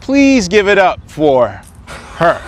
Please give it up for her.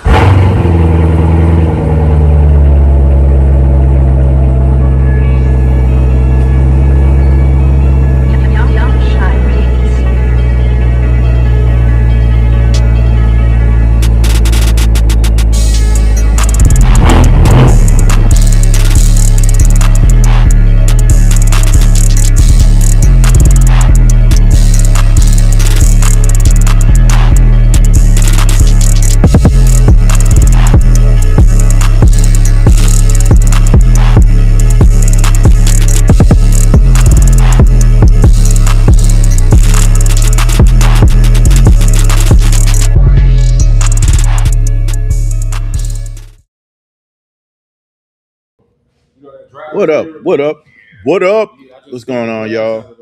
What up? What up? What up? What's going on, y'all?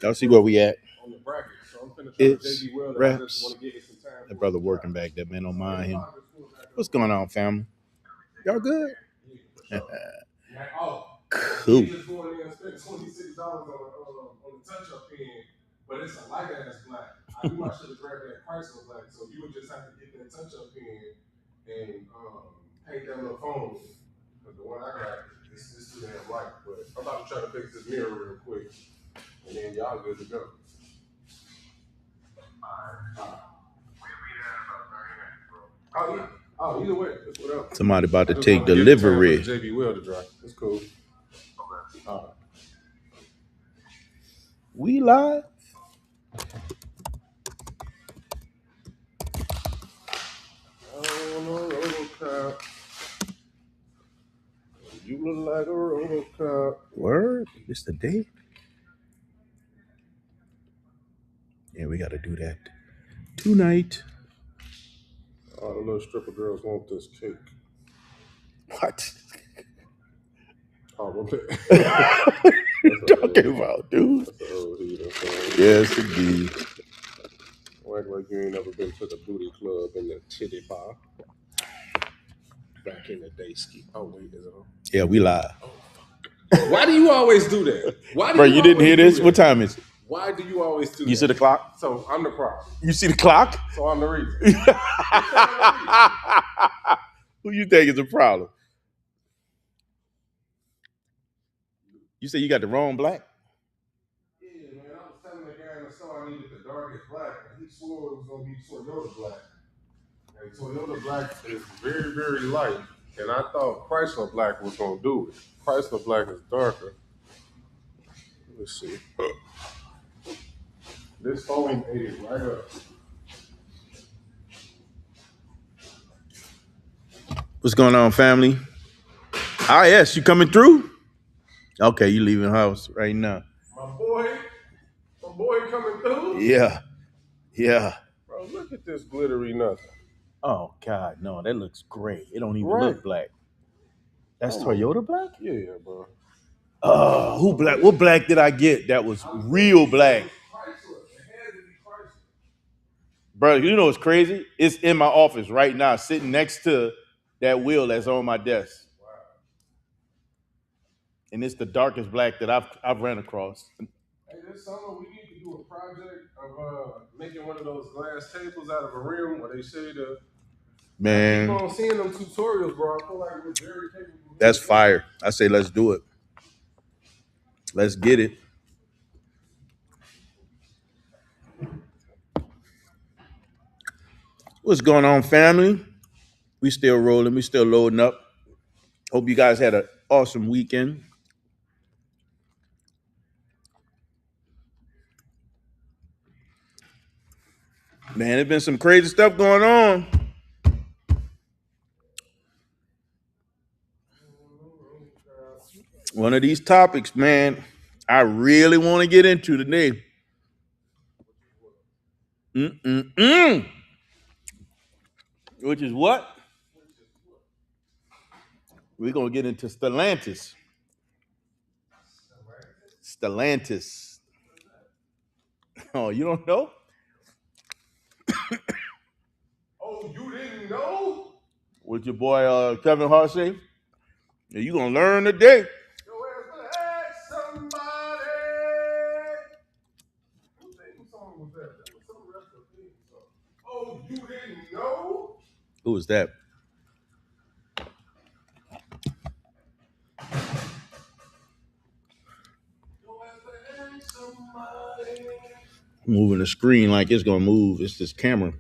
Y'all see where we at? It's raps. That brother working back there, man. Don't mind him. What's going on, family? Y'all good? Cool. But it's a light ass black. I knew I should have grabbed that Chrysler black, so you would just have to get that touch up pen and paint that little phone. But the one I got, it's too damn light. But I'm about to try to fix this mirror real quick, and then y'all good to go. Oh yeah. Oh, either way, that's what else. Somebody about to take delivery. JB Will to drive. It's cool. All right. We live. RoboCop. You look like a RoboCop. Word? It's the day. Yeah, we got to do that tonight. All the little stripper girls want this cake. What? Oh, what you talking about, dude? That's an old heat. Yes, indeed. Act like you ain't never been to the booty club in the titty bar. Back in the day, ski. Oh, wait, is it on? Yeah, we live. Oh, why do you always do that? Why do Bro, you didn't hear this? What time is it? Why do you always do that? You see the clock? So I'm the problem. You see the clock? So I'm the reason. Who you think is the problem? You say you got the wrong black? Yeah, man. I was telling the guy in the store I needed the darkest black, and he swore it was going to be Toyota black. And Toyota black is very, very light. And I thought Chrysler black was going to do it. Chrysler black is darker. Let's see. This phone ate it right up. What's going on, family? yes, you coming through? Okay, you leaving the house right now. My boy coming through? Yeah. Bro, look at this glittery nothing. Oh, God, no, that looks great. It don't even look black. That's Toyota black? Yeah, bro. Who black? What black did I get that was real black? Bro, you know what's crazy? It's in my office right now, sitting next to that wheel that's on my desk. Wow. And it's the darkest black that I've ran across. Hey, this summer we need to do a project of making one of those glass tables out of a rim where they say the man. I keep on seeing them tutorials, bro. I feel like we're very capable. That's fire. I say let's do it. Let's get it. What's going on, family? We still rolling. We still loading up. Hope you guys had an awesome weekend. Man, there's been some crazy stuff going on. One of these topics, man, I really want to get into today. Which is what? We're going to get into Stellantis. Stellantis. Oh, you don't know? Oh, you didn't know? With your boy Kevin Hart say? Yeah, you're going to learn today. Your ass better ask somebody. Whose song was that? That was some Who was that? Moving the screen like it's gonna move. It's this camera.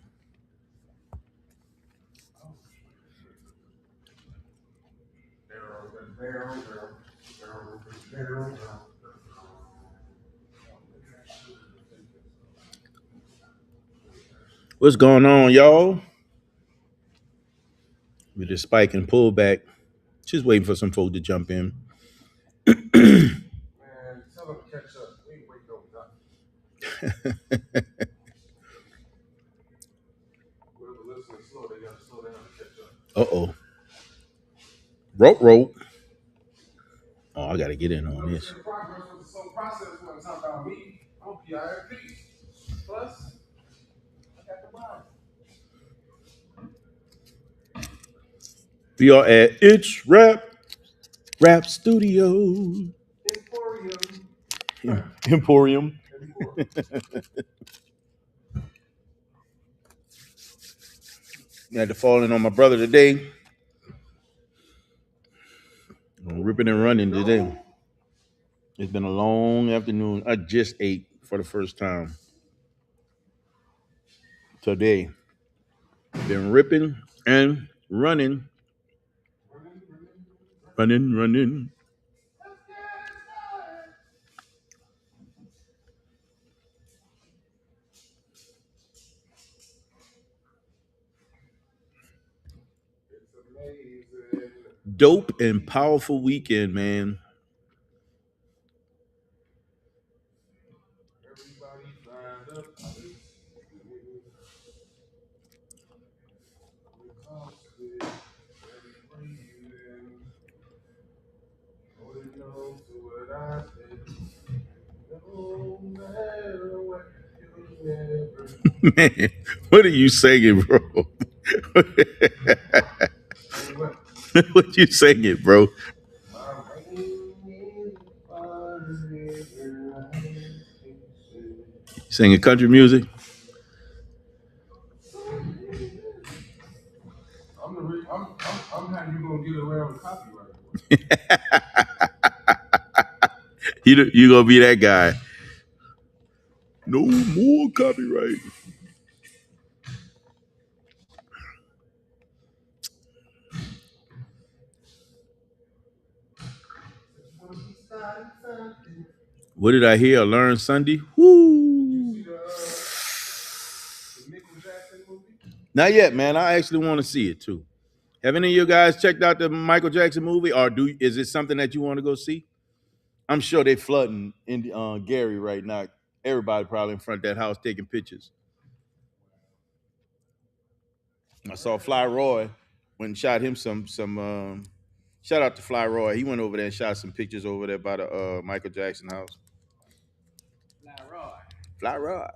What's going on, y'all? With this spike and pullback. Just waiting for some folk to jump in. Man, tell them to catch up. We ain't waiting on whoever listening slow, they gotta slow down to catch up. Uh-oh. Rope. Oh, I gotta get in on this. The progress was the slow process when it's talking about me. I'm PIFP. Plus, I got the mind. We are at ITZWRAP Studio. Emporium. I had to fall in on my brother today. I'm ripping and running today. It's been a long afternoon. I just ate for the first time today. Been ripping and running. Running. It's amazing. Dope and powerful weekend, man. Everybody find a place. Exhausted. Steady breathing. Holding on to what I said. No matter what, you'll never. Man, what are you singing, bro? Anyway, What you singing, bro? my rain is forever. Singing country music? I'm how you gonna get around the copyright. You gonna be that guy? No more copyright. What did I hear or learn Sunday? Woo! See the Michael Jackson movie? Not yet, man. I actually want to see it too. Have any of you guys checked out the Michael Jackson movie, or is it something that you want to go see? I'm sure they're flooding in Gary right now. Everybody probably in front of that house taking pictures. I saw Fly Roy went and shot him some. Shout out to Fly Roy. He went over there and shot some pictures over there by the Michael Jackson house. Fly Roy.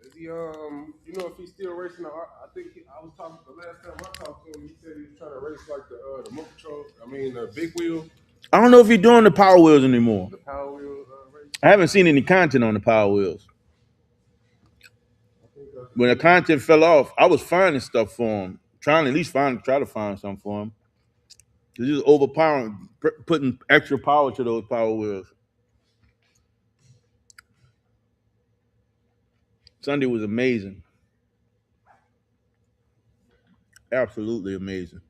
Is he you know if he's still racing the I think I was talking the last time I talked to him, he said he was trying to race like the motor control, the big wheel, I don't know if he's doing the Power Wheels anymore. the power wheel race. I haven't seen any content on the Power Wheels. When the content fell off, I was finding stuff for him, trying to at least try to find something for him. It's just overpowering, putting extra power to those Power Wheels. Sunday was amazing, absolutely amazing.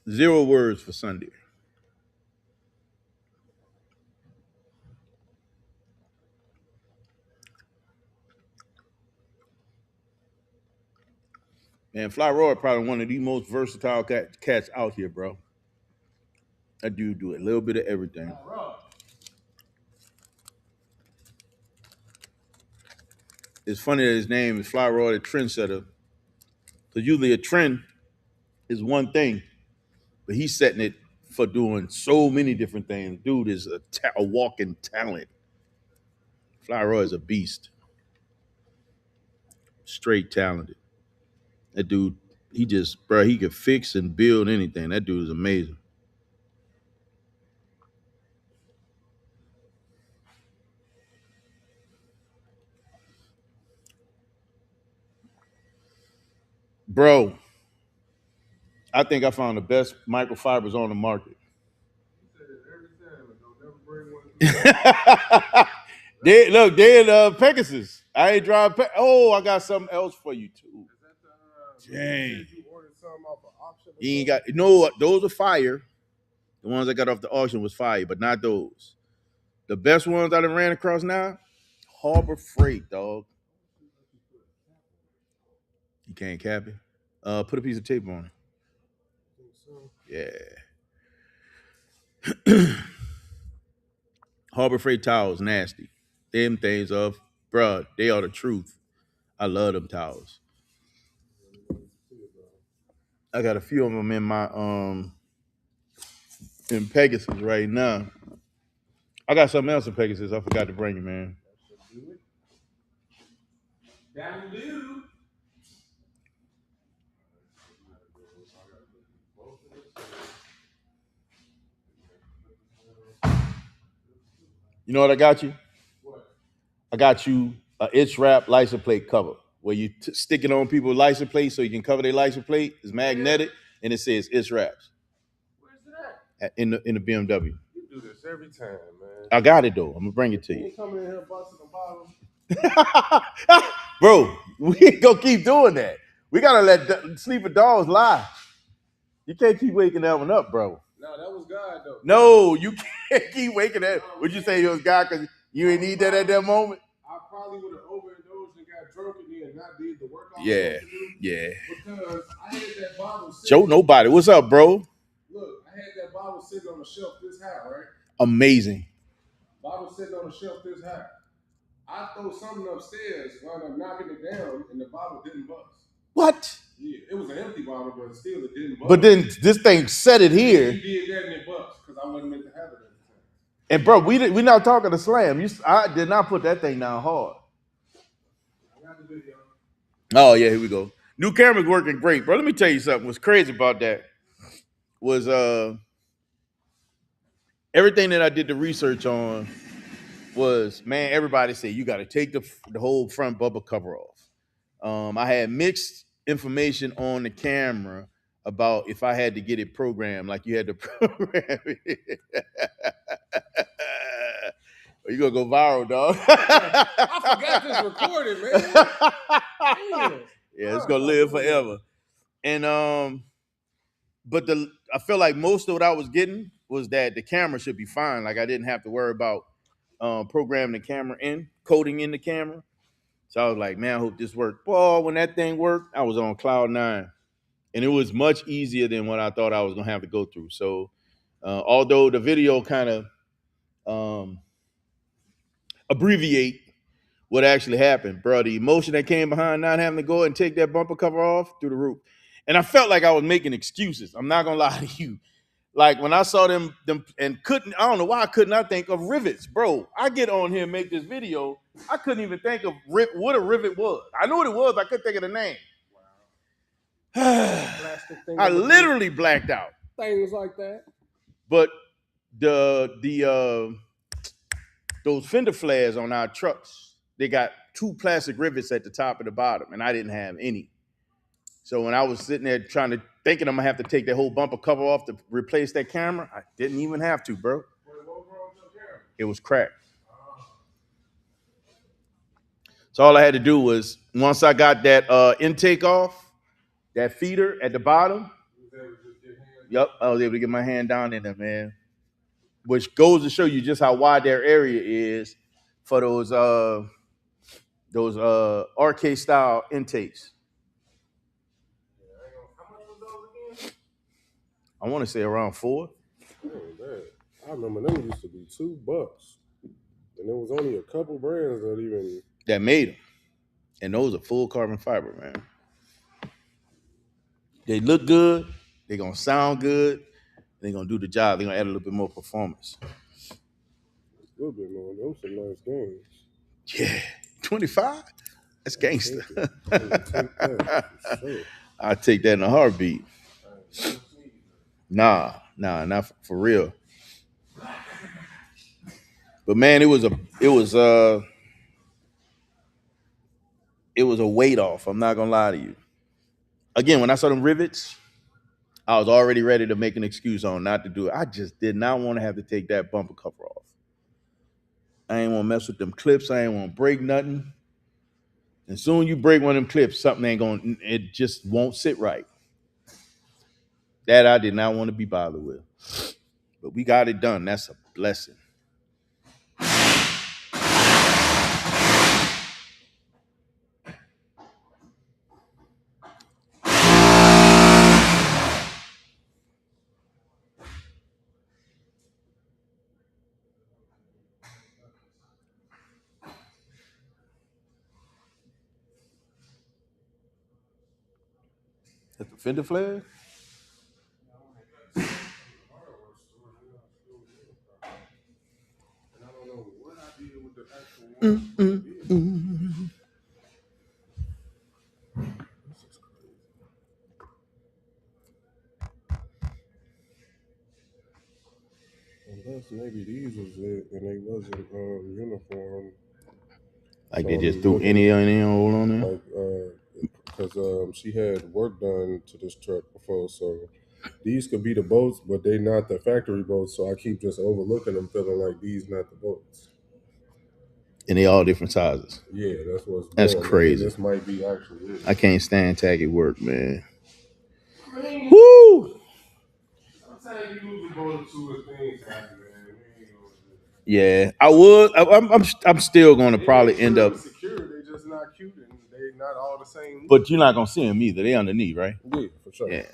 Zero words for Sunday. Man, Fly Roy probably one of the most versatile cats out here, bro. That dude do a little bit of everything. It's funny that his name is Fly Roy the Trendsetter, because usually a trend is one thing, but he's setting it for doing so many different things. Dude is a walking talent. Fly Roy is a beast, straight talented. That dude, he could fix and build anything. That dude is amazing. Bro, I think I found the best microfibers on the market. They in Pegasus. I ain't drive. Oh, I got something else for you too. Dang. You ain't got no. Those are fire. The ones I got off the auction was fire, but not those. The best ones I done ran across now, Harbor Freight, dog. You can't cap it. Put a piece of tape on it. Yeah. Harbor Freight towels, nasty. Them things of, bruh, they are the truth. I love them towels. I got a few of them in my in Pegasus right now. I got something else in Pegasus. I forgot to bring it, man. You know what I got you? I got you a ITZWRAP license plate cover where you stick it on people's license plate so you can cover their license plate. It's magnetic and it says ITZWRAPs. Where's that? In the BMW. You do this every time, man. I got it though. I'm gonna bring it to you. You coming in here busting the bottom. Bro, we ain't gonna keep doing that. We gotta let sleeping dogs lie. You can't keep waking that one up, bro. No, that was God though. No, you can't keep waking that. Would you say it was God because you ain't need that at that moment? I probably would have overindulged and got drunk and then not did the work I was Yeah, supposed to do. yeah. Because I had that bottle sitting. Joe, nobody. What's up, bro? Look, I had that bottle sitting on the shelf this high, right? Amazing. Bottle sitting on the shelf this high. I throw something upstairs while I'm knocking it down, and the bottle didn't bust. What? Yeah, it was an empty bottle, but still it didn't bust. But then this thing set it here. You did that and it bust because I wasn't meant to have it at the time. And bro, we not talking to slam. I did not put that thing down hard. I got the video. Oh yeah, here we go. New camera's working great, bro. Let me tell you something. What's crazy about that was everything that I did the research on was, man, everybody said you got to take the whole front bumper cover off. I had mixed information on the camera about if I had to get it programmed, like you had to program it. You gonna go viral, dog. I forgot this recorded, man. Yeah, it's gonna live forever. And but I feel like most of what I was getting was that the camera should be fine. Like I didn't have to worry about programming the camera in, coding in the camera. So I was like, man, I hope this worked. Well, when that thing worked, I was on cloud nine. And it was much easier than what I thought I was gonna have to go through. So although the video kind of abbreviate what actually happened, bro, the emotion that came behind not having to go and take that bumper cover off through the roof. And I felt like I was making excuses. I'm not gonna lie to you. Like when I saw them and I don't know why I could not think of rivets, bro. I get on here and make this video. I couldn't even think of what a rivet was. I knew what it was. I couldn't think of the name. I literally blacked out. Things like that. But the those fender flares on our trucks, they got two plastic rivets at the top and the bottom, and I didn't have any. So when I was sitting there thinking I'm gonna have to take that whole bumper cover off to replace that camera, I didn't even have to, bro. It was cracked. So all I had to do was, once I got that intake off, that feeder at the bottom, yep, I was able to get my hand down in there, man. Which goes to show you just how wide their area is for those arcade style intakes. I want to say around $4. Oh, man. I remember them used to be $2, and there was only a couple brands that made them, and those are full carbon fiber, man. They look good. They're gonna sound good. They're gonna do the job. They're gonna add a little bit more performance. A little bit more. Those some nice games. Yeah, 25. That's gangster. I take that in a heartbeat. Nah, not for real. But man, it was a weight off. I'm not gonna lie to you. Again, when I saw them rivets, I was already ready to make an excuse on not to do it. I just did not want to have to take that bumper cover off. I ain't want to mess with them clips. I ain't want to break nothing. And soon you break one of them clips, something ain't going. It just won't sit right. That I did not want to be bothered with. But we got it done. That's a blessing. That's the fender flare? And I don't know what I did with the actual one. This is crazy. Unless maybe these was it and they wasn't uniform. Like So they just I'm threw looking any hole on there? like because she had work done to this truck before, so these could be the boats, but they not the factory boats. So I keep just overlooking them, feeling like these not the boats. And they all different sizes. Yeah, that's what's That's blowing. And then crazy. this might be actually it. I can't stand tacky work, man. I mean, Woo! sometimes you lose a boat or two of things happen, man. We ain't gonna do it. Yeah, I would. I'm still going to They probably make end sure up. it's secure. They just not cute and they not all the same. But you're not gonna see them either. They underneath, right? Yeah, for sure. Yeah.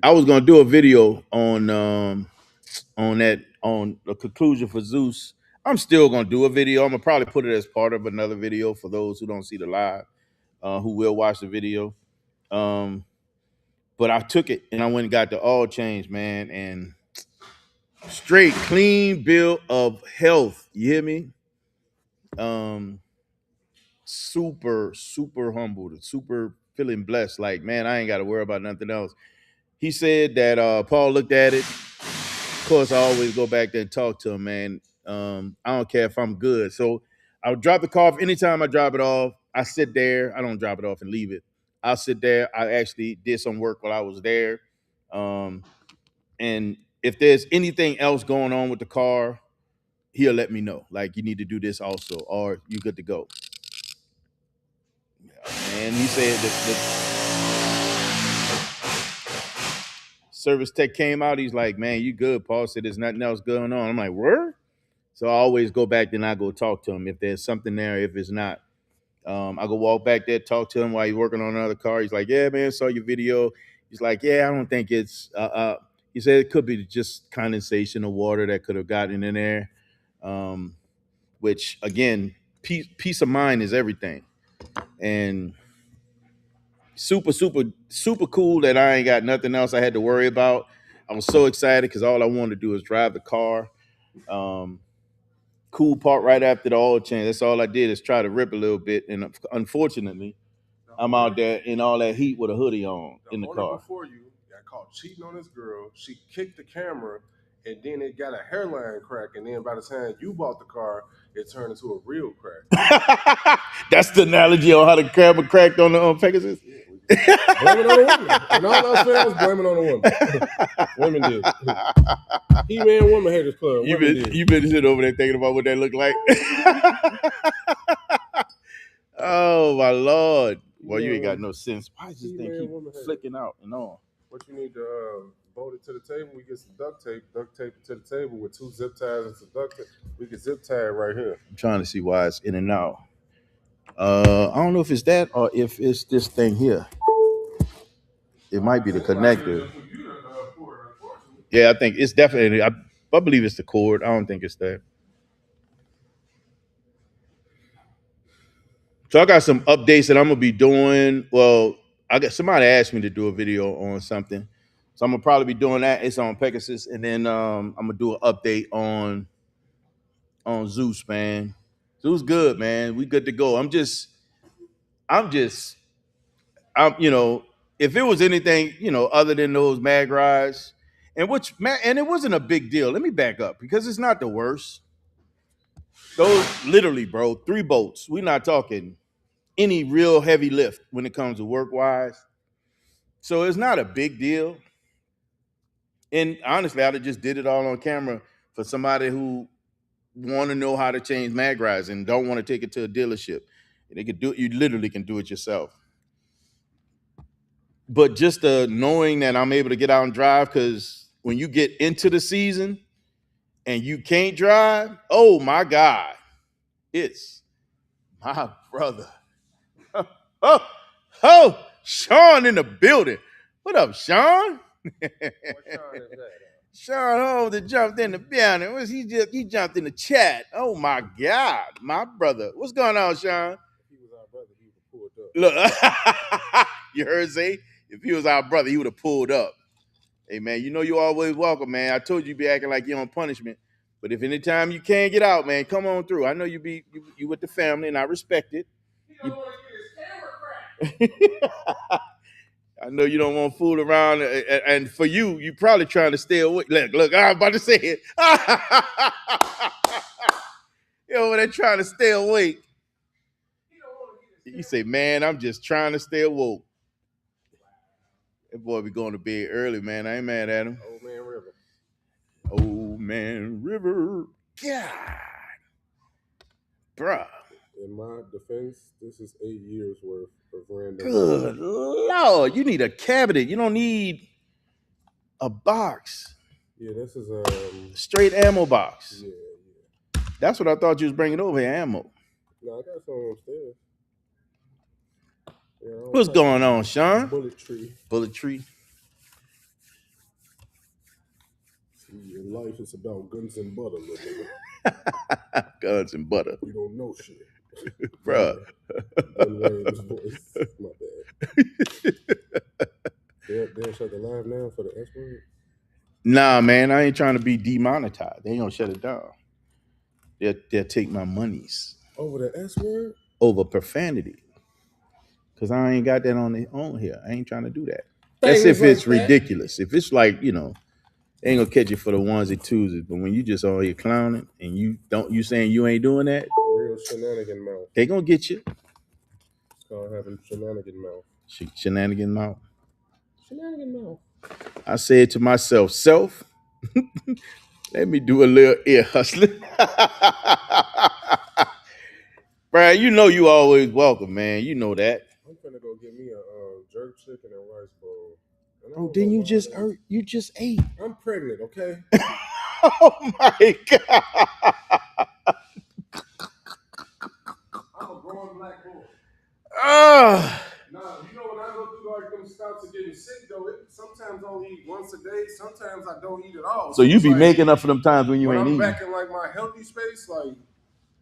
I was gonna do a video on that on the conclusion for Zeus. I'm still gonna do a video. I'm gonna probably put it as part of another video for those who don't see the live, who will watch the video. But I took it and I went and got the all change, man, and straight clean bill of health. You hear me? Super humbled, super feeling blessed. Like, man, I ain't got to worry about nothing else. He said that Paul looked at it. Of course, I always go back there and talk to him, man. I don't care if I'm good. So I'll drop the car off. Anytime I drop it off, I sit there. I don't drop it off and leave it. I'll sit there. I actually did some work while I was there. And if there's anything else going on with the car, he'll let me know. Like, you need to do this also, or you good to go. And he said that the service tech came out. He's like, man, you good. Paul said there's nothing else going on. I'm like, word? So I always go back, then I go talk to him if there's something there. If it's not, I go walk back there, talk to him while he's working on another car. He's like, yeah, man, saw your video. He's like, yeah, I don't think it's, he said it could be just condensation of water that could have gotten in there, which, again, peace of mind is everything. And super cool that I ain't got nothing else I had to worry about. I was so excited because all I wanted to do is drive the car. Cool part right after the oil change. That's all I did is try to rip a little bit. And unfortunately, I'm out there in all that heat with a hoodie on in the car. Before you got caught cheating on this girl. She kicked the camera, and then it got a hairline crack. And then by the time you bought the car, it turned into a real crack. That's the analogy on how the camera cracked on the Pegasus. Yeah, blame it on the woman. And all us fans blame it on the woman. Women did. He-Man Woman Haters Club. You been sitting over there thinking about what that looked like. Oh my Lord! Well, you ain't got no sense. Why does this thing keep flicking out and on? What you need to bolt it to the table? We get some duct tape it to the table with 2 zip ties and some duct tape. We can zip tie it right here. I'm trying to see why it's in and out. I don't know if it's that or if it's this thing here. It might be the connector. Yeah, I think it's definitely. I believe it's the cord. I don't think it's that. So I got some updates that I'm gonna be doing. Well, I got somebody asked me to do a video on something, so I'm gonna probably be doing that. It's on Pegasus, and then I'm gonna do an update on Zeus, man. Zeus good, man. We good to go. I'm you know, if it was anything, other than those mag rides, and it wasn't a big deal. Let me back up because it's not the worst. Those literally, bro, 3 boats. We're not talking any real heavy lift when it comes to work wise. So it's not a big deal. And honestly, I'd have just did it all on camera for somebody who want to know how to change mag rides and don't want to take it to a dealership. They could do it. You literally can do it yourself. But just knowing that I'm able to get out and drive, because when you get into the season and you can't drive, oh my God, it's my brother. Oh, oh, Sean in the building. What up, Sean? What Sean is that? Sean Holmes that jumped in the building. He jumped in the chat. Oh my God, my brother. What's going on, Sean? If he was our brother, he would have pulled up. Look, you heard Zay? If he was our brother, he would have pulled up. Hey man, you know you always welcome, man. I told you be acting like you're on punishment. But if anytime you can't get out, man, come on through. I know you with the family, and I respect it. He don't want to get his camera cracked. I know you don't want to fool around, and for you probably trying to stay away. Look, I'm about to say it. You over there trying to stay awake. You say, man, I'm just trying to stay awoke. That boy be going to bed early, man. I ain't mad at him. Old Man River. Old Man River. God. Bruh. In my defense, this is 8 years worth of random. Good Lord. You need a cabinet. You don't need a box. Yeah, this is Straight ammo box. Yeah. That's what I thought you was bringing over here, ammo. No, I got some upstairs. Yeah, What's going on, Sean? Bullet tree. Bullet tree. In life, it's about guns and butter, little nigga. Guns and butter. You don't know shit. Bruh. Wayne's voice. My bad. They'll shut the live now for the S word? Nah, man, I ain't trying to be demonetized. They ain't gonna shut it down. They'll take my monies. Over the S word? Over profanity. Because I ain't got that on here. I ain't trying to do that. That's if it's like ridiculous. If it's like, they ain't gonna catch you for the onesie twosies. But when you just all here clowning and you saying you ain't doing that, real shenanigan mouth. They gonna get you. It's called having shenanigan mouth. Shenanigan mouth. Shenanigan mouth. I said to myself, self, let me do a little ear hustling. Brian, you know you always welcome, man. You know that. I'm finna go get me a jerk chicken and rice bowl. Bro, then you just ate. I'm pregnant, okay? Oh my God. I'm a grown black boy. Nah, you know when I go through like them scouts of getting sick though, sometimes I only eat once a day, sometimes I don't eat at all. So you be like, making up for them times when you ain't eating. When I'm back in like my healthy space, like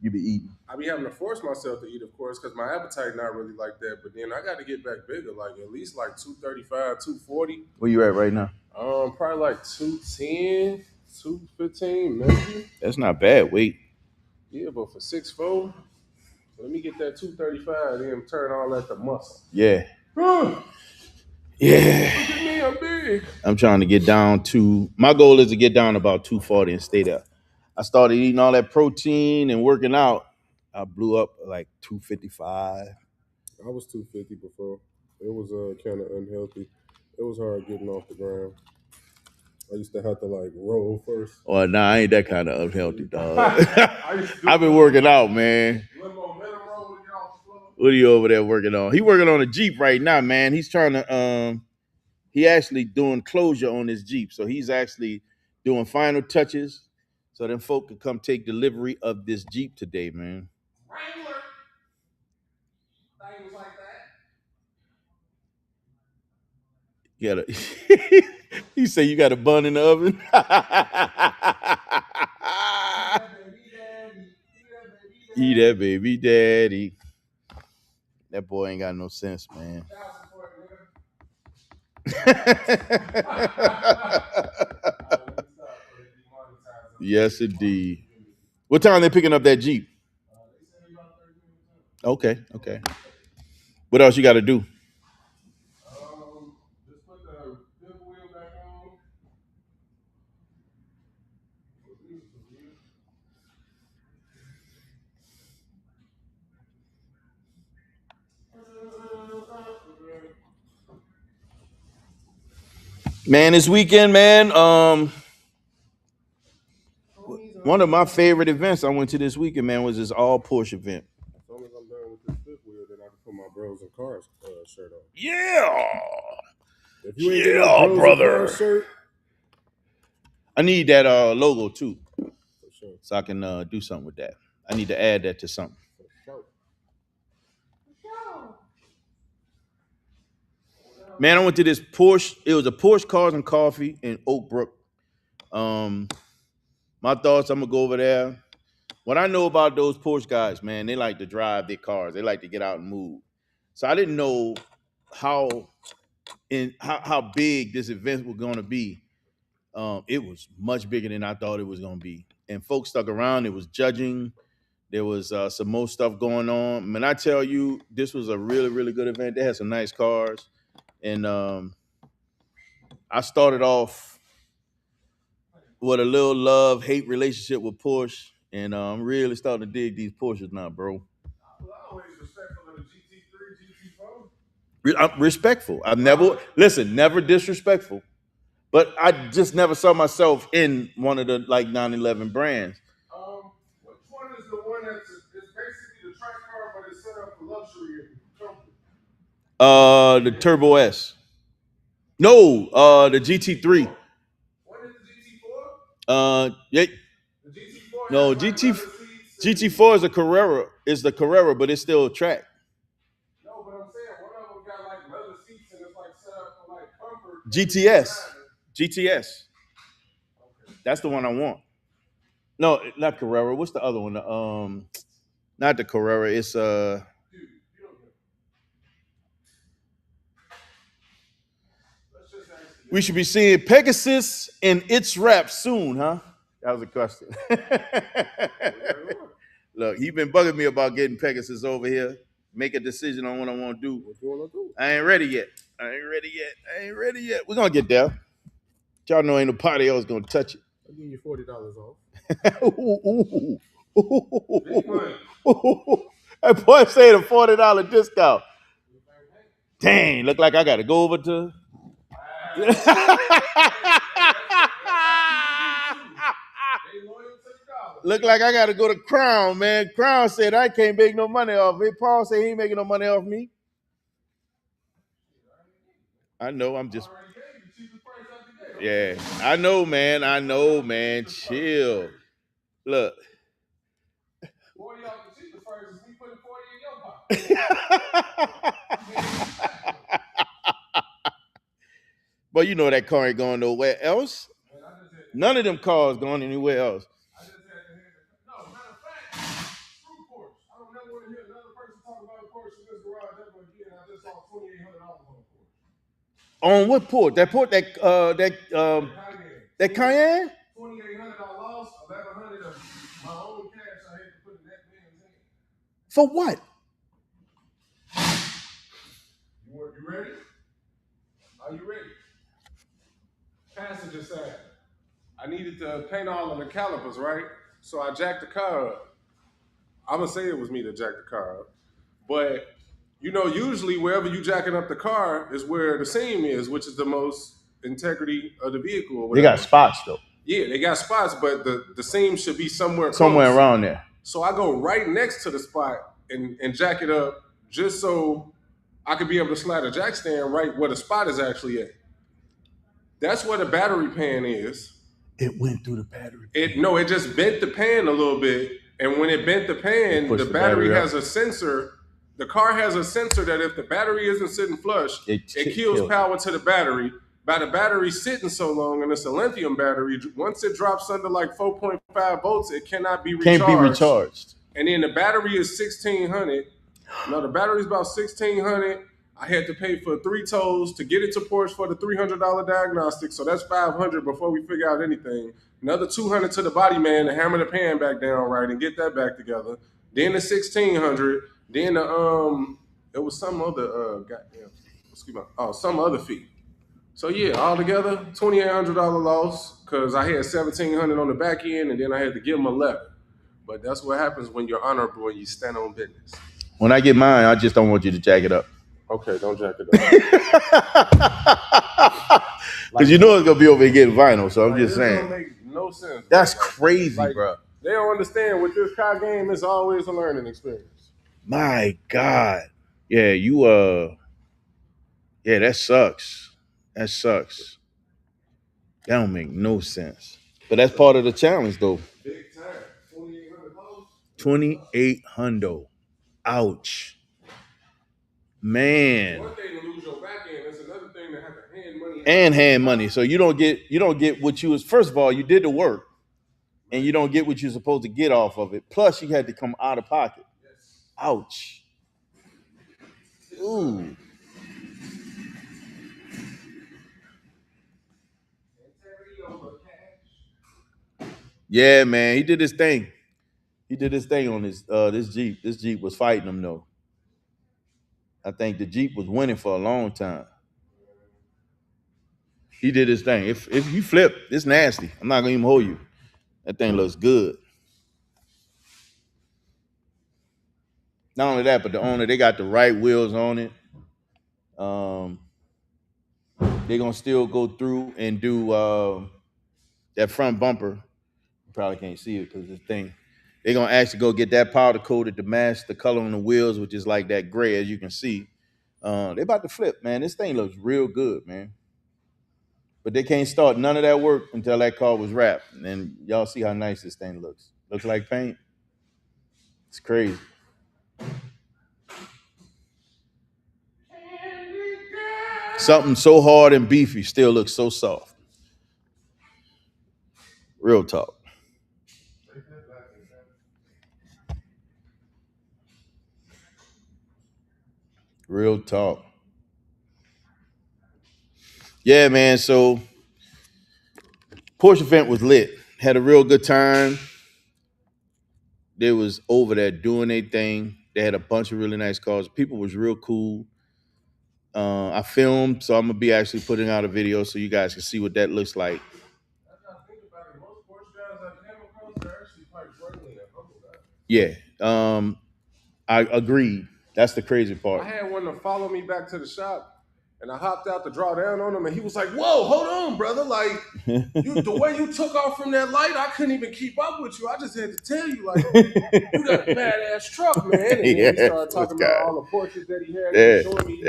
you be eating. I be having to force myself to eat, of course, because my appetite not really like that. But then I got to get back bigger, like at least like 235, 240. Where you at right now? Probably like 210, 215, maybe. That's not bad weight. Yeah, but for 6'4", let me get that 235, then turn all that to muscle. Yeah. Yeah. Look at me, I'm big. I'm trying to get down to, my goal is to get down about 240 and stay there. I started eating all that protein and working out. I blew up like 255. I was 250 before. It was kind of unhealthy. It was hard getting off the ground. I used to have to like roll first. Oh, nah, I ain't that kind of unhealthy, dog. I've been working out, man. What are you over there working on? He working on a Jeep right now, man. He's trying to he actually doing closure on his Jeep. So he's actually doing final touches so then folk can come take delivery of this Jeep today, man. Wrangler. Things like that. You gotta he say you got a bun in the oven. Eat that baby daddy. That boy ain't got no sense, man. Yes, indeed. What time are they picking up that Jeep? Okay. What else you got to do? Just put the fifth wheel back on. Man, this weekend, man, one of my favorite events I went to this weekend, man, was this all Porsche event. As long as I'm done with this fifth wheel, then I can put my Bros and Cars shirt on. Yeah. If you ain't get no Yeah, Bros brother. and Cars shirt, I need that logo too, for sure. so I can do something with that. I need to add that to something. For sure. Man, I went to this Porsche. It was a Porsche Cars and Coffee in Oak Brook. My thoughts, I'm gonna go over there. What I know about those Porsche guys, man, they like to drive their cars. They like to get out and move. So I didn't know how how big this event was gonna be. It was much bigger than I thought it was gonna be. And folks stuck around. It was judging. There was some more stuff going on. Man, I tell you, this was a really, really good event. They had some nice cars. And I started off with a little love-hate relationship with Porsche. And I'm really starting to dig these Porsches now, bro. I was always respectful of the GT3, GT4. I'm respectful. I've never, listen, never disrespectful. But I just never saw myself in one of the like 911 brands. Which one is the one that's it's basically the track car, but it's set up for luxury and comfort? The Turbo S. No, the GT3. What is the GT4? Yeah. The GT4. No, GT4 is a Carrera. It's the Carrera, but it's still track. No, but I'm saying one of them got like leather seats and it's like set up for like comfort. GTS. Okay. That's the one I want. No, not Carrera. What's the other one? Not the Carrera. It's Dude, you don't know. Let's just ask you. We should be seeing Pegasus and ITZWRAP soon, huh? That was a question. Look, he been bugging me about getting Pegasus over here. Make a decision on what I want to do. What you want to do? I ain't ready yet. We're gonna get there. Y'all know ain't no party else gonna touch it. I'll give you $40 off. That boy said a $40 discount. Dang, look like I gotta go over to. Look like I gotta go to Crown, man. Crown said I can't make no money off it. Paul said he ain't making no money off me. I know, I'm just. Yeah, I know, man. Chill. Look. 40 off the cheapest prices, we putting 40 in your pocket. But you know that car ain't going nowhere else. None of them cars going anywhere else. I just had to hear that. No, matter of fact, screw Porsche. I don't never want to hear another person talk about a Porsche in this garage ever again. I just saw $2,800 on a Porsche. On what port? That port that Cayenne? $2,800 loss, $1,100 of my own cash I had to put in that man's hand. For what? You ready? Are you ready? Passenger side. I needed to paint all of the calipers, right? So I jacked the car up. I'm gonna say it was me that jacked the car up, but you know, usually wherever you jacking up the car is where the seam is, which is the most integrity of the vehicle. Or They got spots though. Yeah, they got spots, but the seam should be somewhere close. Around there. So I go right next to the spot and jack it up just so I could be able to slide a jack stand right where the spot is actually at. That's where the battery pan is. It went through the battery. It just bent the pan a little bit, and when it bent the pan, the battery has a sensor. The car has a sensor that if the battery isn't sitting flush, it kills power to the battery. By the battery sitting so long, and it's a lithium battery, once it drops under like 4.5 volts, it cannot be recharged. Can't be recharged. And then the battery is 1,600. No, the battery's about 1,600. I had to pay for 3 tolls to get it to Porsche for the $300 diagnostic. So that's $500 before we figure out anything. Another $200 to the body man to hammer the pan back down right and get that back together. Then the 1,600. Then the it was some other some other fee. So yeah, altogether $2,800 loss because I had $1,700 on the back end, and then I had to give them 11. But that's what happens when you're honorable and you stand on business. When I get mine, I just don't want you to jack it up. Okay, don't jack it up. Because you know it's gonna be over here getting vinyl. So I'm Like, just this saying. don't make no sense. That's Bro. crazy, Like, bro. they don't understand with this car game. It's always a learning experience. My God. Yeah, you yeah, that sucks. That sucks. That don't make no sense. But that's part of the challenge though. Big time. 2,800 dollars. 28 hundo. Ouch. Man. One thing to lose your back end. It's another thing to have to hand money. And hand money. So you don't get what you was first of all, you did the work and you don't get what you're supposed to get off of it. Plus you had to come out of pocket. Yes. Ouch. Ooh. Yeah, man. He did his thing. He did his thing on this Jeep. This Jeep was fighting him though. I think the Jeep was winning for a long time. He did his thing. If you flip, it's nasty. I'm not gonna even hold you. That thing looks good. Not only that, but the owner, they got the right wheels on it. Um, they're gonna still go through and do that front bumper. You probably can't see it because this thing. They're gonna actually go get that powder coated to match the color on the wheels, which is like that gray, as you can see. They about to flip, man. This thing looks real good, man. But they can't start none of that work until that car was wrapped. And y'all see how nice this thing looks. Looks like paint. It's crazy. Something so hard and beefy still looks so soft. Real talk. Real talk. Yeah, man. So Porsche event was lit. Had a real good time. They was over there doing their thing. They had a bunch of really nice cars. People was real cool. I filmed, so I'm gonna be actually putting out a video so you guys can see what that looks like. Yeah. I agreed. That's the crazy part. I had one to follow me back to the shop, and I hopped out to draw down on him, and he was like, "Whoa, hold on, brother! Like, the way you took off from that light, I couldn't even keep up with you. I just had to tell you, like, you got a badass truck, man." And then he started talking about all the Porsches that he had. Yeah, Showing me,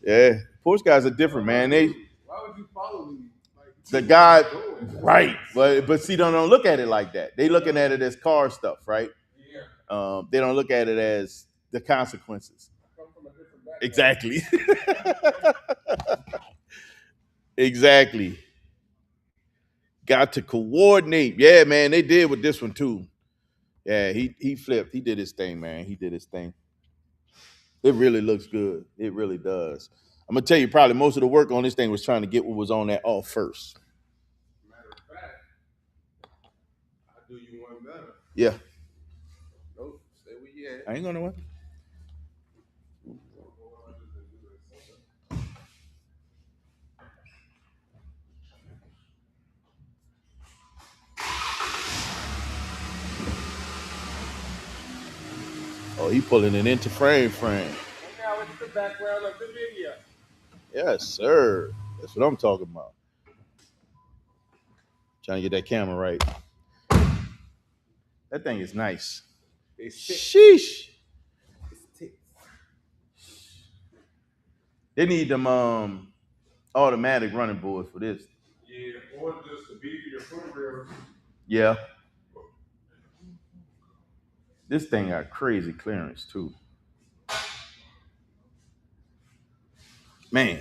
yeah. Porsche guys are different, man. Why would you follow me? Like, the guy, right? But see, don't look at it like that. They looking at it as car stuff, right? They don't look at it as the consequences. Exactly. Exactly. Got to coordinate. Yeah, man, they did with this one too. Yeah, he flipped. He did his thing, man. He did his thing. It really looks good. It really does. I'm gonna tell you, probably most of the work on this thing was trying to get what was on that off first. Matter of fact, I do you one better. Yeah. Nope. Stay where you at. I ain't gonna win. Oh, he pulling it into frame. And now it's the background of the video. Yes, sir. That's what I'm talking about. Trying to get that camera right. That thing is nice. Sheesh. They need them automatic running boards for this. Yeah, or just the beefier front rails. Yeah. This thing got crazy clearance too. Man.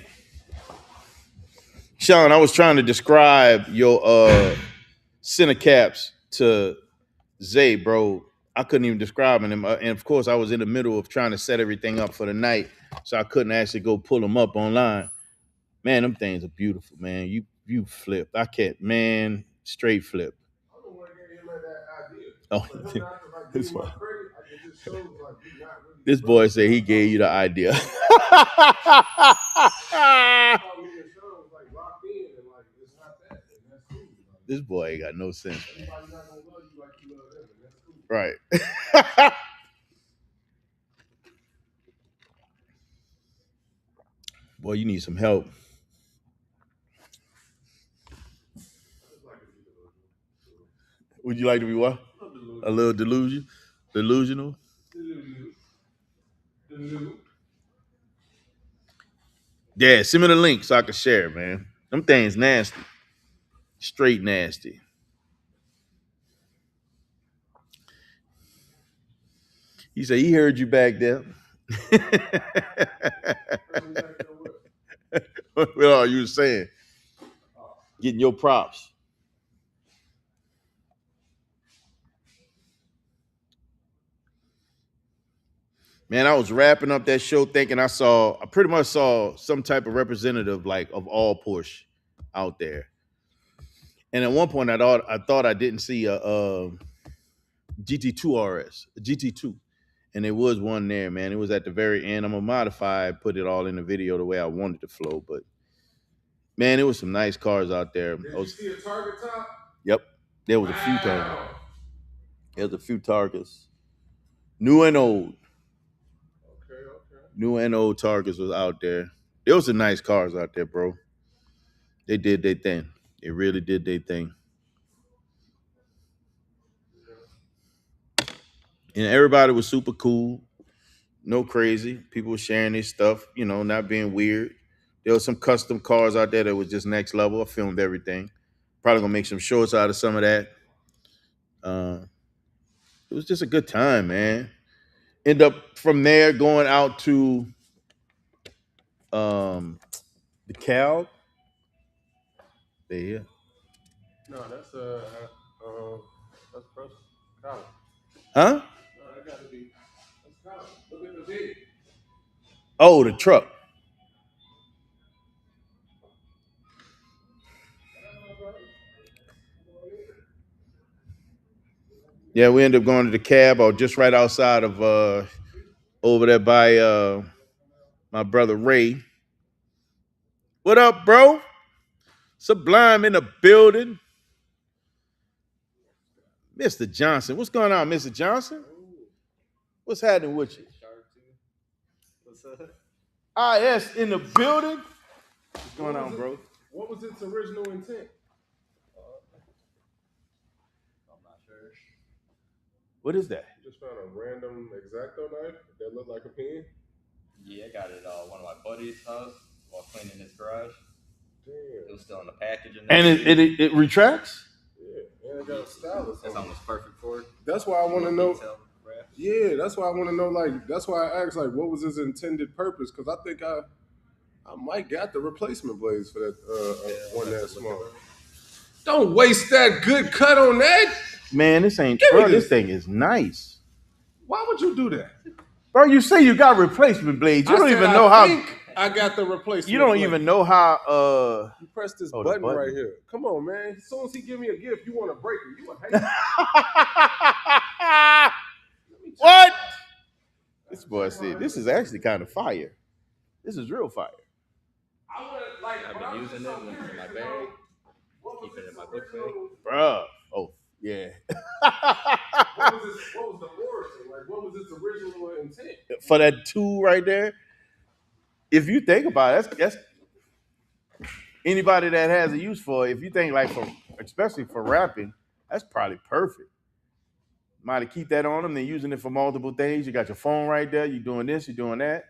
Sean, I was trying to describe your center caps to Zay, bro. I couldn't even describe them. And of course, I was in the middle of trying to set everything up for the night, so I couldn't actually go pull them up online. Man, them things are beautiful, man. You flip. I can't, man, straight flip. I don't want to get him that idea. Oh, this one. This boy said he gave you the idea. This boy ain't got no sense, man. Right. Boy, you need some help. Would you like to be what? A little delusional. Delusional. Yeah, send me the link so I can share, man. Them things nasty. Straight nasty. He said he heard you back there. What are you saying? Getting your props. Man, I was wrapping up that show thinking I pretty much saw some type of representative like of all Porsche out there. And at one point I thought I didn't see a GT2 RS, a GT2. And there was one there, man. It was at the very end. I'm gonna modify, put it all in the video the way I wanted to flow. But man, it was some nice cars out there. Did you see a Target top? Yep. There was a few Targets. There was a few Targets. New and old. Okay. New and old Targets was out there. There was some nice cars out there, bro. They did their thing. They really did their thing. And everybody was super cool. No crazy. People were sharing their stuff, not being weird. There was some custom cars out there that was just next level. I filmed everything. Probably gonna make some shorts out of some of that. It was just a good time, man. End up from there going out to the Cal. There. No, that's Preston. College. Huh? No, that gotta be. That's college. Look at the big. Oh, the truck. Yeah, we ended up going to the cab or just right outside of over there by my brother Ray. What up, bro? Sublime in the building. Mr. Johnson. What's going on, Mr. Johnson? What's happening with you? IS in the building. What's going on, bro? What was its original intent? I'm not sure. What is that? You just found a random X-Acto knife that looked like a pen? Yeah, I got it one of my buddy's house while cleaning his garage. Damn. It was still in the package. And it retracts? Yeah, and it got a stylus. That's almost perfect for it. That's why I want to know. Detail wrap. Yeah, that's why I want to know. Like, that's why I asked, like, what was his intended purpose? Because I think I might got the replacement blades for that one that small. Don't waste that good cut on that. Man, this ain't. Give me Bro, this this. thing is nice. Why would you do that? Bro, you say you got replacement blades. You I don't said even I know how. think I got the replacement. You don't blade. even know how. You press this the button button. right here. Come on, man. As soon as he give me a gift, you want to break it. You a hater. What? This boy said this is actually kind of fire. This is real fire. I've been using it in my bag, keep it in my book bag. Bruh. Oh, yeah. What was the origin? Like, what was its original intent? For that tool right there, if you think about it, that's anybody that has a use for it. If you think like especially for rapping, that's probably perfect. Might keep that on them. They're using it for multiple things. You got your phone right there. You're doing this. You're doing that.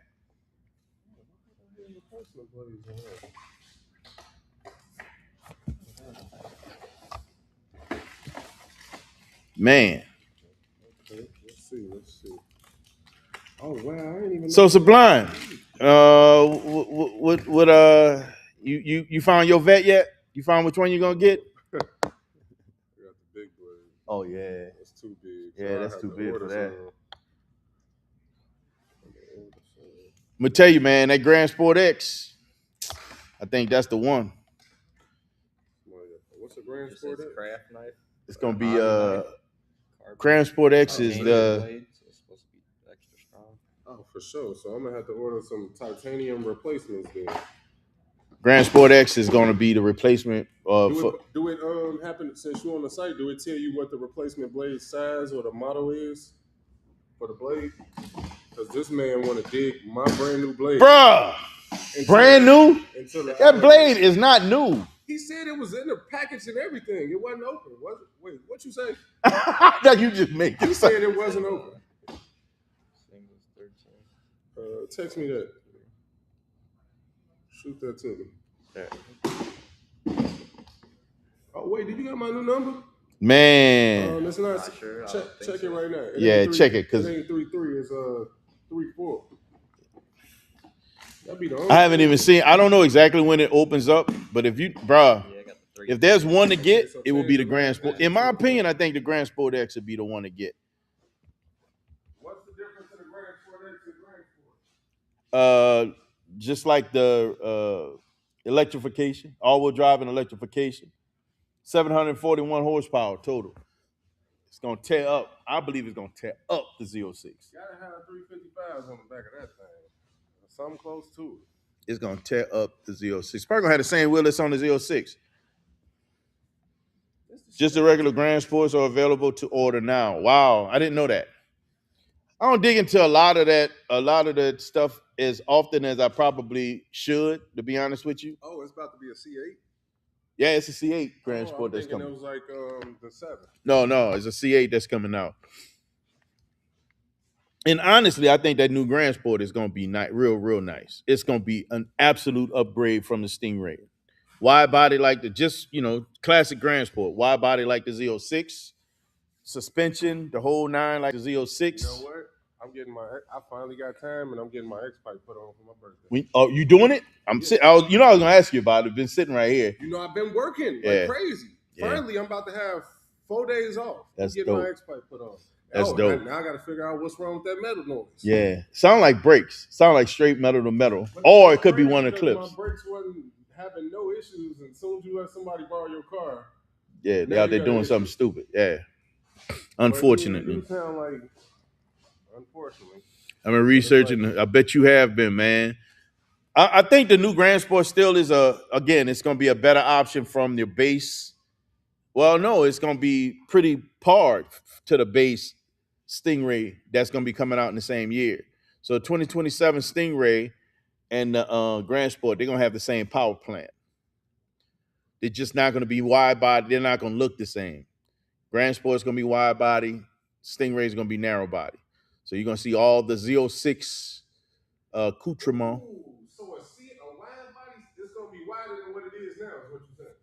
Man. Okay, let's see. Oh wow, I didn't even. So Sublime, what you found your vet yet? You found which one you're gonna get? I got the big blade. Oh yeah, That's too big. yeah, So that's too big for that. some. I'm gonna tell you, man, that Grand Sport X, I think that's the one. What's a Grand Just Sport? this craft knife. It's gonna be Carbon. Grand Sport X is Painted the blade, so it's supposed to be extra strong. Oh, for sure. So I'm gonna have to order some titanium replacements then. Grand Sport X is gonna be the replacement Do it happen since you're on the site? Do it tell you what the replacement blade size or the model is for the blade? Because this man want to dig my brand new blade. bruh. Brand new? Into the That blade is not new. He said it was in the package and everything. It wasn't open, was it? Wait, what you say? No, you just make You this said up. it wasn't open. Singles 13. Text me that. Shoot that to me. Yeah. Oh wait, did you get my new number? Man. It's not. Not sure. I Check, don't think check so. it right now. It Yeah, ain't check it, 'cause- it ain't 3-3. It's 3-4. That'd be the only I haven't thing. even seen. I don't know exactly when it opens up, but if you, bruh, Yeah, I got the 3. if there's one to get, so it will be the change the Grand last Sport. digit In my to- opinion, I think the Grand Sport X would be the one to get. What's the difference in the Grand Sport X and Grand Sport? Just like the electrification, all-wheel drive and electrification, 741 horsepower total. It's gonna tear up. I believe it's gonna tear up the Z06. Gotta have 355s on the back of that thing. Something close to it. It's gonna tear up the Z06. Probably gonna have the same wheel that's on the Z06. Just the regular Grand Sports are available to order now. Wow, I didn't know that. I don't dig into a lot of that stuff as often as I probably should, to be honest with you. Oh, it's about to be a C8. Yeah, it's a C8 Grand Sport I'm that's thinking coming. it was like the 7. No, it's a C8 that's coming out. And honestly, I think that new Grand Sport is going to be real nice. It's going to be an absolute upgrade from the Stingray. Wide body like classic Grand Sport. Wide body like the Z06. Suspension, the whole 9 like the Z06. You know what? I finally got time, and I'm getting my X pipe put on for my birthday. You doing it? I was going to ask you about it. It's been sitting right here. You know, I've been working Yeah. like crazy. Yeah. Finally, I'm about to have 4 days off. That's Get dope. my X pipe put on. That's dope. Now I got to figure out what's wrong with that metal noise. Yeah. Sound like brakes. Sound like straight metal to metal. Or it could be one of the clips. My brakes wasn't having no issues, and as soon as you let somebody borrow your car. Yeah, they're out there doing something stupid. Yeah. Unfortunately. You sound like, unfortunately. I've been researching. I bet you have been, man. I think the new Grand Sport still is it's going to be a better option from your base. Well, no, it's going to be pretty par to the base Stingray that's going to be coming out in the same year. So 2027 Stingray and the Grand Sport, they're going to have the same power plant. They're just not going to be wide body. They're not going to look the same. Grand Sport is going to be wide body. Stingray is going to be narrow body. So you're going to see all the Z06 accoutrement. So a wide body is going to be wider than what it is now, is what you're saying?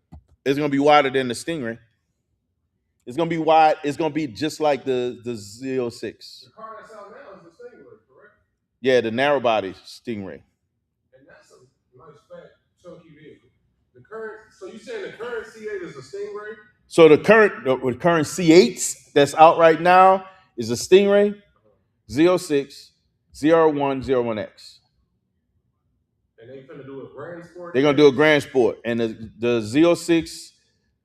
It's going to be wider than the Stingray. It's going to be wide. It's going to be just like the Z06. The car that's out now is the Stingray, correct? Yeah, the narrow body Stingray. And that's a nice, fat, chunky vehicle. So you saying the current C8 is a Stingray? So the current C8s that's out right now is a Stingray, Z06, ZR1, ZR1X. And they finna do a Grand Sport? They're going to do a Grand Sport. And the Z06,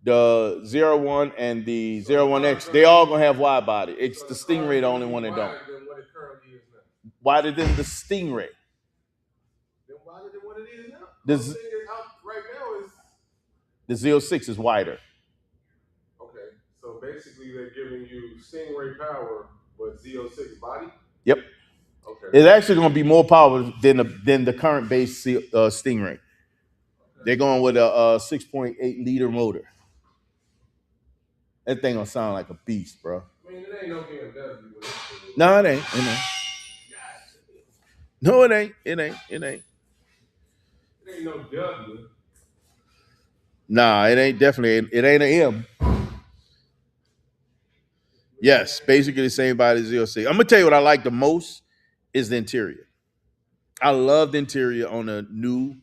the ZR1, and the ZR1X, they all going to have wide body. It's the Stingray the only one that don't. Wider than what it currently is now. Wider than the Stingray. Then wider than what it is now? The thing is out right now is... The Z06 is wider. Okay, so basically they're giving you Stingray power, but Z06 body? Yep. Okay. It's actually going to be more power than the current base Stingray. Okay. They're going with a 6.8 liter motor. That thing gonna sound like a beast, bro. I mean, it ain't no BMW. No, it ain't. No, it ain't. It ain't. It ain't no W. Nah, it ain't definitely. It ain't an M. Yes, basically the same body as Z06. I'm gonna tell you what I like the most is the interior. I love the interior on the new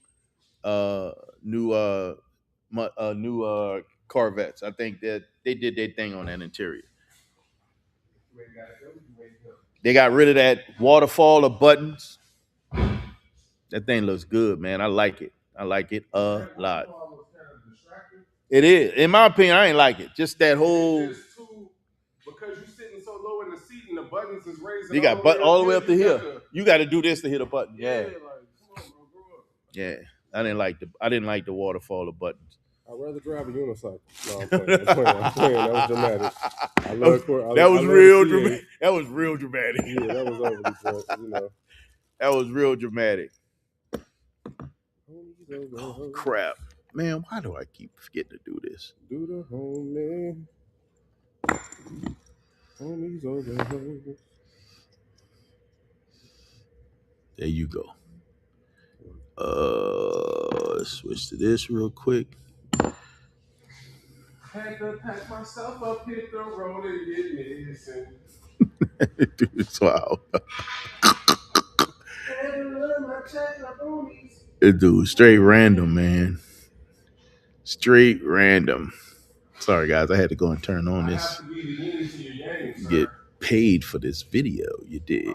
Corvettes. I think that they did their thing on that interior. They got rid of that waterfall of buttons. That thing looks good, man. I like it. I like it a lot. It is. In my opinion, I ain't like it. Just that whole... Because you're sitting so low in the seat and the buttons is raising. You got all the way up to here. You got to do this to hit a button. Yeah. Like, come on, bro, grow up. Yeah. I didn't like the waterfall of buttons. I'd rather drive a unicycle. No, I'm playing. That was dramatic. That was real dramatic. That was real dramatic. Yeah, that was overly drunk, you know. That was real dramatic. Oh, crap. Man, why do I keep forgetting to do this? Do the homie. Homies over homies. There you go. Let's switch to this real quick. Had to pack myself up, hit the road and get missing. Dude, it's wild. Had to learn my check, my homies. This dude, straight random, man. Straight random. Sorry, guys, I had to go and turn on I this. have to be the yin to your yang, sir. Get paid for this video, you dig?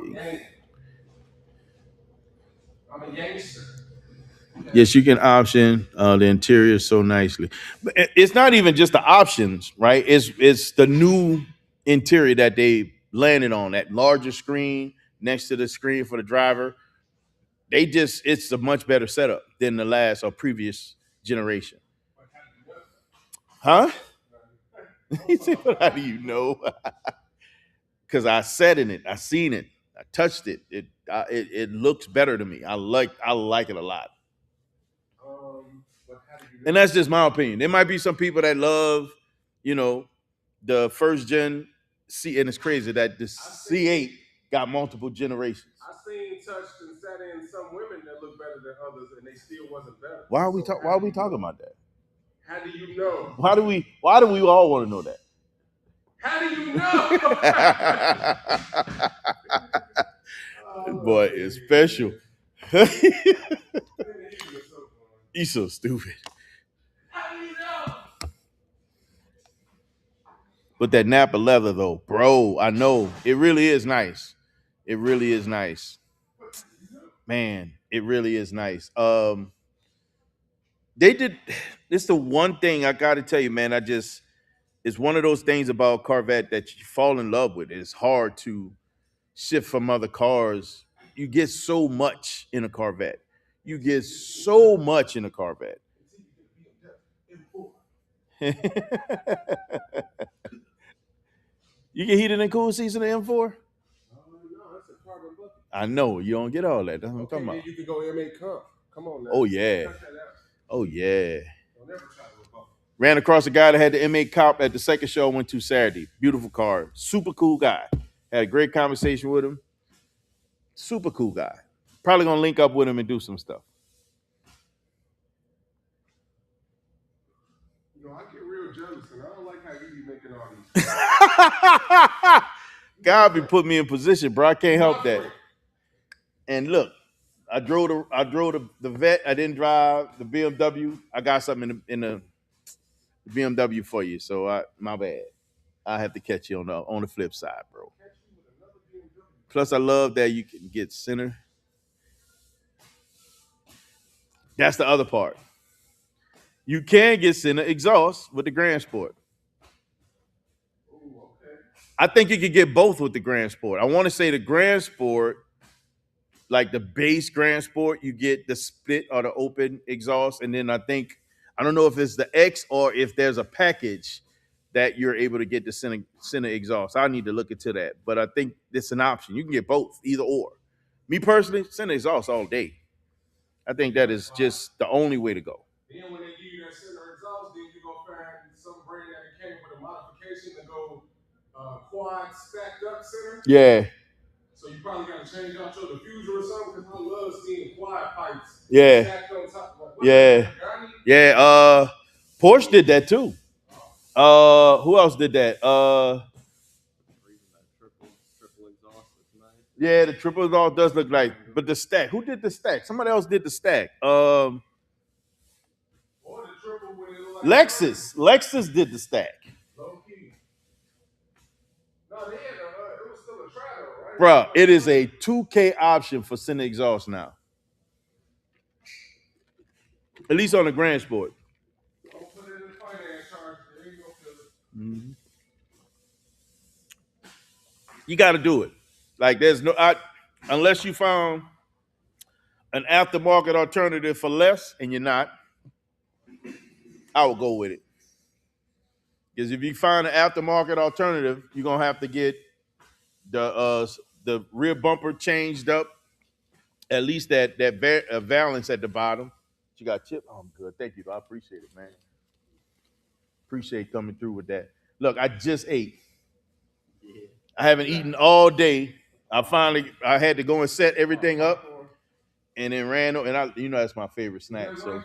I'm a gangster. Yes, you can option the interior so nicely. But it's not even just the options, right? It's the new interior that they landed on, that larger screen next to the screen for the driver. It's a much better setup than the last or previous generation. Huh? He said, how do you know? Because I sat in it, I seen it, I touched it. It looks better to me. I like it a lot. And that's just my opinion. There might be some people that love, the first gen C, and it's crazy that the C8 got multiple generations. I seen, touched, and sat in some women that look better than others, and they still wasn't better. Why are we talking about that? How do you know? Why do we all want to know that? How do you know? Boy is special. He's so stupid. How do you know? But that Napa leather though, bro, I know it really is nice. It really is nice. Man, it really is nice. They did. It's the one thing I got to tell you, man. It's one of those things about Corvette that you fall in love with. It's hard to shift from other cars. You get so much in a Corvette. You get so much in a Corvette. You get heated and cool seats in the M4? No, that's a carbon bucket. I know you don't get all that. That's what I'm talking about. You can go M8 Comp. Come on now. Oh yeah. Oh yeah. Don't never try to rebut. Ran across a guy that had the M8 Cop at the second show I went to Saturday. Beautiful car. Super cool guy. Had a great conversation with him. Super cool guy. Probably gonna link up with him and do some stuff. I get real jealous, and I don't like how you be making all these. God be putting me in position, bro. I can't help that. And look, I drove the Vet. I didn't drive the BMW. I got something in the BMW for you. So my bad. I have to catch you on the flip side, bro. Plus, I love that you can get center. That's the other part. You can get center exhaust with the Grand Sport. I think you could get both with the Grand Sport. I want to say the Grand Sport, like the base Grand Sport, you get the split or the open exhaust. And then I don't know if it's the X or if there's a package that you're able to get the center exhaust. I need to look into that. But I think it's an option. You can get both, either or. Me personally, center exhaust all day. I think that is just the only way to go. Then when they give you that center exhaust, then you go find some brand that came with a modification to go quad stacked up center. Yeah. So you probably got to change out your diffuser or something, because I love seeing quad pipes stacked on top. Yeah. Porsche did that too. Who else did that? Yeah, the triple exhaust does look like, but the stack. Who did the stack? Somebody else did the stack. Lexus. Lexus did the stack. Bruh, it is a 2K option for center exhaust now. At least on the Grand Sport. Mm-hmm. You got to do it. Like there's unless you found an aftermarket alternative for less, and you're not, I would go with it. Because if you find an aftermarket alternative, you're gonna have to get the rear bumper changed up, at least that valance at the bottom. You got chip. Oh, I'm good. Thank you. I appreciate it, man. Appreciate coming through with that. Look, I just ate. Yeah. I haven't eaten all day. I had to go and set everything up, and then and that's my favorite snack. So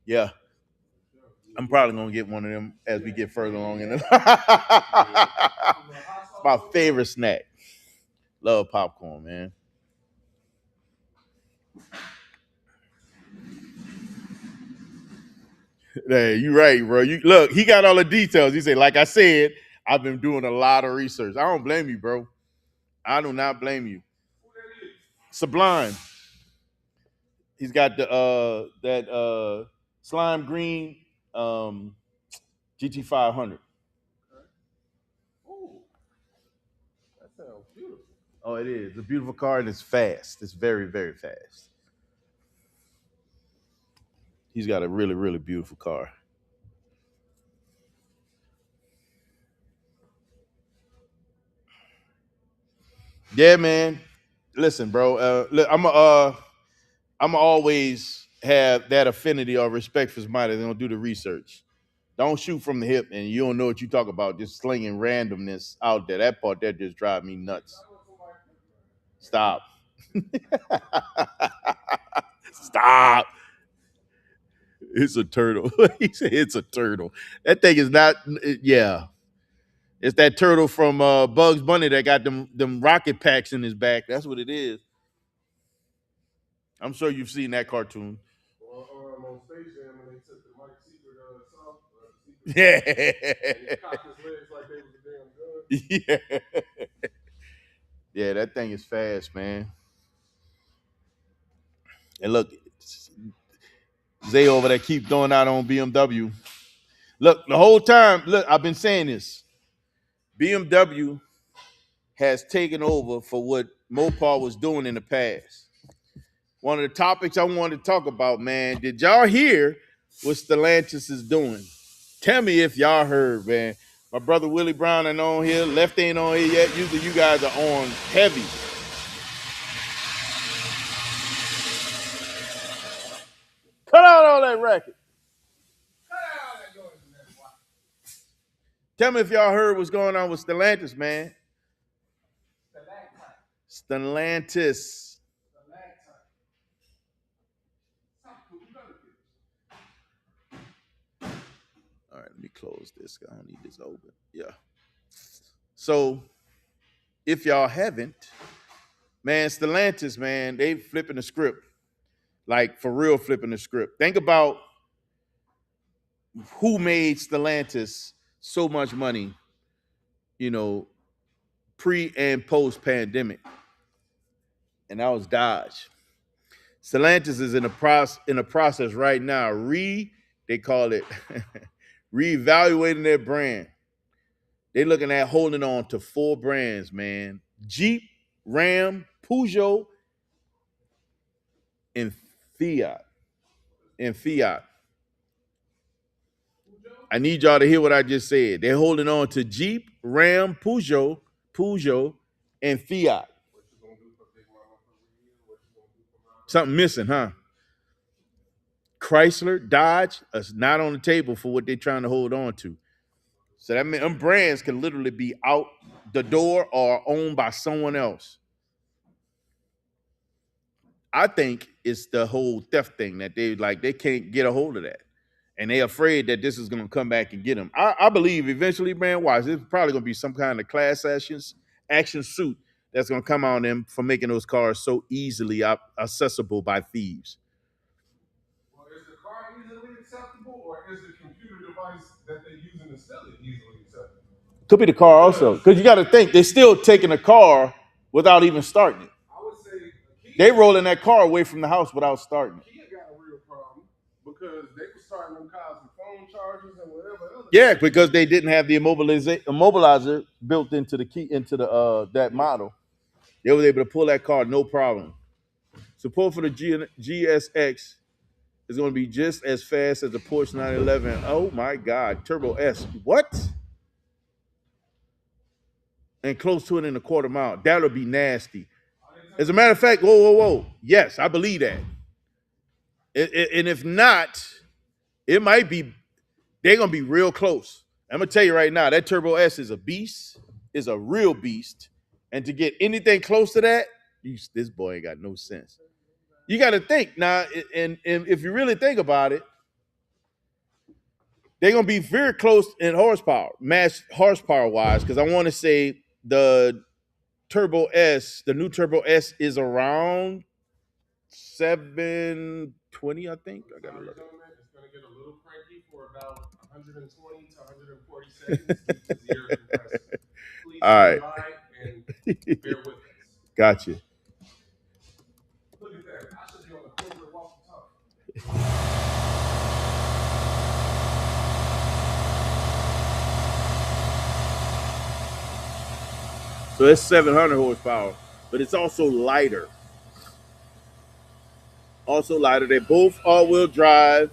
yeah, I'm probably gonna get one of them as we get further along in the. Yeah. It's my favorite snack. Love popcorn, man. Hey, you right, bro. You look, he got all the details. He said, like I said, I've been doing a lot of research. I don't blame you, bro. I do not blame you. Sublime. He's got the that slime green GT 500. Ooh, that sounds beautiful. Oh, it is. It's a beautiful car and it's fast. It's very, very fast. He's got a really, really beautiful car. Yeah, man. Listen, bro. I'm always have that affinity or respect for somebody that's gonna do the research. Don't shoot from the hip and you don't know what you talk about. Just slinging randomness out there. That part that just drive me nuts. Stop. Stop. It's a turtle. He said it's a turtle. That thing is not. Yeah, it's that turtle from Bugs Bunny that got them rocket packs in his back. That's what it is. I'm sure you've seen that cartoon. Well, on Space Jam when they took the Mike Secret song, Yeah. and he cocked his legs like they was a damn gun. Yeah. Yeah, that thing is fast, man. And look, Zay over there keep throwing out on BMW. Look, the whole time, look, I've been saying this. BMW has taken over for what Mopar was doing in the past. One of the topics I wanted to talk about, man. Did y'all hear what Stellantis is doing? Tell me if y'all heard, man. My brother Willie Brown ain't on here. Left ain't on here yet. Usually you guys are on heavy. Cut out all that racket. Tell me if y'all heard what's going on with Stellantis, man. Stellantis. All right, let me close this. I don't need this open. Yeah. So, if y'all haven't, man, Stellantis, man, they flipping the script. Like, for real, flipping the script. Think about who made Stellantis so much money, you know, pre and post pandemic. And that was Dodge. Stellantis is in a process right now. They call it reevaluating their brand. They're looking at holding on to 4 brands, man. Jeep, Ram, Peugeot, and Fiat. And Fiat. I need y'all to hear what I just said. They're holding on to Jeep, Ram, Peugeot, and Fiat. Something missing, huh? Chrysler, Dodge is not on the table for what they're trying to hold on to. So that means them brands can literally be out the door or owned by someone else. I think it's the whole theft thing that they can't get a hold of that. And they're afraid that this is gonna come back and get them. I believe eventually, man, wise, it's probably gonna be some kind of class action suit that's gonna come on them for making those cars so easily accessible by thieves. Well, is the car easily acceptable, or is the computer device that they're using is still easily acceptable? Could be the car also, because you got to think they're still taking a car without even starting it. I would say They rolling that car away from the house without starting it. Kia got a real problem because they were starting them cars with phone chargers and whatever else. Yeah, because they didn't have the immobilizer built into the key into the that model. They were able to pull that car no problem. Support for the GSX is going to be just as fast as the Porsche 911. Oh my God, Turbo S. What? And close to it in a quarter mile. That'll be nasty. As a matter of fact, whoa. Yes, I believe that. And if not, it might be, they're going to be real close. I'm going to tell you right now, that Turbo S is a beast. is a real beast, and to get anything close to that, this boy ain't got no sense. You got to think now, and if you really think about it, they're gonna be very close in horsepower, mass horsepower wise, because I want to say the Turbo S, the new Turbo S, is around 720, I think. I gotta look. It's going to get a little cranky for about 120 to 140 seconds due to the air compressor. Please All right. stand by and bear with us. Gotcha. Look at that. I should be on the corporate walkie talkie. So it's 700 horsepower, but it's also lighter. They're both all-wheel drive.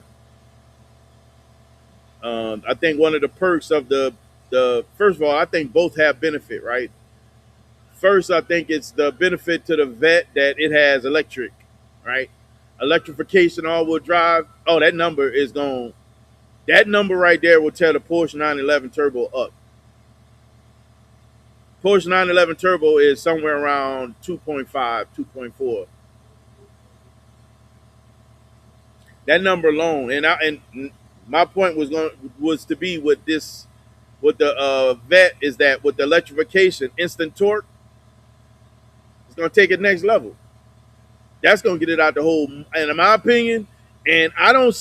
I think one of the perks of the first of all, I think both have benefit, right? First, I think it's the benefit to the vet that it has electric, right? Electrification, all-wheel drive. Oh, that number is going. That number right there will tell the Porsche 911 Turbo up. Porsche 911 Turbo is somewhere around 2.5, 2.4. That number alone, and my point was to be with this, with the vet, is that with the electrification, instant torque, it's gonna take it next level. That's gonna get it out the hole, and in my opinion. And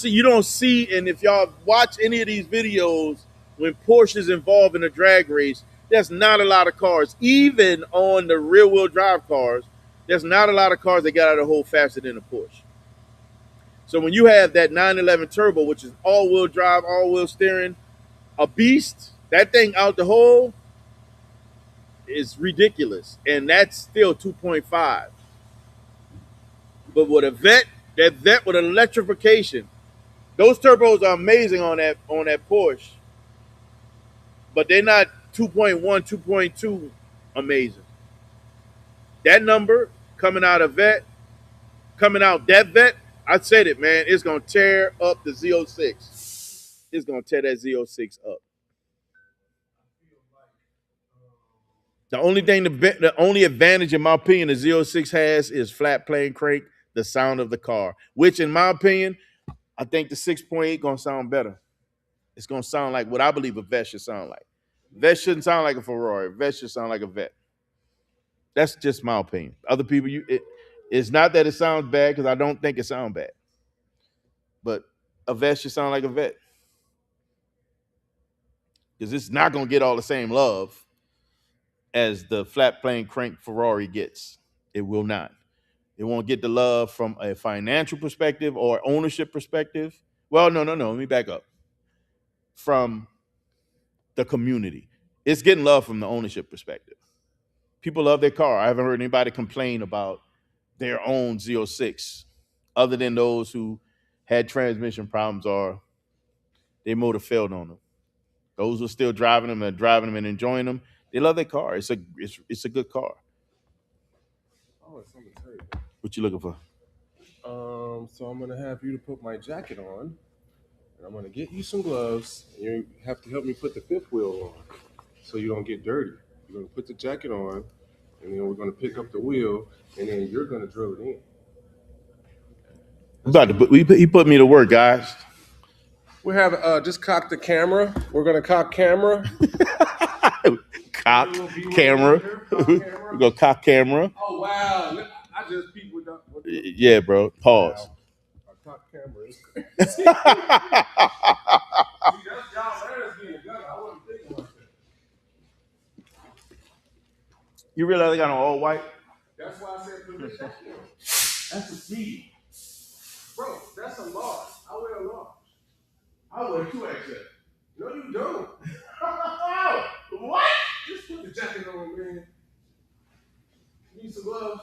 you don't see, and if y'all watch any of these videos when Porsche is involved in a drag race, there's not a lot of cars, even on the rear wheel drive cars. There's not a lot of cars that get out of the hole faster than a Porsche. So when you have that 911 Turbo, which is all-wheel drive, all-wheel steering, a beast, that thing out the hole is ridiculous. And that's still 2.5. But with that vet with electrification, those turbos are amazing on that Porsche. But they're not 2.1, 2.2 amazing. That number coming out that vet, I said it, man. It's gonna tear up the Z06. It's gonna tear that Z06 up. The only advantage, in my opinion, the Z06 has is flat plane crank, the sound of the car. Which, in my opinion, I think the 6.8 gonna sound better. It's gonna sound like what I believe a vet should sound like. Vet shouldn't sound like a Ferrari. Vet should sound like a vet. That's just my opinion. Other people, it's not that it sounds bad, because I don't think it sounds bad. But a vet should sound like a vet, because it's not going to get all the same love as the flat plane crank Ferrari gets. It will not. It won't get the love from a financial perspective or ownership perspective. Well, no. Let me back up. From the community. It's getting love from the ownership perspective. People love their car. I haven't heard anybody complain about their own Z06, other than those who had transmission problems or their motor failed on them. Those who are still driving them and enjoying them, they love their car. It's a good car. Oh, it's on the table. What you looking for? So I'm gonna have you to put my jacket on, and I'm gonna get you some gloves. And you have to help me put the fifth wheel on, so you don't get dirty. You're gonna put the jacket on, and then we're gonna pick up the wheel, and then you're gonna drill it in. He put me to work, guys. We have just cock the camera. We're gonna cock camera. Cock camera. We're gonna cock camera. Oh wow! I just peeped with that. Yeah, bro. Pause. Wow. A cock camera is crazy. See, that's y'all parents being together. I wasn't thinking like that. You realize I got on all white? That's why I said put the jacket on. That's a speed. Bro, that's a large. I wear a large. I wear 2XL. No, you don't. What? Just put the jacket on, man. Need some gloves.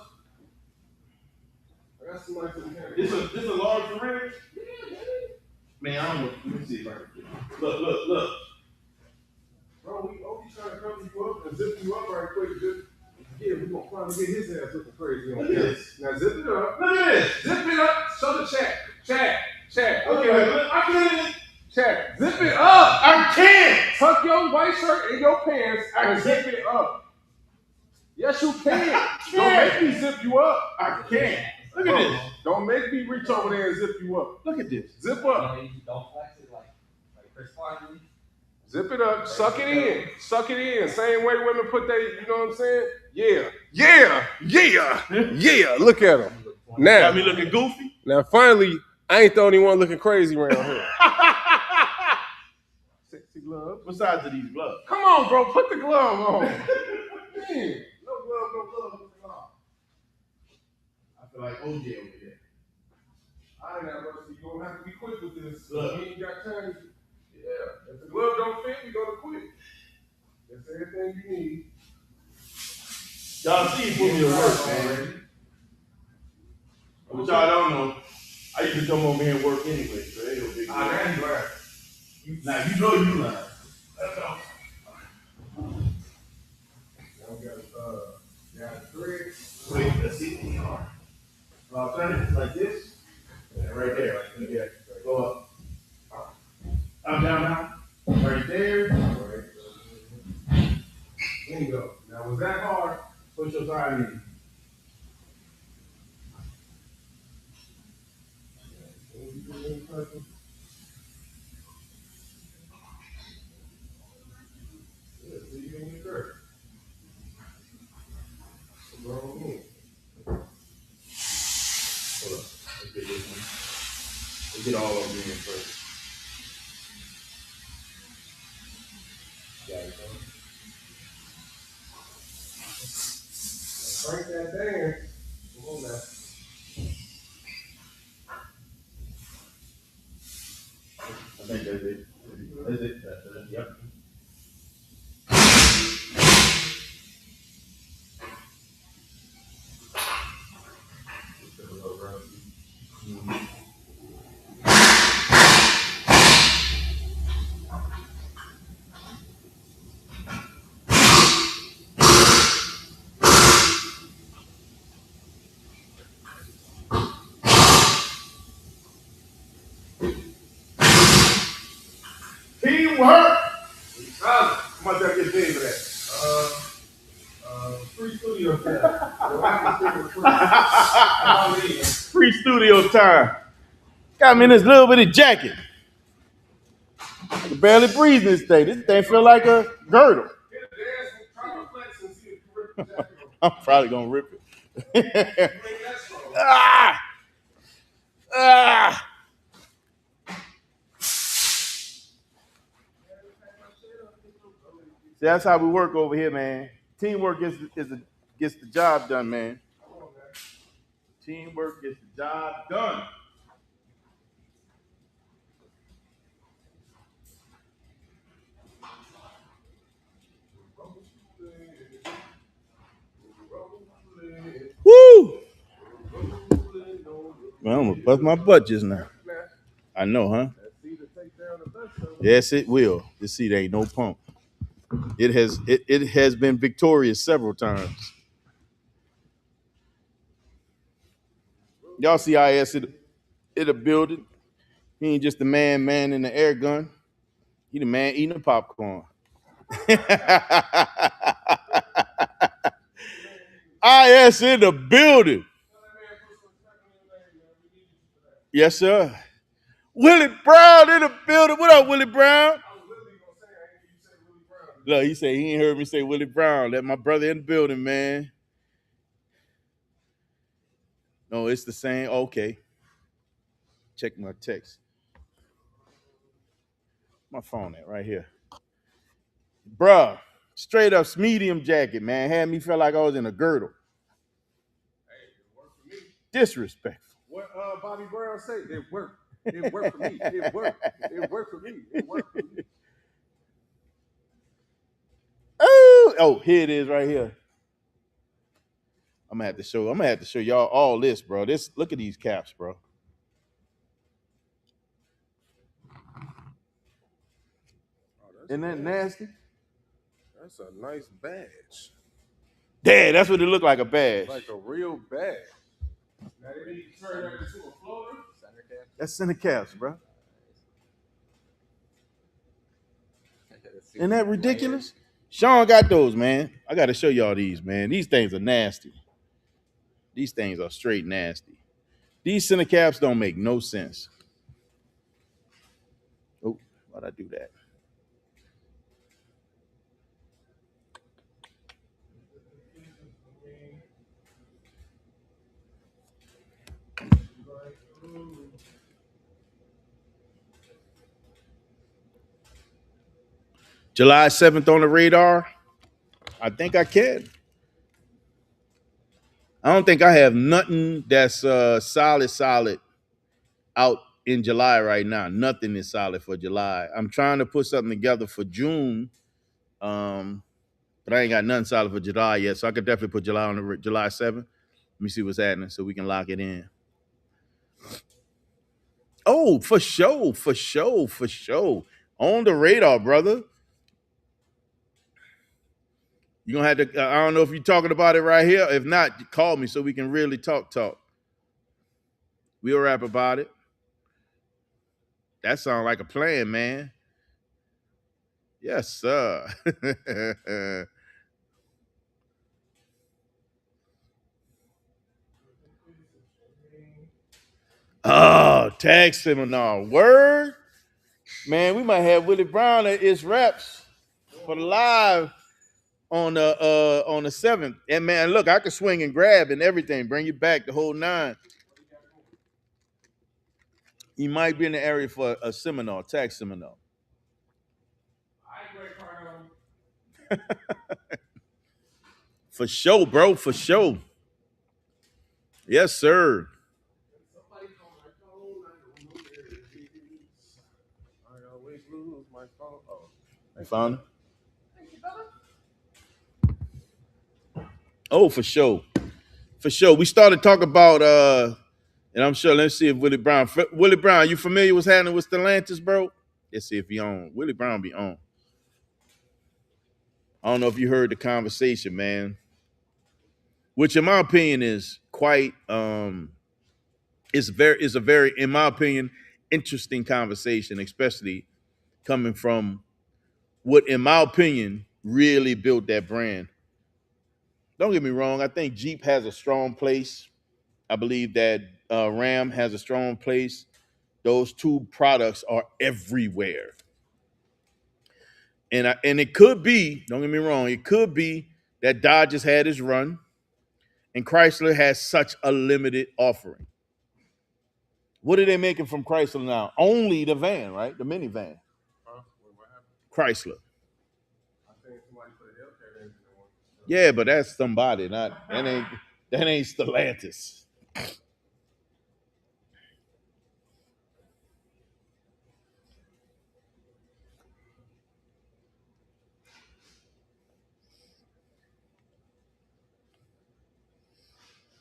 I got some nice little hair. This a large for real? Yeah, man. I don't know. Let me see if I can. Look. Bro, we always trying to cover you up and zip you up right quick. Yeah, we're going to finally get his ass looking crazy on this. Now zip it up. Look at this. Zip it up. Show the chat. Chat. Okay, I get it. Chat, zip it up. I can't. Tuck your white shirt in your pants and zip it up. Yes, you can. Don't make me zip you up. I can't. Look at this. Don't make me reach over there and zip you up. Look at this. Zip up. Don't flex it like Chris Farley. Zip it up. Suck it in. Suck it in. Same way women put they, you know what I'm saying? Yeah. Yeah. Yeah. Yeah. Look at them. Now. Got me looking goofy. Now, finally, I ain't the only one looking crazy around here. Sexy gloves. What size are these gloves? Come on, bro. Put the glove on. Man. No glove, no glove. I feel like OJ over here. I ain't that rusty. You gonna have to be quick with this. Look. We ain't got time. Yeah. If the glove don't fit, we gonna quit. That's everything you need. Y'all see you put me to work, man. But y'all don't know, I used to come over here and work anyway, so ain't no big deal. Now you learn. Now you know you learn. That's all. Now we got the thread. Wait, let's see. I'll turn it like this. Yeah, right there. Yeah. Go up. Up, down, down. Right there. There you go. Now was that hard? Push your side in. Hold up. Let's get this one. Let's get all of them in first. Got it, huh? Crank that dance. Come on now. I think that's it. That's it. That's it. Yep. Teamwork. How much I get paid for that? Free studio time. Free studio time. Got me in this little bitty jacket. I can barely breathe in this thing. This thing feel like a girdle. I'm probably gonna rip it. Ah! Ah! See, that's how we work over here, man. Teamwork gets the job done, man. Teamwork gets the job done. Woo! Man, I'm gonna bust my butt just now. I know, huh? Yes, it will. This seat ain't no pump. It has been victorious several times. Y'all see IS in the building. He ain't just the man in the air gun. He the man eating the popcorn. IS in the building. Yes, sir. Willie Brown in the building. What up, Willie Brown? Look, he said he ain't heard me say Willie Brown. Let my brother in the building, man. No, it's the same. Okay. Check my text. My phone at right here. Bruh, straight up medium jacket, man. Had me feel like I was in a girdle. Disrespectful. What Bobby Brown say? It worked. It worked for me. It worked. It worked for me. It worked for me. Oh, here it is right here. I'm gonna have to show y'all all this, bro. Look at these caps, bro. Isn't that nasty? That's a nice badge. Dad, that's what it looked like, a badge. Like a real badge. Now they need to turn that into a floater. That's center caps, bro. Isn't that ridiculous? Sean got those, man. I got to show y'all these, man. These things are nasty. These things are straight nasty. These center caps don't make no sense. Oh, why'd I do that? July 7th on the radar? I think I can. I don't think I have nothing that's solid out in July right now. Nothing is solid for July. I'm trying to put something together for June, but I ain't got nothing solid for July yet. So I could definitely put July on the July 7th. Let me see what's happening so we can lock it in. Oh, for sure, for sure, for sure. On the radar, brother. You're gonna have to. I don't know if you're talking about it right here. If not, call me so we can really talk. We'll rap about it. That sounds like a plan, man. Yes, sir. Oh, tag seminar. Word? Man, we might have Willie Brown at ITZWRAP for the live on the 7th. And man, look, I could swing and grab and everything, bring you back the whole nine. You might be in the area for a seminar, tag seminar. For sure, bro, for sure. Yes, sir. I always lose my phone. Oh, You found it? Oh, for sure. For sure. We started talking about and I'm sure, let's see if Willie Brown, you familiar with what's happening with Stellantis, bro? Let's see if he on. Willie Brown be on. I don't know if you heard the conversation, man. Which in my opinion is quite is a very, in my opinion, interesting conversation, especially coming from what, in my opinion, really built that brand. Don't get me wrong, I think Jeep has a strong place. I believe that Ram has a strong place. Those two products are everywhere. And it could be, don't get me wrong, it could be that Dodge has had his run and Chrysler has such a limited offering. What are they making from Chrysler now? Only the van, right? The minivan. huh? What happened? Chrysler. I think somebody put a Hellcat engine in one. Yeah, but that's somebody, not that ain't Stellantis.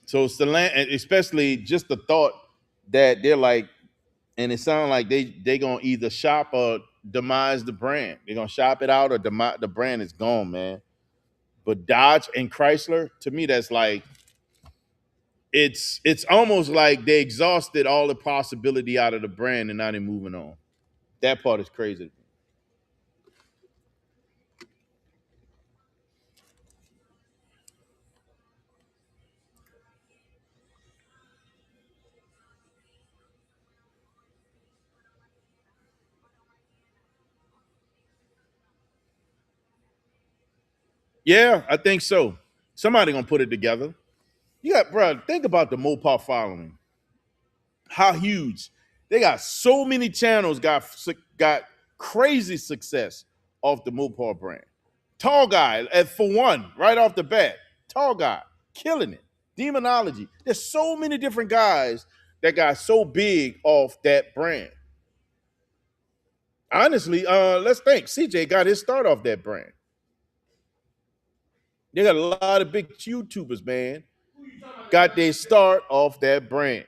So Stellantis, especially just the thought that they're like, and it sounds like they gonna either shop or demise the brand. They're gonna shop it out or the brand is gone, man. But Dodge and Chrysler, to me, that's like it's almost like they exhausted all the possibility out of the brand and now they're moving on. That part is crazy. Yeah, I think so. Somebody gonna put it together. You got, bro. Think about the Mopar following. How huge? They got so many channels. Got crazy success off the Mopar brand. Tall guy, for one, right off the bat. Tall guy, killing it. Demonology. There's so many different guys that got so big off that brand. Honestly, let's think. CJ got his start off that brand. They got a lot of big YouTubers, man. Got their start off that brand.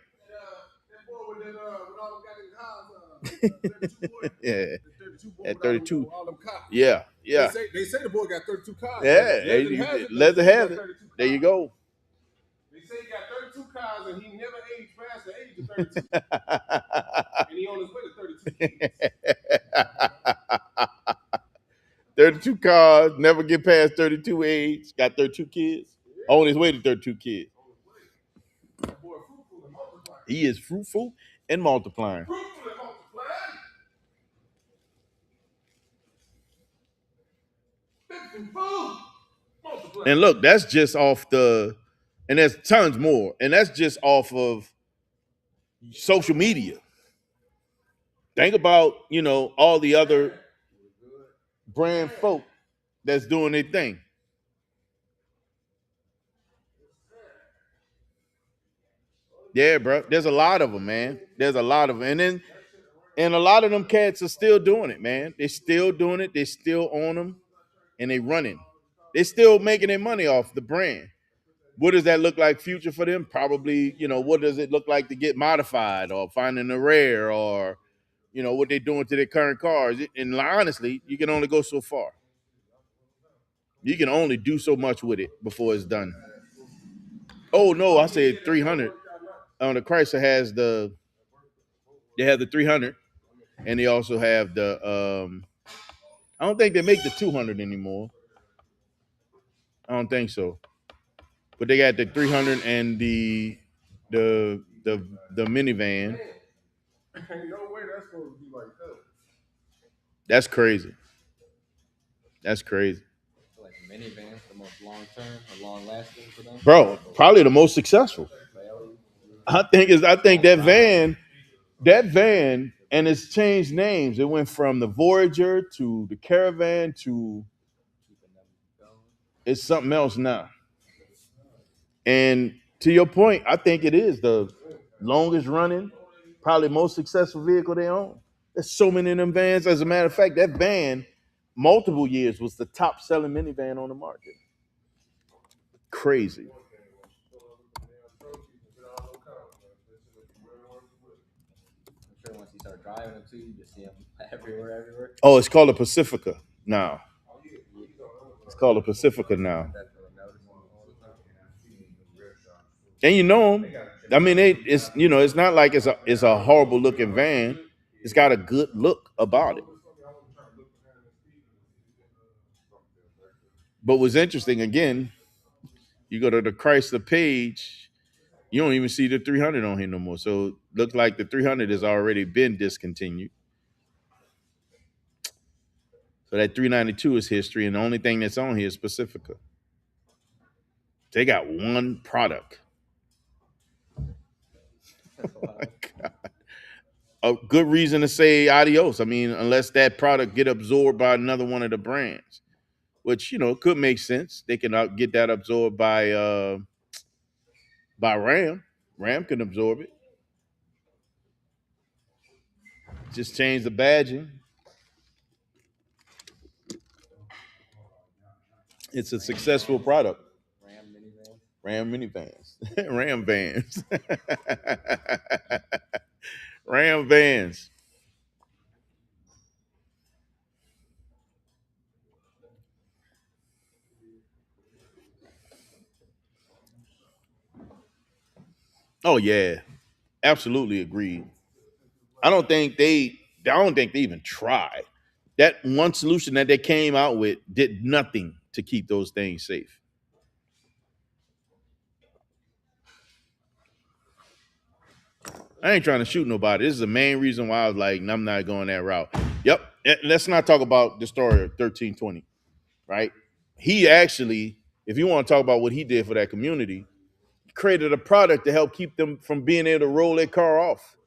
That boy with all them goddamn cars, Yeah, the 32 boy at with 32. all them cars. Yeah, yeah, They say the boy got 32 cars. yeah. Leather has it. There you go. They say he got 32 cars and he never aged past the age of 32. And he on his way to 32 kids. 32 cars, never get past 32 age, got 32 kids. On his way to 32 kids. That boy fruitful and multiplying. He is fruitful and multiplying. Fruitful and multiplying. Big food. Multiplying. And look, that's just off the, and there's tons more. And that's just off of social media. Think about, all the other brand folk that's doing their thing. Yeah, bro. There's a lot of them, man. There's a lot of them. And a lot of them cats are still doing it, man. They're still doing it. They're still on them and they running. They're still making their money off the brand. What does that look like future for them? Probably, what does it look like to get modified or finding a rare or, what they're doing to their current cars. And honestly, you can only go so far. You can only do so much with it before it's done. Oh no, I said 300. The Chrysler they have the 300, and they also have the. I don't think they make the 200 anymore. I don't think so, but they got the 300 and the minivan. Ain't no way that's supposed to be like that. That's crazy. That's crazy, Like minivans, the most long term or long lasting for them. bro. Probably the most successful. I think that van, and it's changed names. It went from the Voyager to the Caravan to it's something else now. And to your point, I think it is the longest running, probably most successful vehicle they own. There's so many of them vans. As a matter of fact, that van, multiple years, was the top selling minivan on the market. Crazy. I'm sure once you start driving them too, you just see them everywhere. Oh, it's called a Pacifica now. It's called a Pacifica now. And you know them. I mean, it's not like it's a horrible looking van. It's got a good look about it. But what's interesting again, you go to the Chrysler page, you don't even see the 300 on here no more. So it looks like the 300 has already been discontinued. So that 392 is history, and the only thing that's on here is Pacifica. They got one product. Oh my God. A good reason to say adios. I mean, unless that product get absorbed by another one of the brands, which could make sense. They can get that absorbed by Ram. Ram can absorb it. Just change the badging. It's a successful product. Ram minivans. Ram vans. Ram vans. Oh yeah, absolutely agreed. I don't think they even tried. That one solution that they came out with did nothing to keep those things safe. I ain't trying to shoot nobody. This is the main reason why I was like, I'm not going that route. Yep. Let's not talk about the story of 1320, right? He actually, if you want to talk about what he did for that community, created a product to help keep them from being able to roll their car off.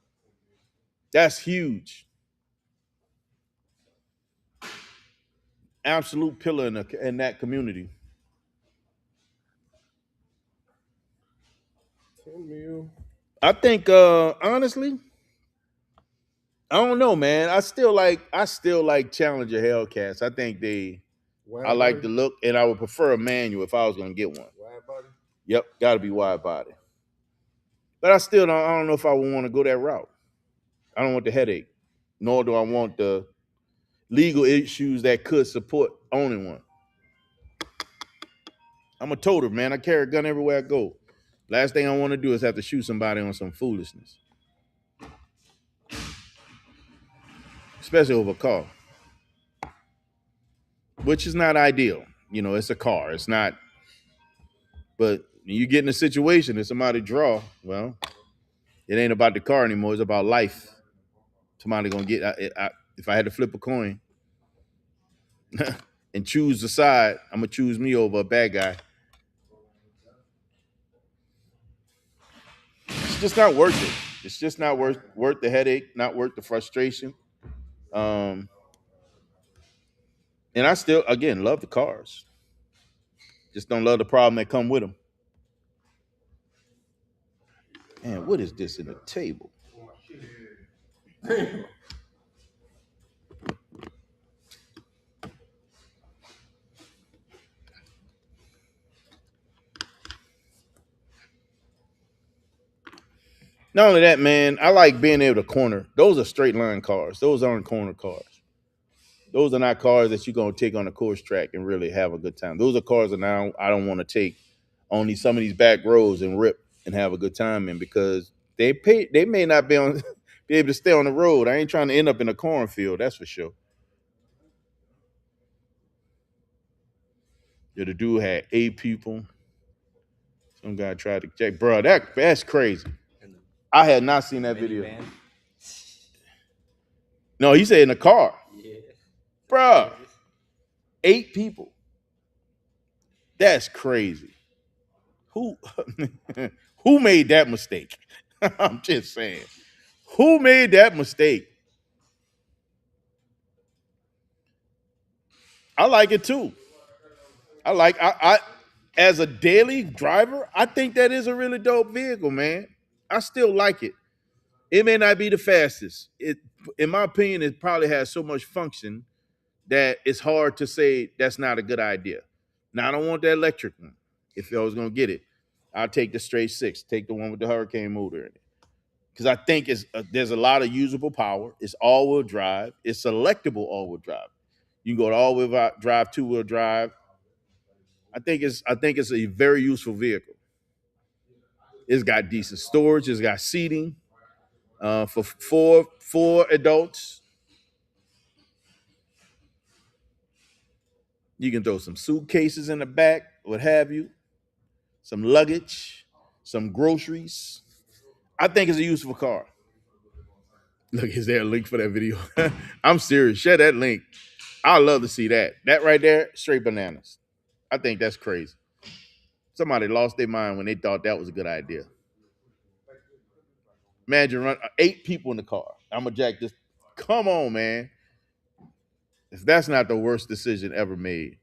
That's huge. Absolute pillar in that community. 10 mil. I think honestly, I don't know, man. I still like Challenger Hellcats. I think I like the look, and I would prefer a manual if I was gonna get one. Wide body. Yep, gotta be wide body. But I don't know if I would want to go that route. I don't want the headache, nor do I want the legal issues that could support owning one. I'm a toter, man. I carry a gun everywhere I go. Last thing I want to do is have to shoot somebody on some foolishness, especially over a car. which is not ideal. You know, it's a car. It's not. But when you get in a situation and somebody draw, well, it ain't about the car anymore. It's about life. Somebody gonna get. If I had to flip a coin and choose the side, I'm gonna choose me over a bad guy. It's just not worth it. It's just not worth the headache, not worth the frustration. Um, and I still, again, love the cars. Just don't love the problem that come with them. Man, what is this in the table? Not only that, man, I like being able to corner. Those are straight line cars. Those aren't corner cars. Those are not cars that you're gonna take on a course track and really have a good time. Those are cars that now I don't want to take on some of these back roads and rip and have a good time in because they may not be on be able to stay on the road. I ain't trying to end up in a cornfield, that's for sure. Yeah, the dude had 8 people. Some guy tried to check, bro. That's crazy. And the I had not seen that video. minivan. No, he said in the car, Yeah. bro. 8 people. That's crazy. Who who made that mistake? I'm just saying. Who made that mistake? I like it too. I as a daily driver, I think that is a really dope vehicle, man. I still like it. It may not be the fastest. It in my opinion, it probably has so much function that it's hard to say that's not a good idea. Now I don't want that electric one. If I was gonna get it, I'll take the straight six, take the one with the hurricane motor in it. Because I think there's a lot of usable power. It's all-wheel drive. It's selectable all-wheel drive. You can go to all-wheel drive, two-wheel drive. I think it's a very useful vehicle. It's got decent storage. It's got seating for four adults. You can throw some suitcases in the back, what have you, some luggage, some groceries. I think it's a useful car. Look, is there a link for that video? I'm serious. Share that link. I'd love to see that. That right there, straight bananas. I think that's crazy. Somebody lost their mind when they thought that was a good idea. Imagine 8 people in the car. I'm gonna jack this. Come on, man. If that's not the worst decision ever made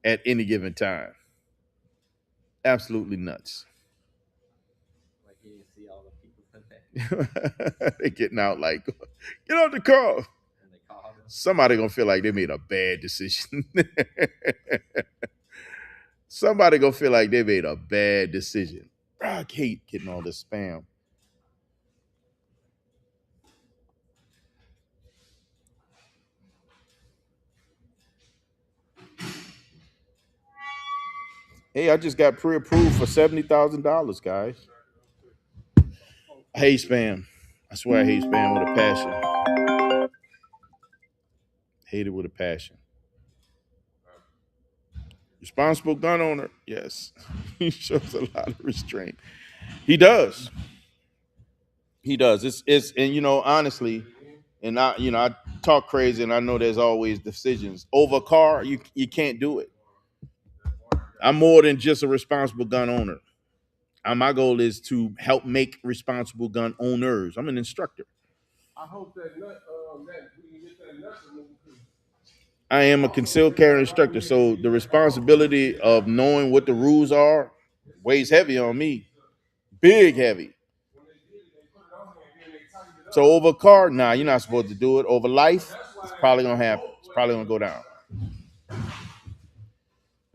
at any given time, absolutely nuts. Like you didn't see all the people in there. They getting out like, get out the car. And they called him. Somebody gonna feel like they made a bad decision. Somebody gonna feel like they made a bad decision. I hate getting all this spam. Hey, I just got pre-approved for $70,000, guys. I hate spam. I swear I hate spam with a passion. Hate it with a passion. Responsible gun owner, yes. He shows a lot of restraint. He does. He does. It's and honestly, and I talk crazy, and I know there's always decisions over a car. You can't do it. I'm more than just a responsible gun owner. My goal is to help make responsible gun owners. I'm an instructor. I hope that that we can get that nut removed. I am a concealed carry instructor, so the responsibility of knowing what the rules are weighs heavy on me. Big heavy. So over a car, nah, you're not supposed to do it. Over life, it's probably gonna happen. It's probably gonna go down.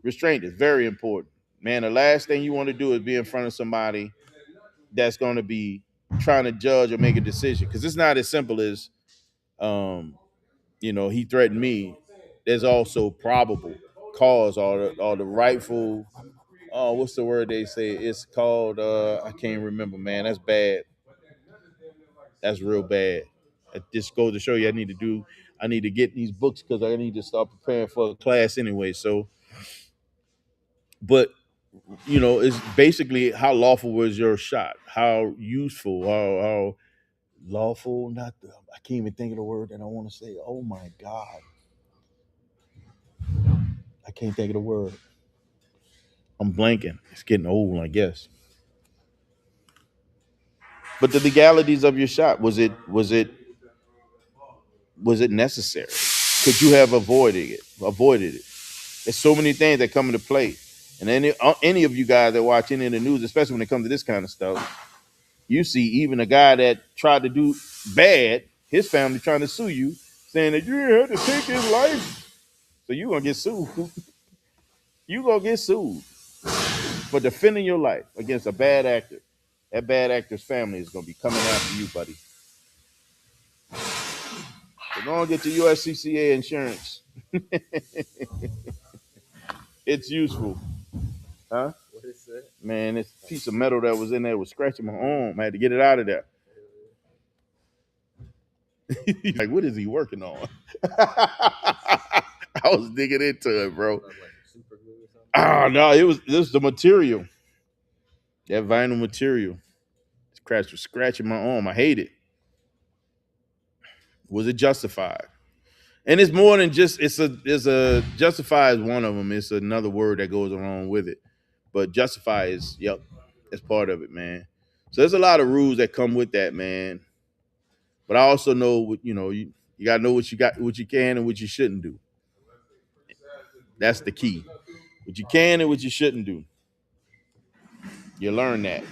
Restraint is very important. Man, the last thing you want to do is be in front of somebody that's gonna be trying to judge or make a decision. Because it's not as simple as he threatened me. There's also probable cause or the rightful what's the word they say? It's called I can't remember, man. That's bad. That's real bad. It just goes to show you I need to do I need to get these books because I need to start preparing for a class anyway. So, but it's basically how lawful was your shot, how useful, how lawful. Not the, I can't even think of the word that I want to say. Oh my God, I can't think of the word. I'm blanking. It's getting old, I guess. But the legalities of your shot, was it necessary? Could you have avoided it? There's so many things that come into play. And any of you guys that watch any of the news, especially when it comes to this kind of stuff, you see even a guy that tried to do bad, his family trying to sue you, saying that you had to take his life. So you're gonna get sued. You're gonna get sued for defending your life against a bad actor. That bad actor's family is gonna be coming after you, buddy. So go and get your USCCA insurance. It's useful. Huh? What is that? Man, this piece of metal that was in there was scratching my arm. I had to get it out of there. Like, what is he working on? I was digging into it, bro. Like super glue or something? Ah, no, this was the material. That vinyl material. Scratch was scratching my arm. I hate it. Was it justified? And it's more than just it's a justify is one of them. It's another word that goes along with it. But justify is it's part of it, man. So there's a lot of rules that come with that, man. But I also know you gotta know what you can and what you shouldn't do. That's the key. What you can and what you shouldn't do. You learn that.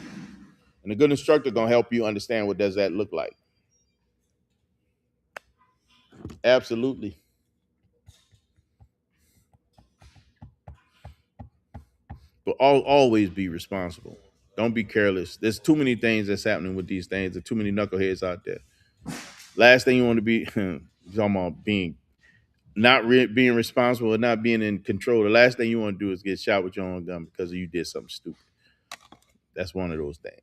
And a good instructor gonna help you understand what does that look like. Absolutely. But always be responsible. Don't be careless. There's too many things that's happening with these things. There's too many knuckleheads out there. Last thing you want to be talking about being responsible or not being in control. The last thing you want to do is get shot with your own gun because you did something stupid. That's one of those things.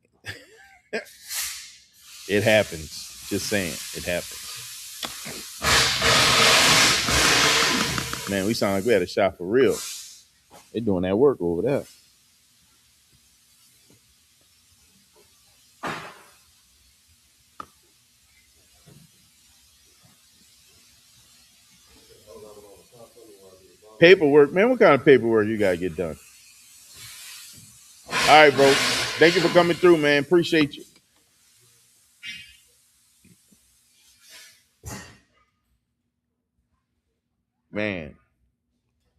It happens. Just saying, it happens. Man, we sound like we had a shot for real. They doing that work over there. Paperwork, man. What kind of paperwork you gotta get done? All right, bro. Thank you for coming through, man. Appreciate you. Man.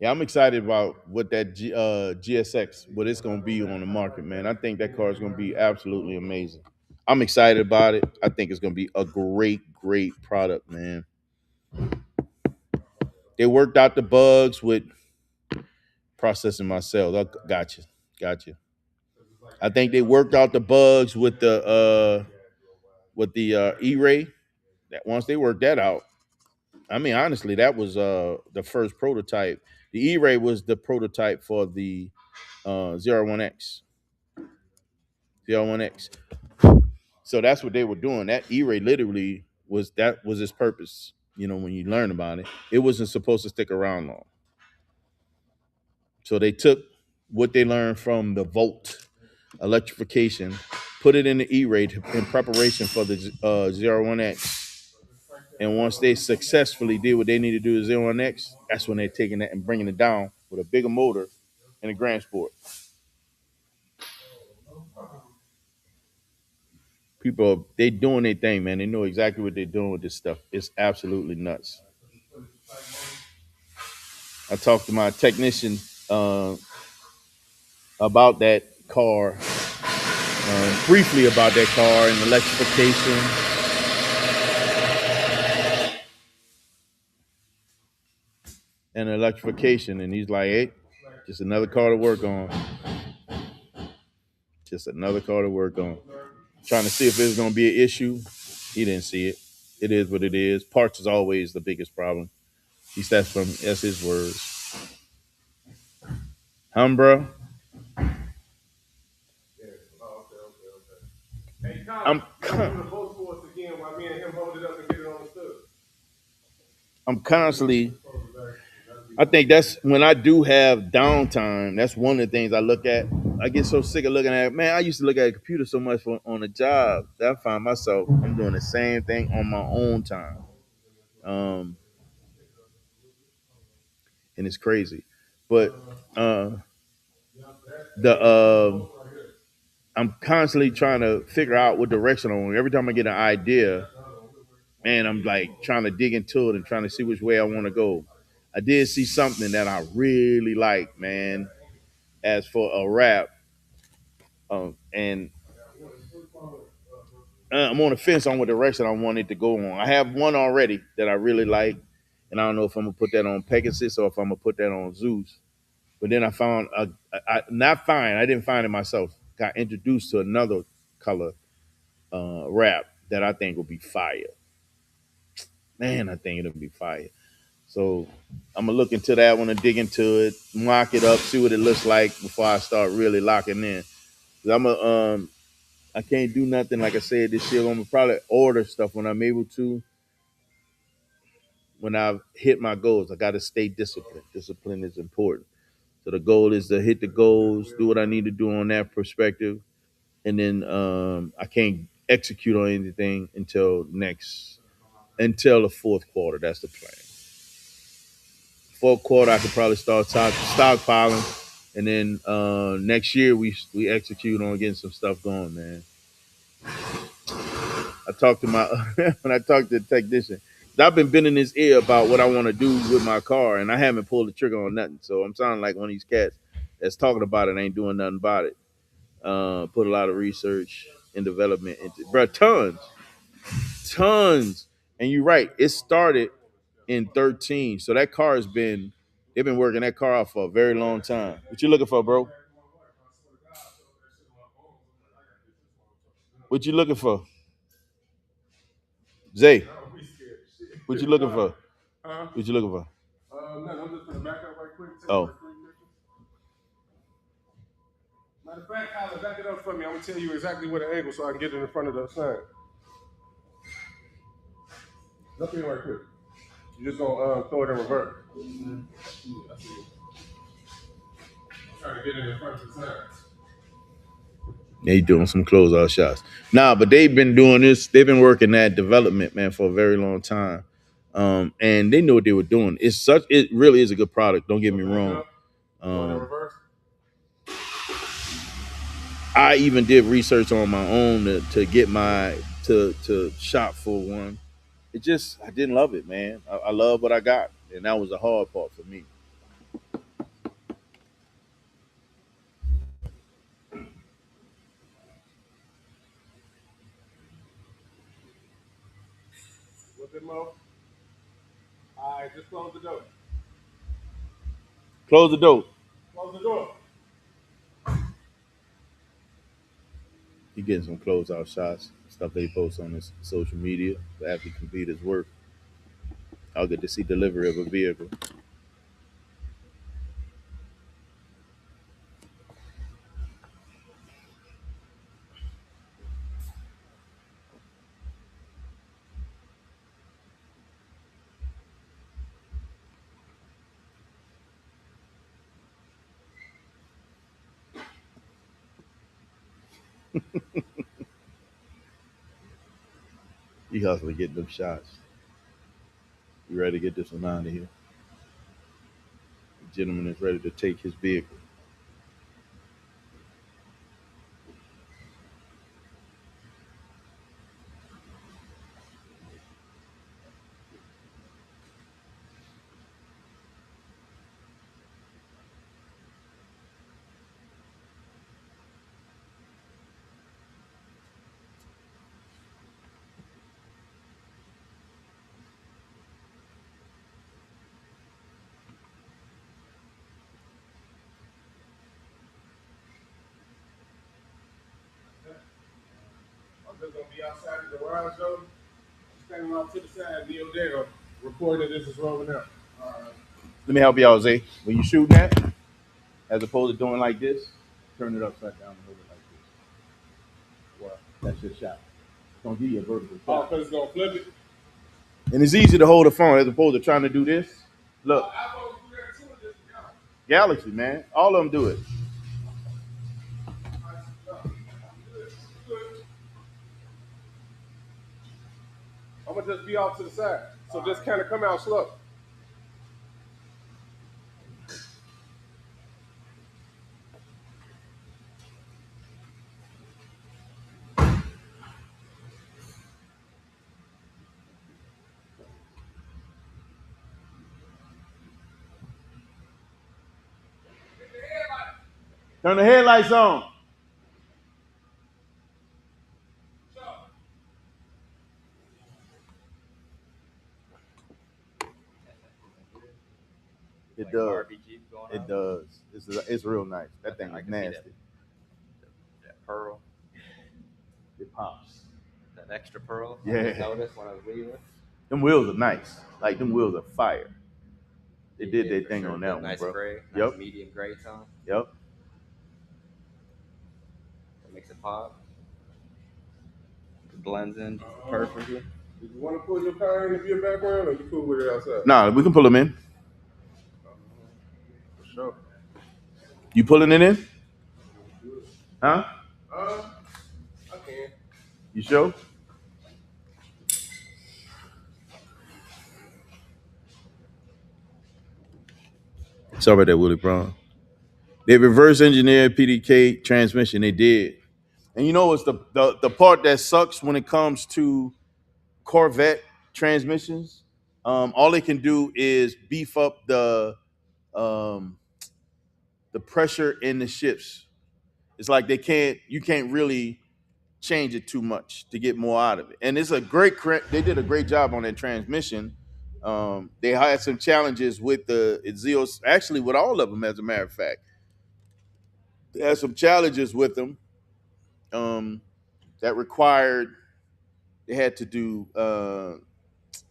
Yeah, I'm excited about what that GSX, what it's gonna be on the market, man. I think that car is gonna be absolutely amazing. I'm excited about it. I think it's gonna be a great, great product, man. They worked out the bugs with processing my cells. Gotcha. I think they worked out the bugs with the E-Ray. That once they worked that out, I mean, honestly, that was the first prototype. The E-Ray was the prototype for the 01X. 01X. So that's what they were doing. That E-Ray literally was its purpose. When you learn about it, it wasn't supposed to stick around long. So they took what they learned from the Volt electrification, put it in the E-Ray in preparation for the 01X. And once they successfully did what they need to do to 01X, that's when they're taking that and bringing it down with a bigger motor and a Grand Sport. People, they doing their thing, man. They know exactly what they're doing with this stuff. It's absolutely nuts. I talked to my technician about that car, briefly about that car and electrification. And he's like, hey, just another car to work on. Just another car to work on. Trying to see if it's going to be an issue. He didn't see it. It is what it is. Parts is always the biggest problem. That's his words. Bro? Hey, Kyle, I'm you want to vote for us again while me and him hold it up and get it understood? I'm constantly. I think that's when I do have downtime. That's one of the things I look at. I get so sick of looking at. Man, I used to look at a computer so much on a job that I find myself I'm doing the same thing on my own time, um, and it's crazy. But the I'm constantly trying to figure out what direction I'm going. Every time I get an idea, man, I'm like trying to dig into it and trying to see which way I want to go. I did see something that I really like, man. As for a rap, and I'm on the fence on what direction I want it to go on. I have one already that I really like, and I don't know if I'm gonna put that on Pegasus or if I'm gonna put that on Zeus. But then I found, not find, I didn't find it myself. Got introduced to another color rap that I think will be fire. Man, I think it'll be fire. So I'm gonna look into that one and dig into it, mock it up, see what it looks like before I start really locking in. 'Cause I can't do nothing like I said this year. I'm gonna probably order stuff when I'm able to. When I've hit my goals, I got to stay disciplined. Discipline is important. So the goal is to hit the goals, do what I need to do on that perspective, and then I can't execute on anything until the fourth quarter. That's the plan. Fourth quarter, I could probably start stockpiling, and then next year we execute on getting some stuff going, man. I talked to my when I talked to the technician. I've been bending his ear about what I want to do with my car, and I haven't pulled the trigger on nothing. So I'm sounding like one of these cats that's talking about it, ain't doing nothing about it. Put a lot of research and development into, bro, tons. And you're right, it started in 13, so that car has been they've been working that car out for a very long time. What you looking for, bro? What you looking for, Zay? What you looking for? What you looking for? No, I'm just gonna back up right quick. Oh, Matter of fact, Tyler, back it up for me. I'm gonna tell you exactly what the angle so I can get it in front of the sign. Jump in right quick. You just gonna throw it in reverse. I'm trying to get it in front of the sign. they doing some closeout shots. Nah, but they've been doing this. They've been working that development, man, for a very long time. And they knew what they were doing. It really is a good product. Don't get me wrong. Reverse. I even did research on my own to get to shop for one. It just I didn't love it, man. I love what I got, and that was the hard part for me. What's it, Mo? All right, just close the door. Close the door. Close the door. He getting some closeout shots, stuff they post on his social media after he complete his work. I'll get to see delivery of a vehicle. He hustling getting them shots. You ready to get this one out of here? The gentleman is ready to take his vehicle. I'm just gonna be outside of the garage though. Standing off to the side, be over there, recording this is rolling out. All right. Let me help you out, Zay. When you shooting that, as opposed to doing like this, turn it upside down and hold it like this. Well, that's your shot. It's gonna give you a vertical Oh, shot. because it's gonna flip it. And it's easy to hold a phone as opposed to trying to do this. Look, Galaxy, man. All of them do it. I'm gonna just be off to the side. So just kind of come out slow. Turn the headlights on. It Like does. Barbie Jeep going It on. does. It's real nice. That thing I is can see nasty. that pearl, It pops. that extra pearl. Yeah. I just noticed when I was leaving. Them wheels are nice. Like them wheels are fire. They did Yeah, their for thing sure. on The that one, nice bro. gray, Yep. nice medium gray tone. Yep. That makes it pop. It blends in perfectly. Did you want to pull your car in to be a background, or you cool with it outside? Nah, we can pull them in. For sure. You pulling it in? Huh? I can. You sure? Sorry about that, Willie Brown. They reverse engineered PDK transmission. They did. And you know what's the part that sucks when it comes to Corvette transmissions? All they can do is beef up um, the pressure in the shifts. It's like you can't really change it too much to get more out of it. And it's they did a great job on that transmission. They had some challenges with the Zeos, actually with all of them, as a matter of fact. They had some challenges with them that required they had to do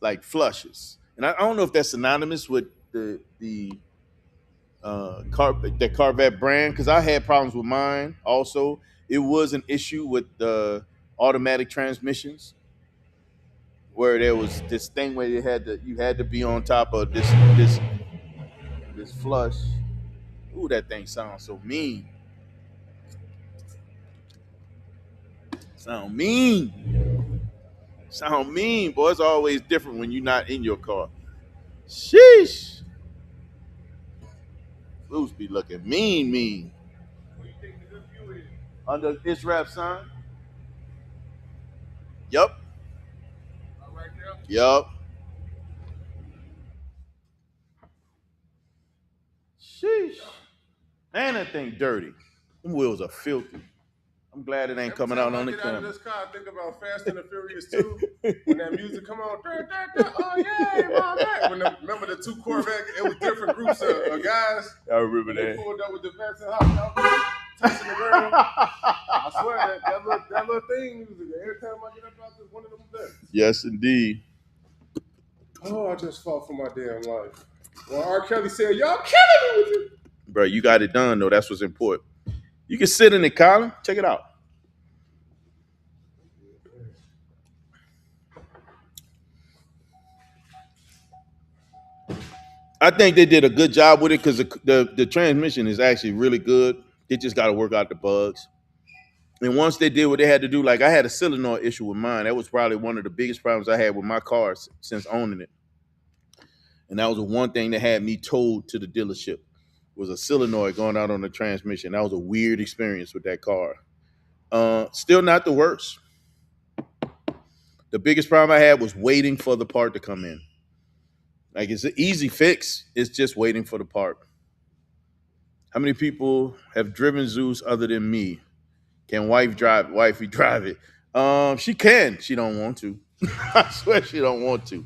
like flushes. And I don't know if that's synonymous with the that Corvette brand, because I had problems with mine also. It was an issue with the automatic transmissions where there was this thing where you had to be on top of this flush. Ooh, that thing sounds so mean. Sound mean. Sound mean, boy. It's always different when you're not in your car. Sheesh. Bruce be looking mean. What do you think the good view is? Under ITZWRAP sign? Yup. Right there? Yup. Sheesh. And that thing dirty. Them wheels are filthy. I'm glad it ain't coming out on the Every time I get out of camera. this car, I think about Fast and the Furious 2. When that music come on, oh yeah, my man. Remember the two Corvette? It was different groups of guys. I remember They that. pulled up with the vets and hopped touching the ground. I swear that little thing. Every time I get up out this one of them vets. Yes, indeed. Oh, I just fought for my damn life. Well, R. Kelly said, "Y'all killing me with it." Bro, you got it done though. That's what's important. You can sit in the column. Check it out. I think they did a good job with it because the transmission is actually really good. They just got to work out the bugs. And once they did what they had to do, like I had a solenoid issue with mine. That was probably one of the biggest problems I had with my car since owning it. And that was the one thing that had me towed to the dealership was a solenoid going out on the transmission. That was a weird experience with that car. Still not the worst. The biggest problem I had was waiting for the part to come in. Like it's an easy fix. It's just waiting for the part. How many people have driven Zeus other than me? Can wifey drive it? She can. She don't want to. I swear she don't want to.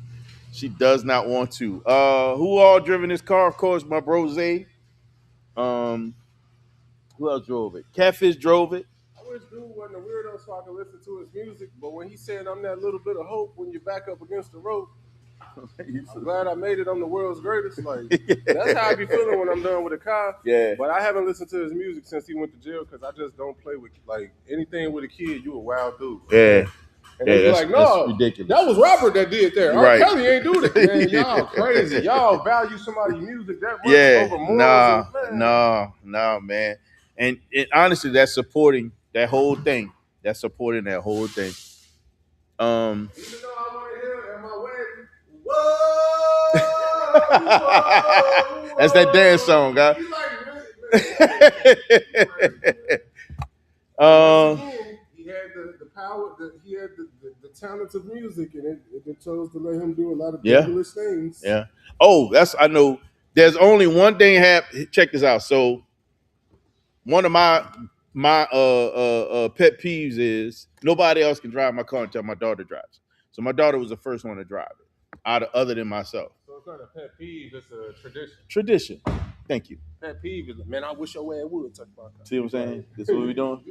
She does not want to. Who all driven this car? Of course, my bro Zay. Who else drove it? Catfish drove it. I wish dude wasn't a weirdo so I could listen to his music. But when he said, "I'm that little bit of hope when you're back up against the rope," I'm glad I made it. I'm the world's greatest. Like that's how I be feeling when I'm done with a car. Yeah. But I haven't listened to his music since he went to jail because I just don't play with like anything with a kid. You a wild dude. Yeah. And they Yeah, be like, that's no, ridiculous. that was Robert that did that. R. Right. Kelly ain't do that. Man, y'all crazy. Y'all value somebody's music that much Yeah, over morals nah, man. And honestly, that's supporting that whole thing. That's supporting that whole thing. Even though I want to hear at my wedding, whoa, whoa, That's that dance song, guy. He's he had the power, he had the talents of music, and it chose to let him do a lot of devilish things. Yeah. Oh, I know. There's only one thing check this out. So one of my pet peeves is nobody else can drive my car until my daughter drives. So my daughter was the first one to drive it, other than myself. So it's not a pet peeve; it's a tradition. Tradition. Thank you. Pet peeve is, man, I wish your ass would touch my car. See what I'm saying? This is what we doing.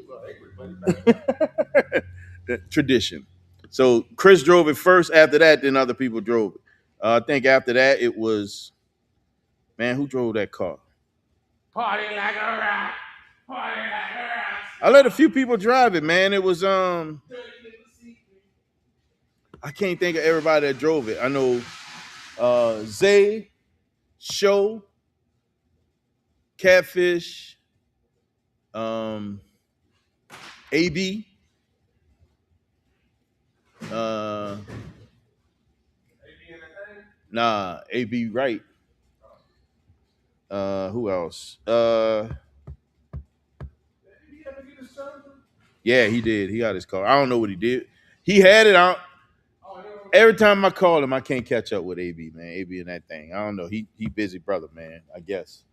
Tradition. So Chris drove it first. After that, then other people drove it. I think after that, it was, man, who drove that car? Party like a rock. Party like a rock. I let a few people drive it, man. It was I can't think of everybody that drove it. I know Zay, Show, Catfish, AB, AB right. Who else? Yeah, he did. He got his car. I don't know what he did. He had it out. Every time I call him, I can't catch up with AB, man. AB and that thing. I don't know. He busy brother, man. I guess.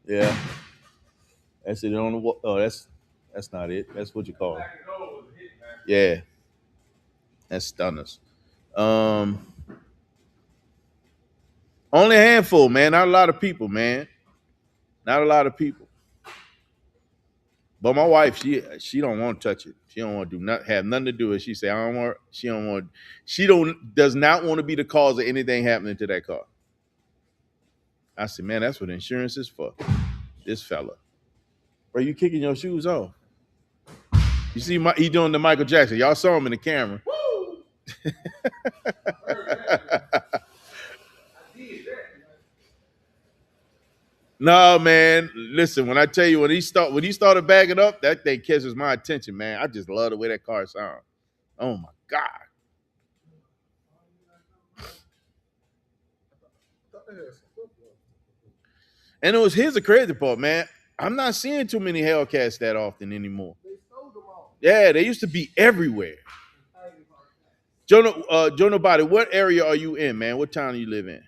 Yeah. That's it on the wall. Oh, that's not it. That's what you call it. Yeah. That's stunners. Only a handful, man. Not a lot of people, man. Not a lot of people. But my wife, she don't want to touch it. She don't want to have nothing to do with it. She say, I don't want. She does not want to be the cause of anything happening to that car. I said, man, that's what insurance is for. This fella. Bro, you kicking your shoes off. You see, he doing the Michael Jackson. Y'all saw him in the camera. Woo! No, man. Listen, when I tell you when he started backing up, that thing catches my attention, man. I just love the way that car sounds. Oh my God. And it was the crazy part, man. I'm not seeing too many Hellcats that often anymore. Yeah, they used to be everywhere. Joe Nobody, what area are you in, man? What town do you live in?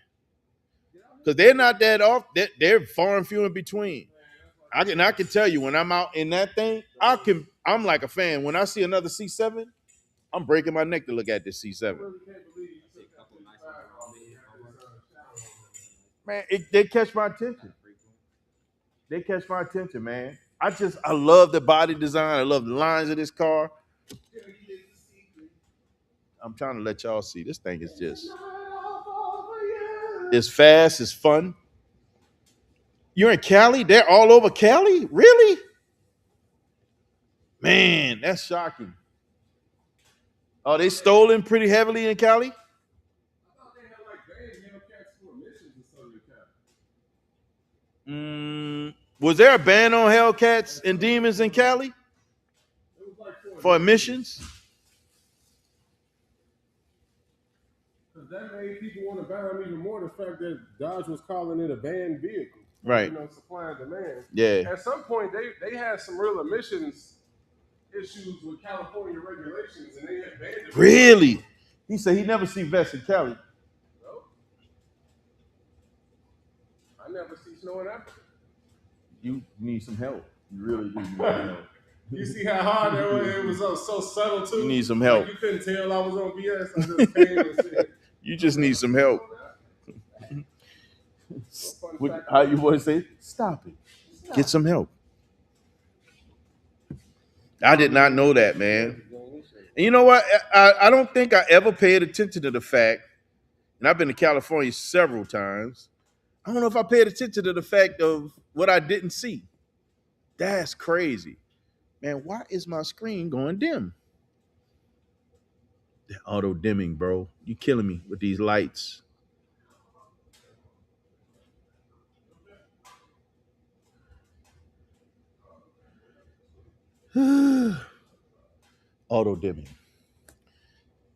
Because they're not that off. They're far and few in between. I can tell you when I'm out in that thing, I'm like a fan. When I see another C7, I'm breaking my neck to look at this C7. Man, they catch my attention. They catch my attention, man. I love the body design. I love the lines of this car. I'm trying to let y'all see. This thing is it's fast, it's fun. You're in Cali? They're all over Cali? Really? Man, that's shocking. Are they stolen pretty heavily in Cali? Was there a ban on Hellcats and Demons in Cali? For emissions? That made people want to buy them even more. The fact that Dodge was calling it a banned vehicle, right? Supply and demand. Yeah. At some point, they had some real emissions issues with California regulations, and they had banned it. Really? He said he never see vests in Cali. No. I never see snow in Africa. You need some help. You really do need some help. You see how hard that was? It was so subtle too. You need some help. Like you couldn't tell I was on BS. I just came and said, you just need some help. How you want to say? Stop it. Get some help. I did not know that, man. And you know what? I don't think I ever paid attention to the fact, and I've been to California several times. I don't know if I paid attention to the fact of what I didn't see. That's crazy. Man, why is my screen going dim? Auto dimming, bro. You killing me with these lights. Auto dimming.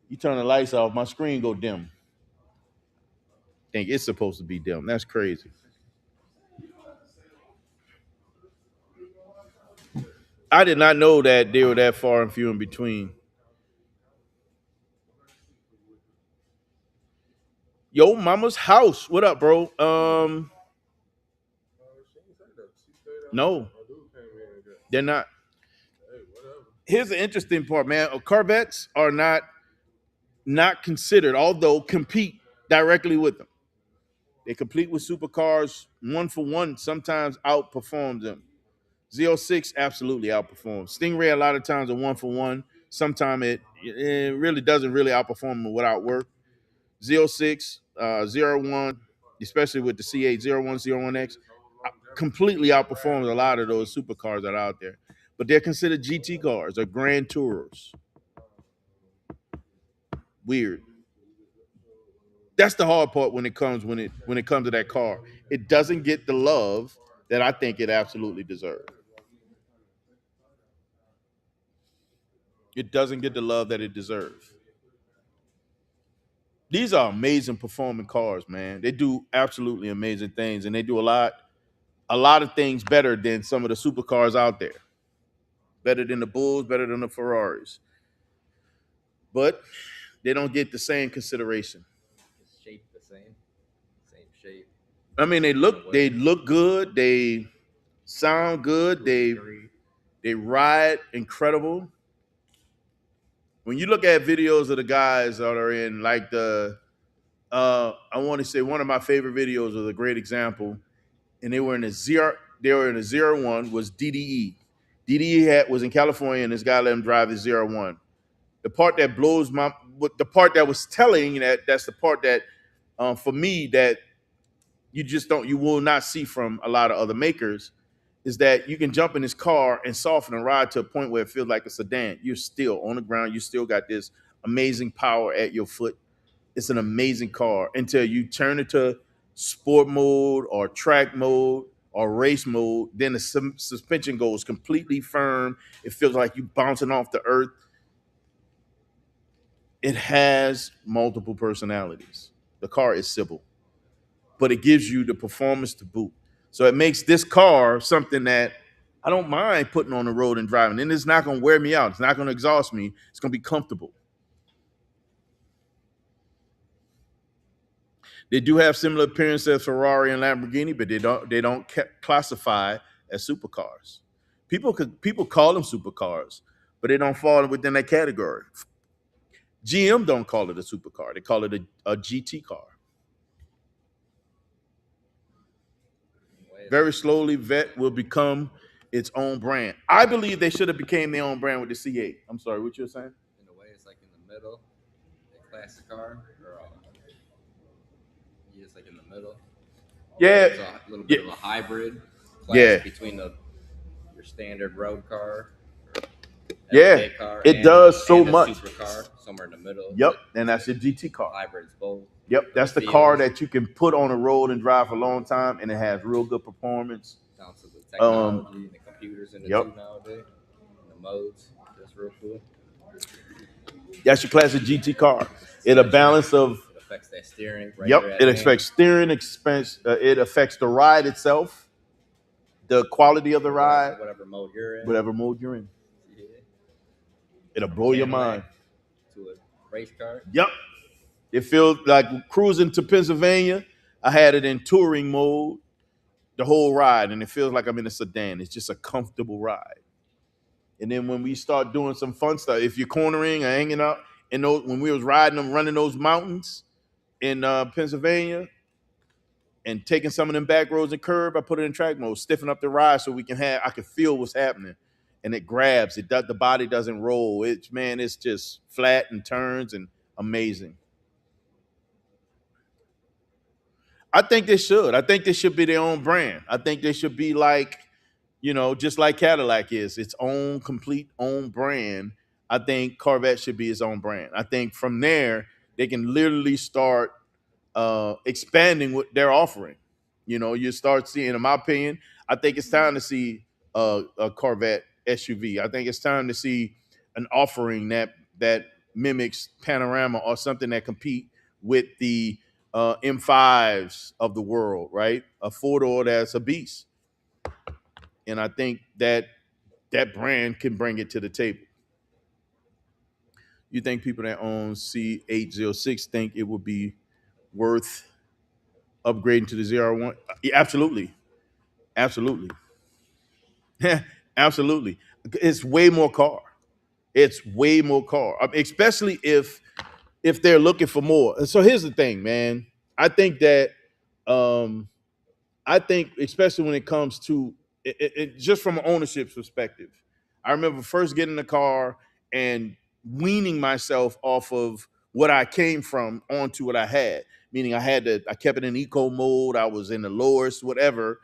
You turn the lights off, my screen go dim. Think it's supposed to be dim. That's crazy. I did not know that they were that far and few in between. Yo, mama's house. What up, bro? She ain't say that. She stayed out there. No, My dude came in and got, they're not. hey, whatever. Here's the interesting part, man. Corvettes are not considered, although compete directly with them. They compete with supercars one for one, sometimes outperforms them. Z06 absolutely outperforms. Stingray a lot of times a one for one. Sometimes it really doesn't really outperform them without work. Z06, 01, especially with the C8, 01, 01X, completely outperforms a lot of those supercars that are out there. But they're considered GT cars or Grand Tours. Weird. That's the hard part when it comes to that car. It doesn't get the love that I think it absolutely deserves. It doesn't get the love that it deserves. These are amazing performing cars, man. They do absolutely amazing things, and they do a lot of things better than some of the supercars out there. Better than the Bulls, better than the Ferraris. But they don't get the same consideration. It's shaped the same shape. I mean, they look good, they sound good, they ride incredible. When you look at videos of the guys that are in like I want to say one of my favorite videos was a great example, and they were in a 01 was DDE. DDE was in California, and this guy let him drive the 01. The part that blows the part that was telling that's the part that for me that you will not see from a lot of other makers is that you can jump in this car and soften and ride to a point where it feels like a sedan. You're still on the ground. You still got this amazing power at your foot. It's an amazing car until you turn it to sport mode or track mode or race mode. Then the suspension goes completely firm. It feels like you bouncing off the earth. It has multiple personalities. The car is simple, but it gives you the performance to boot. So it makes this car something that I don't mind putting on the road and driving. And it's not going to wear me out. It's not going to exhaust me. It's going to be comfortable. They do have similar appearance as Ferrari and Lamborghini, but they don't classify as supercars. People call them supercars, but they don't fall within that category. GM don't call it a supercar; they call it a GT car. Very slowly, Vet will become its own brand. I believe they should have became their own brand with the C8. I'm sorry, what you were saying? In a way, it's like in the middle, a classic car, or it's like in the middle. Yeah, It's a little bit yeah, of a hybrid class yeah, between your standard road car, or yeah. everyday car, It does so and a much. supercar somewhere in the middle. Yep, and that's your GT car. Hybrids both. Yep, that's the car that you can put on the road and drive for a long time, and it has real good performance. Down to the technology and the computers in it Yep, too nowadays. And the modes, that's real cool. that's your classic GT car. It a Suspension, balance of it affects that steering right yep. there It at hand. affects steering expense. It affects the ride itself, the quality of the ride, Whatever mode you're in. whatever mode you're in. Yeah. It'll From blow your Cadillac mind. to a race car. Yep. It feels like cruising to Pennsylvania. I had it in touring mode the whole ride, and it feels like I'm in a sedan. It's just a comfortable ride. And then when we start doing some fun stuff, if you're cornering or hanging out, and when we was riding them, running those mountains in Pennsylvania, and taking some of them back roads and curb, I put it in track mode, stiffen up the ride so I can feel what's happening, and it grabs. The body doesn't roll. It's just flat and turns and amazing. I think they should. I think they should be their own brand. I think they should be like Just like Cadillac is its own complete own brand. I think Corvette should be its own brand. I think from there they can literally start expanding what they're offering. You start seeing, in my opinion, I think it's time to see a Corvette SUV. I think it's time to see an offering that mimics Panorama or something that compete with the M5s of the world, right? A four door that's a beast, and I think that brand can bring it to the table. You think people that own C806 think it would be worth upgrading to the ZR1? Yeah, absolutely. Absolutely. Absolutely. It's way more car. It's way more car. Especially if they're looking for more. And so here's the thing, man. I think that um I think, especially when it comes to just from an ownership perspective, I remember first getting in the car and weaning myself off of what I came from onto what I had. Meaning, I kept it in eco mode. I was in the lowest, whatever.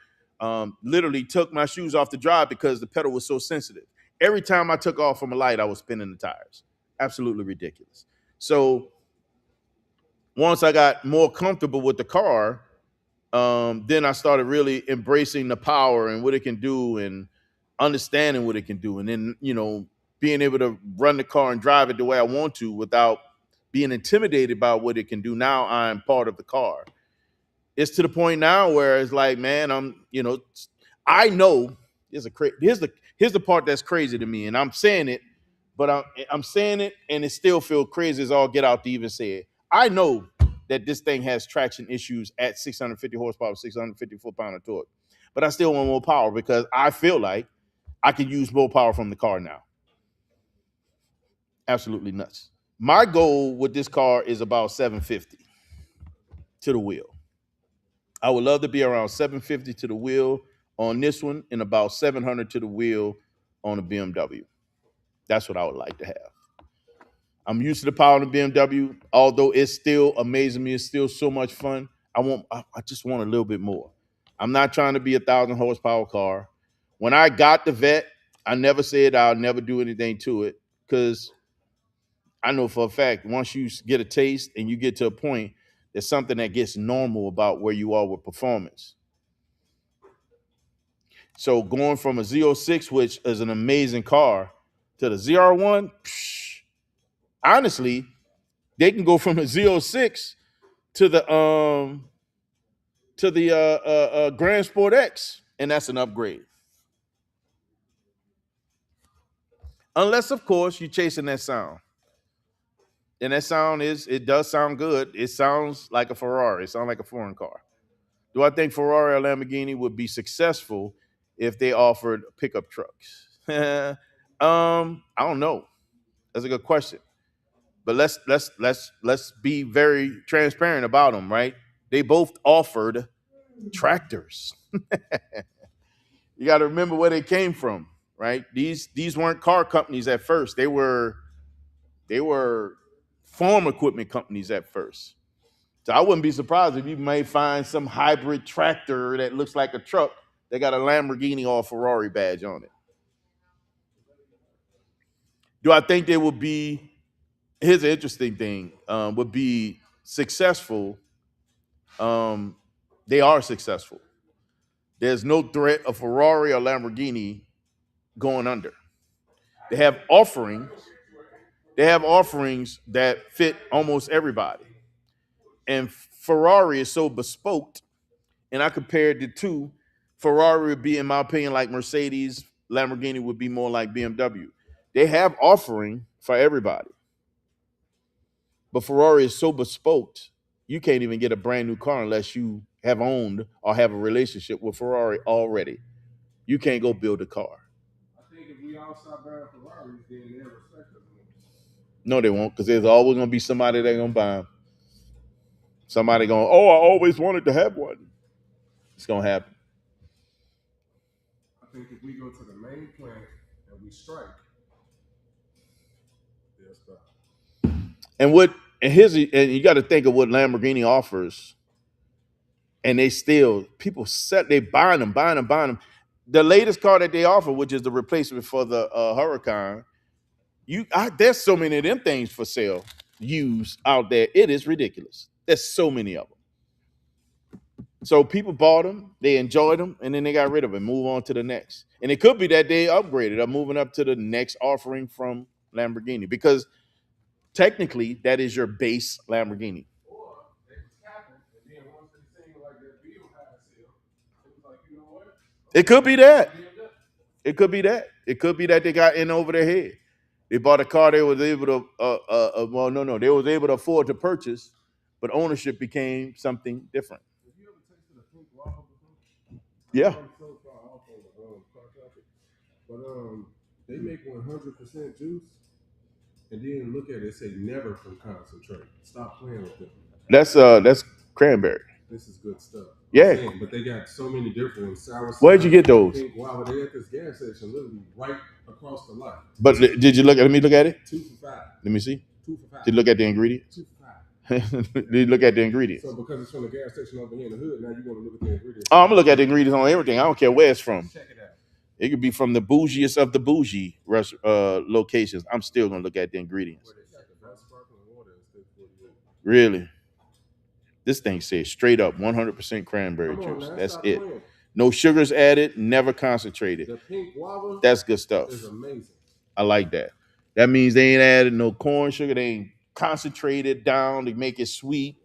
Literally took my shoes off the drive because the pedal was so sensitive. Every time I took off from a light, I was spinning the tires. Absolutely ridiculous. So once I got more comfortable with the car, then I started really embracing the power and what it can do and understanding what it can do. And then, being able to run the car and drive it the way I want to without being intimidated by what it can do. Now I'm part of the car. It's to the point now where it's like, man, I know here's the part that's crazy to me. And I'm saying it, but I'm saying it and it still feels crazy as all get out to even say it. I know that this thing has traction issues at 650 horsepower, 650 foot-pound of torque. But I still want more power because I feel like I can use more power from the car now. Absolutely nuts. My goal with this car is about 750 to the wheel. I would love to be around 750 to the wheel on this one and about 700 to the wheel on a BMW. That's what I would like to have. I'm used to the power of the BMW, although it's still amazing me. It's still so much fun. I just want a little bit more. I'm not trying to be 1,000 horsepower car. When I got the vet, I never said I'll never do anything to it because I know for a fact once you get a taste and you get to a point, there's something that gets normal about where you are with performance. So going from a Z06, which is an amazing car, to the ZR1, honestly, they can go from a Z06 to the Grand Sport X, and that's an upgrade. Unless, of course, you're chasing that sound, and that sound it does sound good. It sounds like a Ferrari. It sounds like a foreign car. Do I think Ferrari or Lamborghini would be successful if they offered pickup trucks? I don't know. That's a good question. But let's be very transparent about them, right? They both offered tractors. You got to remember where they came from, right? These weren't car companies at first. They were farm equipment companies at first. So I wouldn't be surprised if you may find some hybrid tractor that looks like a truck that got a Lamborghini or a Ferrari badge on it. Do I think they would be? Here's an interesting thing: would be successful. Um, they are successful. There's no threat of Ferrari or Lamborghini going under. They have offerings. They have offerings that fit almost everybody. And Ferrari is so bespoke. And I compared the two. Ferrari would be, in my opinion, like Mercedes. Lamborghini would be more like BMW. They have offering for everybody. But Ferrari is so bespoke, you can't even get a brand new car unless you have owned or have a relationship with Ferrari already. You can't go build a car. I think if we all stop buying Ferraris, then they'll respect us more. No, they won't, because there's always going to be somebody that's going to buy them. Somebody going, oh, I always wanted to have one. It's going to happen. I think if we go to the main plant and we strike, they'll stop. And what and here's and you got to think of what Lamborghini offers, and they still people set they buying them. the latest car that they offer, which is the replacement for the Huracan, there's so many of them things for sale, used out there. It is ridiculous. There's so many of them. So people bought them, they enjoyed them, and then they got rid of it, move on to the next. And it could be that they upgraded or moving up to the next offering from Lamborghini, because technically that is your base Lamborghini. Or they was capping, and then once they seen like that bill high sale, it was like, you know what? It could be that. It could be that. It could be that they got in over their head. They bought a car they was able to, they was able to afford to purchase, but ownership became something different. Have you ever tasted a pink guava before? Yeah. I'm so far off on the car topic, but they make 100% juice, and then look at it, say never from concentrate. Stop playing with them. That's cranberry. This is good stuff. Yeah. Saying, but they got so many different ones. Sour. Where'd you get those? Pink guava. They at this gas station, literally right across the lot. But did you look at? Let me look at it. 2 for $5. Let me see. 2 for $5. Did you look at the ingredients? 2 for $5. Did you look at the ingredients? So because it's from the gas station over here in the hood, now you want to look at the ingredients. Oh, I'm gonna look at the ingredients on everything. I don't care where it's from. Check it out. It could be from the bougiest of the bougie locations. I'm still gonna look at the ingredients. Really? This thing says straight up 100% cranberry juice. That's it. No sugars added, never concentrated. The pink guava. That's good stuff. Is amazing. I like that. That means they ain't added no corn sugar. They ain't concentrated down to make it sweet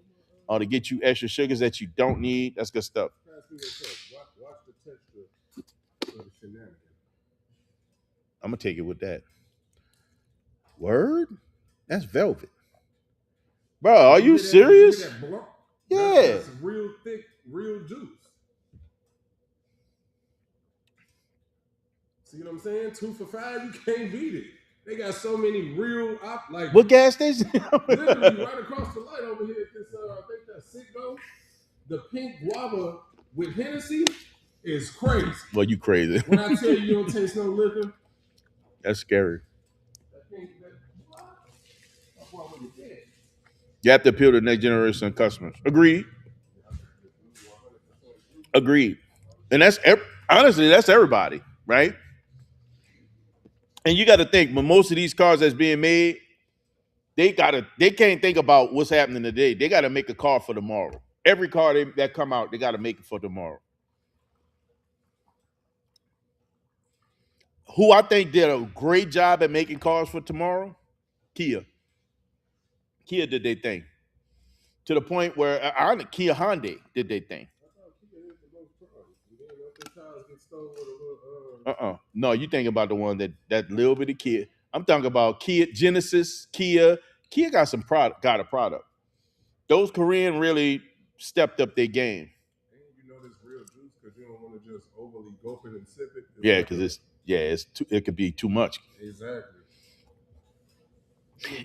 or to get you extra sugars that you don't need. That's good stuff. Watch the texture of the shenanigans. I'm gonna take it with that. Word? That's velvet. Bro, are you serious? Yeah. That's real thick, real juice. See what I'm saying? 2 for $5, you can't beat it. They got so many real like. What gas station? Literally right across the light over here at this. I think that's Sicko. The pink guava with Hennessy is crazy. Well, you crazy. When I tell you don't taste no liquor, that's scary. You have to appeal to the next generation of customers. Agreed. Agreed. And that's honestly, that's everybody, right? And you got to think, when most of these cars that's being made, they can't think about what's happening today. They got to make a car for tomorrow. Every car that come out, they got to make it for tomorrow. Who I think did a great job at making cars for tomorrow? Kia. Kia did their thing. To the point where Kia Hyundai did their thing. No, you think about the one that little bitty Kia. I'm talking about Kia Genesis, Kia. Kia got some product. Got a product. Those Korean really stepped up their game. And you know this real juice because you don't want to just overly gulp it and sip it. Yeah, because it could be too much. Exactly.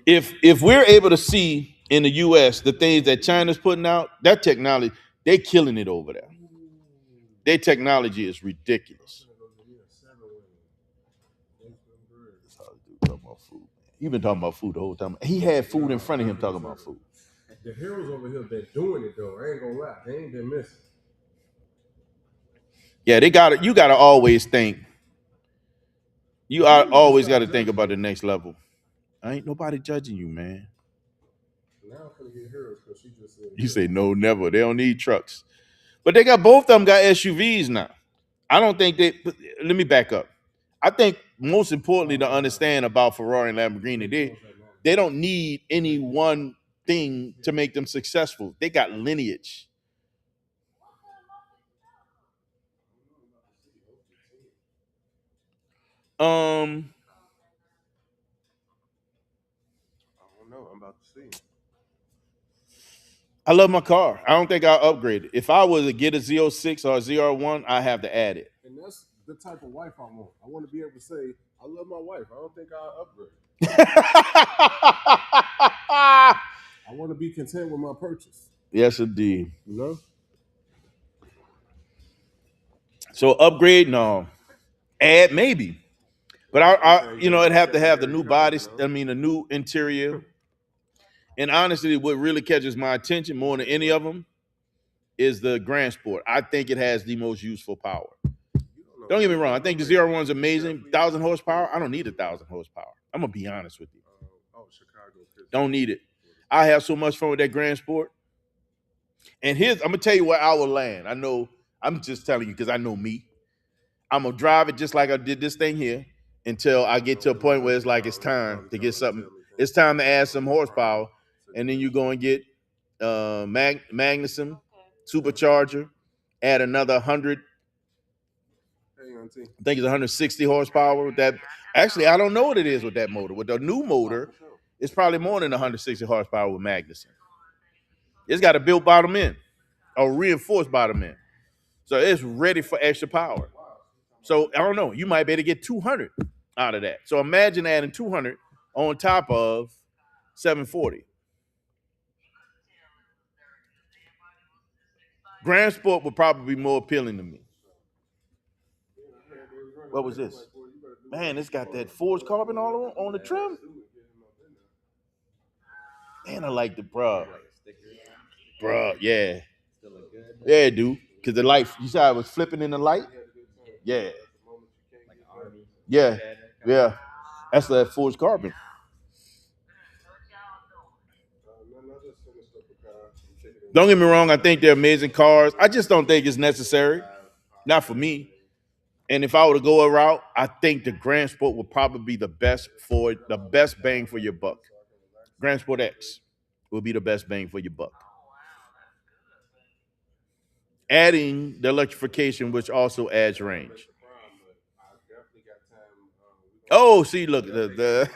If we're able to see in the U.S. the things that China's putting out, that technology, they're killing it over there. Their technology is ridiculous. You've been talking about food the whole time. He had food in front of him talking about food. The heroes over here been doing it though. I ain't gonna lie, they ain't been missing. Yeah, they got it. You got to always think. You are always got to think about the next level. I ain't nobody judging you, man. Now I'm gonna get heroes because she just said. You say no, never. They don't need trucks, but they got both of them got SUVs now. I don't think they. Let me back up. I think most importantly to understand about Ferrari and Lamborghini, they don't need any one thing to make them successful. They got lineage. I don't know. I'm about to see. I love my car. I don't think I'll upgrade it. If I was to get a Z06 or a ZR1, I have to add it. And that's the type of wife I want. I want to be able to say, I love my wife. I don't think I'll upgrade. I want to be content with my purchase. Yes, indeed. You know? So upgrade, no. Add, maybe. But it'd have to have the new body, the new interior. And honestly, what really catches my attention more than any of them is the Grand Sport. I think it has the most useful power. You don't know Don't get me wrong. I think the Zero One's amazing. 1,000 horsepower. I don't need 1,000 horsepower. I'm gonna be honest with you. Chicago. Don't need it. I have so much fun with that Grand Sport. And I'm gonna tell you where I will land. I know. I'm just telling you because I know me. I'm gonna drive it just like I did this thing here until I get to a point where it's like it's time to get something. It's time to add some horsepower, and then you go and get Magnuson supercharger, add another 100. I think it's 160 horsepower with that. Actually, I don't know what it is with that motor. With the new motor, it's probably more than 160 horsepower with Magnuson. It's got a built bottom end, a reinforced bottom end, so it's ready for extra power. So I don't know. You might be able to get 200 out of that. So imagine adding 200 on top of 740. Grand Sport would probably be more appealing to me. What was this? Man, it's got that forged carbon all on the trim. Man, I like the bruh. Yeah. Yeah, dude. Because the light, you saw it was flipping in the light? Yeah. Yeah. Yeah. That's that forged carbon. Don't get me wrong, I think they're amazing cars. I just don't think it's necessary. Not for me. And if I were to go a route, I think the Grand Sport would probably be the best bang for your buck. Grand Sport X will be the best bang for your buck. Adding the electrification, which also adds range. Oh, see, look, the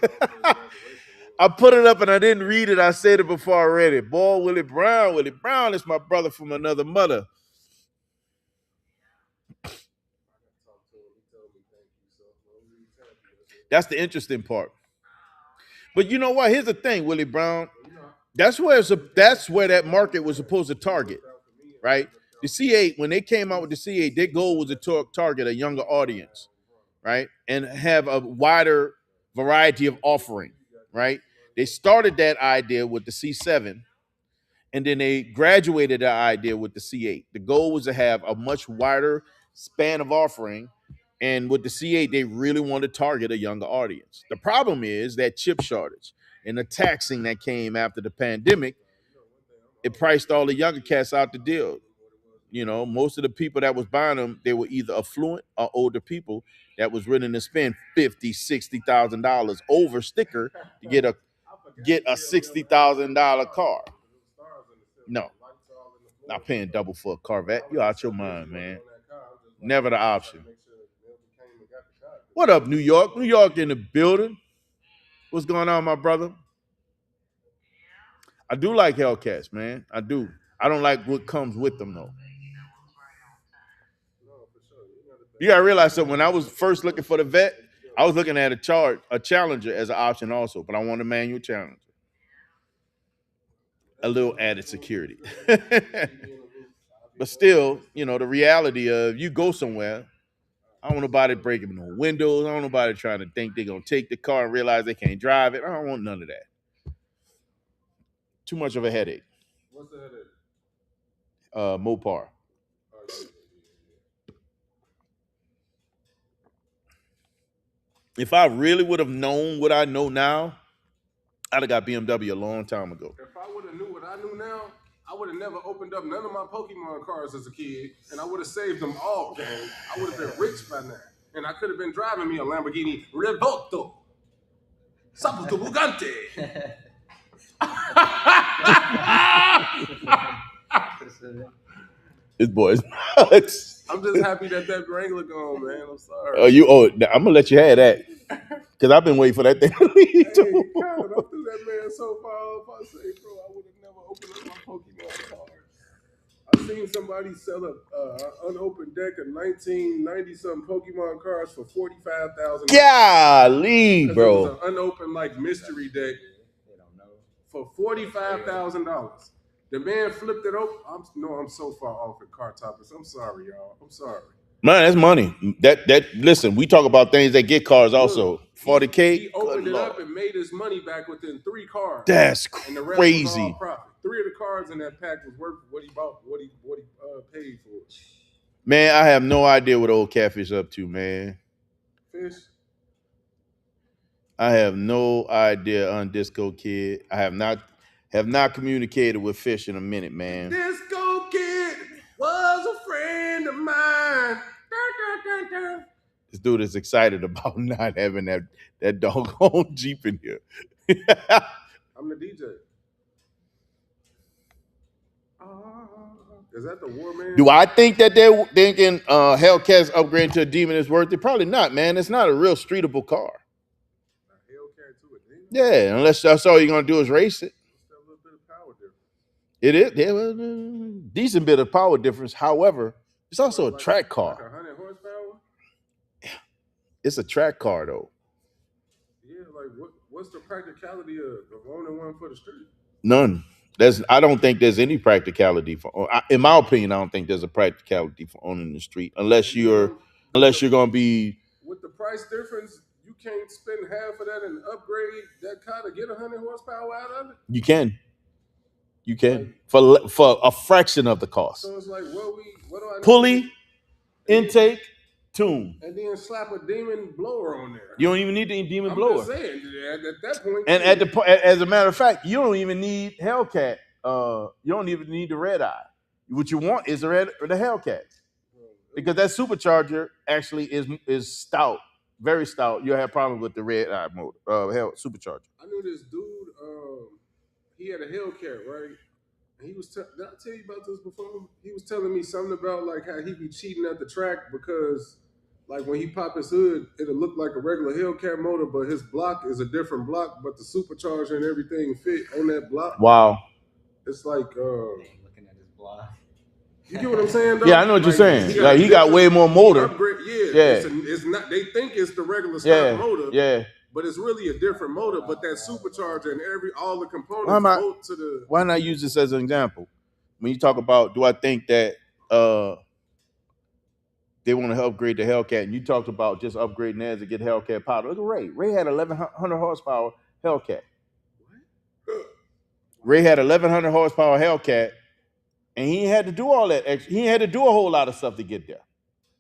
I put it up and I didn't read it. I said it before I read it. Boy, Willie Brown is my brother from another mother. That's the interesting part. But you know what? Here's the thing, Willie Brown. That's where that market was supposed to target, right? The C8, when they came out with the C8, their goal was to target a younger audience, right? And have a wider variety of offering, right? They started that idea with the C7, and then they graduated that idea with the C8. The goal was to have a much wider span of offering, and with the C8, they really wanted to target a younger audience. The problem is that chip shortage and the taxing that came after the pandemic, it priced all the younger cats out the deal. You know, most of the people that was buying them, they were either affluent or older people that was willing to spend $50,000, $60,000 over sticker to get a $60,000 car. No, not paying double for a Corvette. You out your mind, man. Never the option. What up, New York? New York in the building. What's going on, my brother? I do like Hellcats, man. I do. I don't like what comes with them, though. You gotta realize something. When I was first looking for the vet, I was looking at a Challenger as an option also, but I wanted a manual Challenger. A little added security. But still, you know, the reality of you go somewhere, I don't want nobody breaking no windows. I don't want nobody trying to think they're going to take the car and realize they can't drive it. I don't want none of that. Too much of a headache. What's the headache? Mopar. If I really would have known what I know now, I'd have got BMW a long time ago. If I would have knew what I knew now, I would have never opened up none of my Pokemon cards as a kid, and I would have saved them all, gang. I would have been rich by now, and I could have been driving me a Lamborghini Revolto. Saputo Bugante. This boy's nuts. I'm just happy that Wrangler gone, man. I'm sorry. I'm gonna let you have that because I've been waiting for that thing to leave too. Hey, God, I threw that man so far off. I say, bro, I would have never opened up my Pokemon card. I seen somebody sell a unopened deck of 1990 something Pokemon cards for $45,000. Golly, bro! It was an unopened like mystery deck for $45,000. The man flipped it open. I'm so far off at car topics. I'm sorry, y'all. I'm sorry. Man, that's money. Listen, we talk about things that get cars also. 40K. He opened it up and made his money back within 3 cars. That's and the rest crazy. Was all profit. 3 of the cards in that pack was worth what he bought, what he paid for it. Man, I have no idea what old Catfish up to, man. Fish. I have no idea on Disco Kid. I have not communicated with Fish in a minute, man. Disco Kid was a friend of mine. Dun, dun, dun, dun. This dude is excited about not having that doggone Jeep in here. I'm the DJ. Is that the War Man? Do I think that they're thinking Hellcat's upgrade to a Demon is worth it? Probably not, man. It's not a real streetable car. A Hellcat to a Demon? Yeah, unless that's all you're gonna do is race it. What's that little bit of power difference? It is decent bit of power difference. However, it's also a track car. Like 100 horsepower? It's a track car though. Yeah, like what's the practicality of owning one for the street? None. I don't think there's any practicality in my opinion. I don't think there's a practicality for owning the street unless you're gonna be. With the price difference, you can't spend half of that and upgrade that car to get 100 horsepower out of it. You can for a fraction of the cost. So it's like, what do I need? Pulley, intake, tune, and then slap a Demon blower on there. You don't even need the Demon I'm blower. Just saying, at that point. And as a matter of fact, you don't even need Hellcat. You don't even need the Red Eye. What you want is the Hellcat, because that supercharger actually is stout, very stout. You have problems with the Red Eye motor, supercharger. I knew this dude. He had a Hellcat, right? And he was. Did I tell you about this before? He was telling me something about like how he be cheating at the track because. Like when he pop his hood, it'll look like a regular Hellcat motor, but his block is a different block, but the supercharger and everything fit on that block. Wow. It's like looking at his block. You get what I'm saying, though? Yeah, I know what you're saying. He got way more motor. Yeah. It's not. They think it's the regular stock motor. Yeah. But it's really a different motor. But that supercharger and all the components go to the. Why not use this as an example? When you talk about, do I think that they want to upgrade the Hellcat, and you talked about just upgrading theirs to get Hellcat power. Look at Ray. Ray had 1,100 horsepower Hellcat. What? Ray had 1,100 horsepower Hellcat, and he had to do all that extra. He had to do a whole lot of stuff to get there.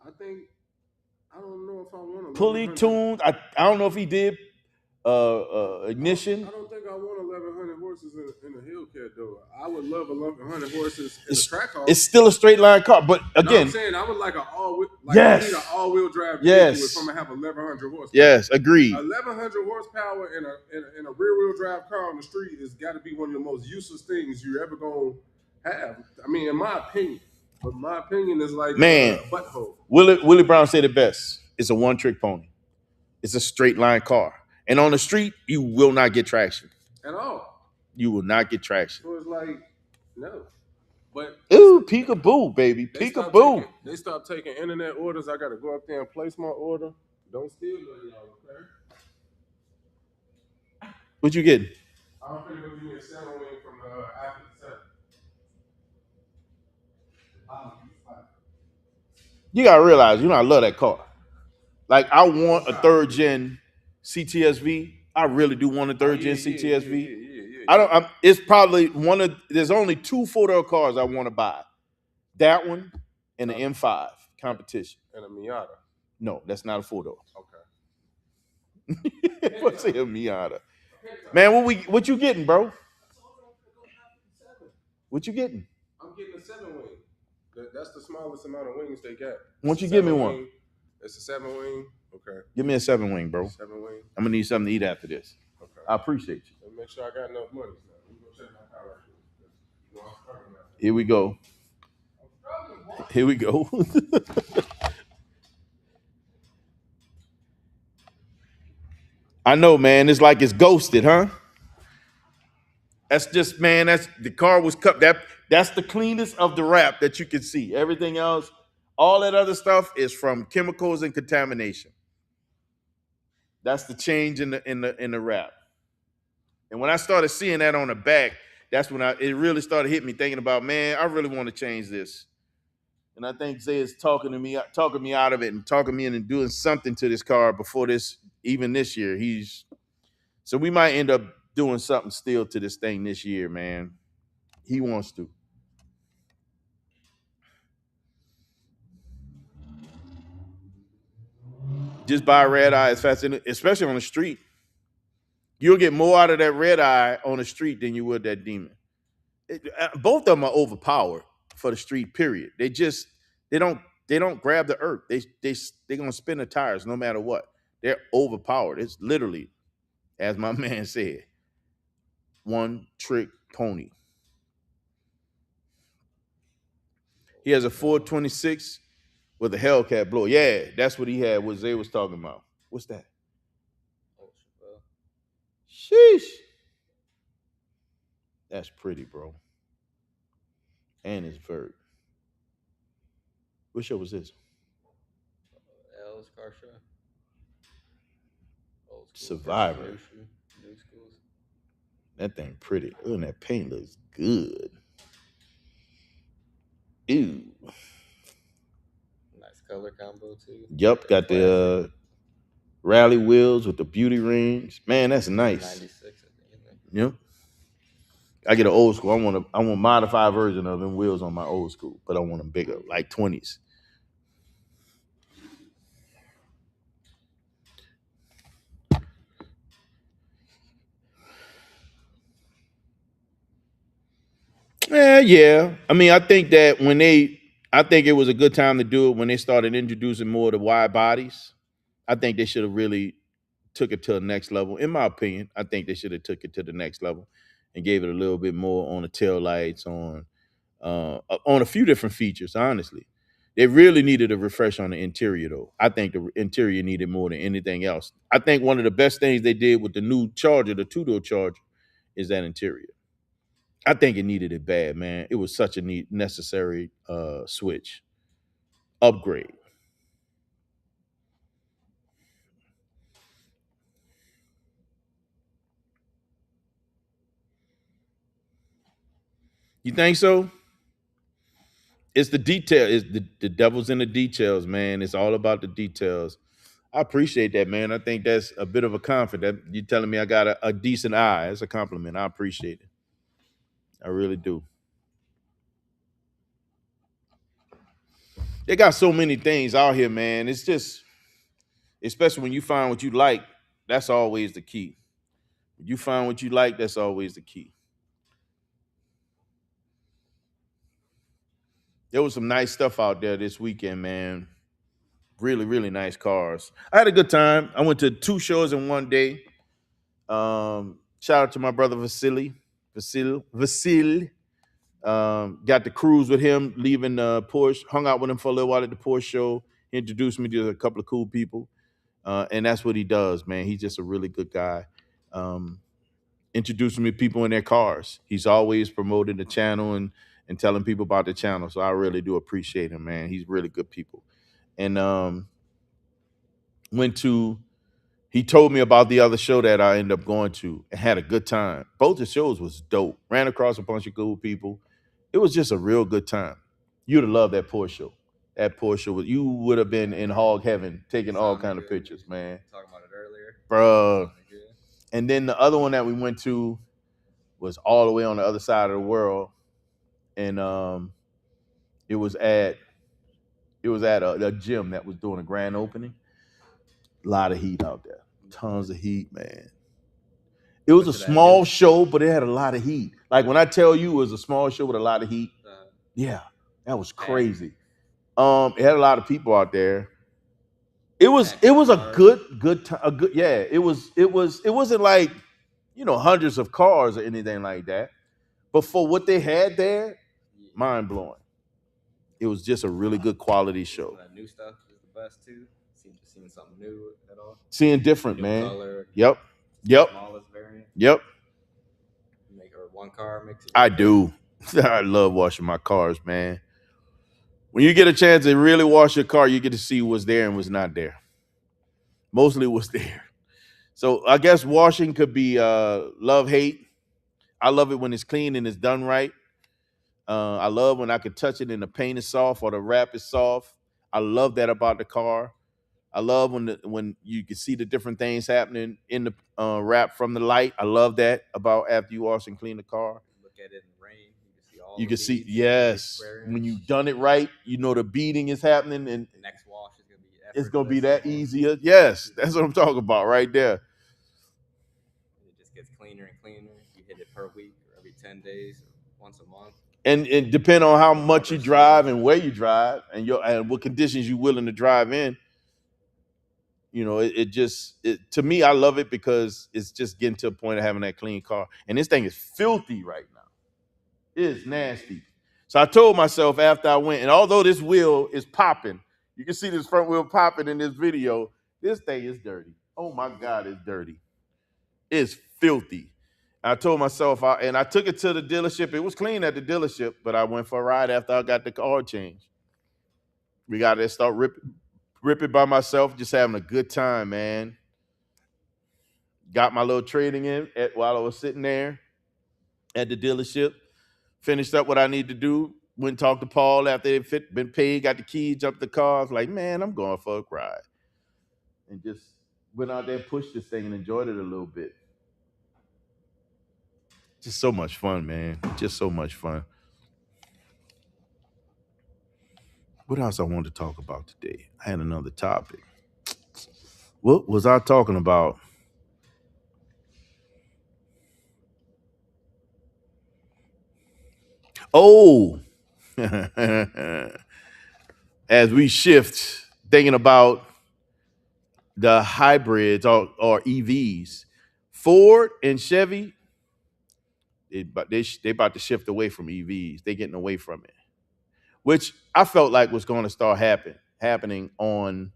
I don't know if I want to. Pulley tuned. I don't know if he did ignition. I don't think I want 1,100 horses in a Hellcat though. I would love 1,100 horses in a track car. It's still a straight line car, but again, I'm saying I would like an all-wheel. Yes. I need an all-wheel drive. Yes. If I'm gonna have 1,100 horsepower. Yes, agreed. 1,100 horsepower in a rear-wheel drive car on the street has got to be one of the most useless things you're ever gonna have. I mean, in my opinion. But my opinion is like man, butthole. Willie Brown said it best. It's a one-trick pony. It's a straight line car. And on the street, you will not get traction. At all. You will not get traction. So it's like, no. But ooh, peekaboo, baby. Peekaboo. They stopped taking internet orders. I gotta go up there and place my order. Don't steal none, y'all, okay? What you getting? I'm finna go give me a salmon wing from after the set. You gotta realize, I love that car. Like, I want a third gen CTSV. I really do want a third gen CTSV. It's probably there's only 2 4-door cars I want to buy. That one and the M5 competition. And a Miata. No, that's not a 4-door. Okay. What's a Miata? Man, what you getting, bro? What you getting? I'm getting a 7-wing. That's the smallest amount of wings they got. Why don't you give me one? It's a 7-wing. Okay. Give me a 7-wing, bro. 7-wing. I'm gonna need something to eat after this. Okay. I appreciate you. Make sure I got enough money. Let me go check my car right here. Here we go. Here we go. I know, man. It's like it's ghosted, huh? That's just, man. That's the car was cut. That's the cleanest of the wrap that you can see. Everything else, all that other stuff is from chemicals and contamination. That's the change in the wrap. And when I started seeing that on the back, that's when it really started hitting me, thinking about, man, I really want to change this. And I think Zay is talking me out of it and talking me into doing something to this car before this year. So we might end up doing something still to this thing this year, man. He wants to. Just buy a red eye as fast, especially on the street. You'll get more out of that red eye on the street than you would that demon. Both of them are overpowered for the street. Period. They don't they don't grab the earth. They're gonna spin the tires no matter what. They're overpowered. It's literally, as my man said, one trick pony. He has a 426 with a Hellcat blower. Yeah, that's what he had. What Zay was talking about. What's that? Sheesh. That's pretty, bro. And it's vert. What show was this? L's car show. Old school Survivor. New schools. That thing pretty. Ooh, and that paint looks good. Ew. Nice color combo too. Yup, got the rally wheels with the beauty rings. Man, that's nice. 96, I think. Yep. I get an old school. I want a modified version of them wheels on my old school, but I want them bigger, like 20s. Yeah. I mean, I think it was a good time to do it when they started introducing more of the wide bodies. I think they should have really took it to the next level. In my opinion, I think they should have took it to the next level and gave it a little bit more on the tail lights, on a few different features. Honestly, they really needed a refresh on the interior, though. I think the interior needed more than anything else. I think one of the best things they did with the new Charger, the two-door Charger, is that interior. I think it needed it bad, man. It was such a necessary switch upgrade. You think so? It's the detail. It's the devil's in the details, man. It's all about the details. I appreciate that, man. I think that's a bit of a compliment. You telling me I got a decent eye. It's a compliment. I appreciate it. I really do. They got so many things out here, man. It's just, especially when you find what you like, that's always the key. When you find what you like, that's always the key. There was some nice stuff out there this weekend, man. Really, really nice cars. I had a good time. I went to 2 shows in one day. Shout out to my brother Vasil. Got to cruise with him, leaving Porsche. Hung out with him for a little while at the Porsche show. He introduced me to a couple of cool people, and that's what he does, man. He's just a really good guy. Introducing me to people in their cars. He's always promoting the channel and telling people about the channel. So I really do appreciate him, man. He's really good people. And went to he told me about the other show that I ended up going to and had a good time. Both the shows was dope. Ran across a bunch of cool people. It was just a real good time. You'd have loved that Porsche show. That Porsche show, you would have been in hog heaven taking all kind of pictures, man. Talking about it earlier. Bruh. And then the other one that we went to was all the way on the other side of the world. And it was at a gym that was doing a grand opening. A lot of heat out there. Tons of heat, man. It was a small show, but it had a lot of heat. Like when I tell you it was a small show with a lot of heat, yeah, that was crazy. It had a lot of people out there. It was a good time. Yeah. It wasn't like, hundreds of cars or anything like that. But for what they had there, mind blowing. It was just a really good quality show. That new stuff is the best too. Seeing something new at all. Seeing different, new man. Color, Yep. Smallest variant. Yep. Make her one car mix. I do. I love washing my cars, man. When you get a chance to really wash your car, you get to see what's there and what's not there. Mostly what's there. So I guess washing could be love, hate. I love it when it's clean and it's done right. I love when I can touch it and the paint is soft or the wrap is soft. I love that about the car. I love when you can see the different things happening in the wrap from the light. I love that about after you wash and clean the car. Look at it in the rain. You can see, yes, when you've done it right, the beading is happening, and the next wash is gonna be It's gonna be effortless that almost. easier. Yes, that's what I'm talking about right there. It just gets cleaner and cleaner. You hit it per week or every 10 days or once a month. And depend on how The much you rubber drive seals. and where you drive and what conditions you willing to drive in. To me, I love it because it's just getting to a point of having that clean car. And this thing is filthy right now. It is nasty. So I told myself after I went, and although this wheel is popping, you can see this front wheel popping in this video. This thing is dirty. Oh my God, it's dirty. It's filthy. I told myself, and I took it to the dealership. It was clean at the dealership, but I went for a ride after I got the car changed. We got to start ripping by myself, just having a good time, man. Got my little trading in while I was sitting there at the dealership. Finished up what I need to do. Went and talked to Paul after it been paid. Got the key, jumped the car. I was like, man, I'm going for a ride, and just went out there, pushed this thing, and enjoyed it a little bit. Just so much fun, man. Just so much fun. What else I wanted to talk about today? I had another topic. What was I talking about? Oh, as we shift, thinking about the hybrids or EVs, Ford and Chevy, they about to shift away from EVs. They're getting away from it, which I felt like was going to start happening on.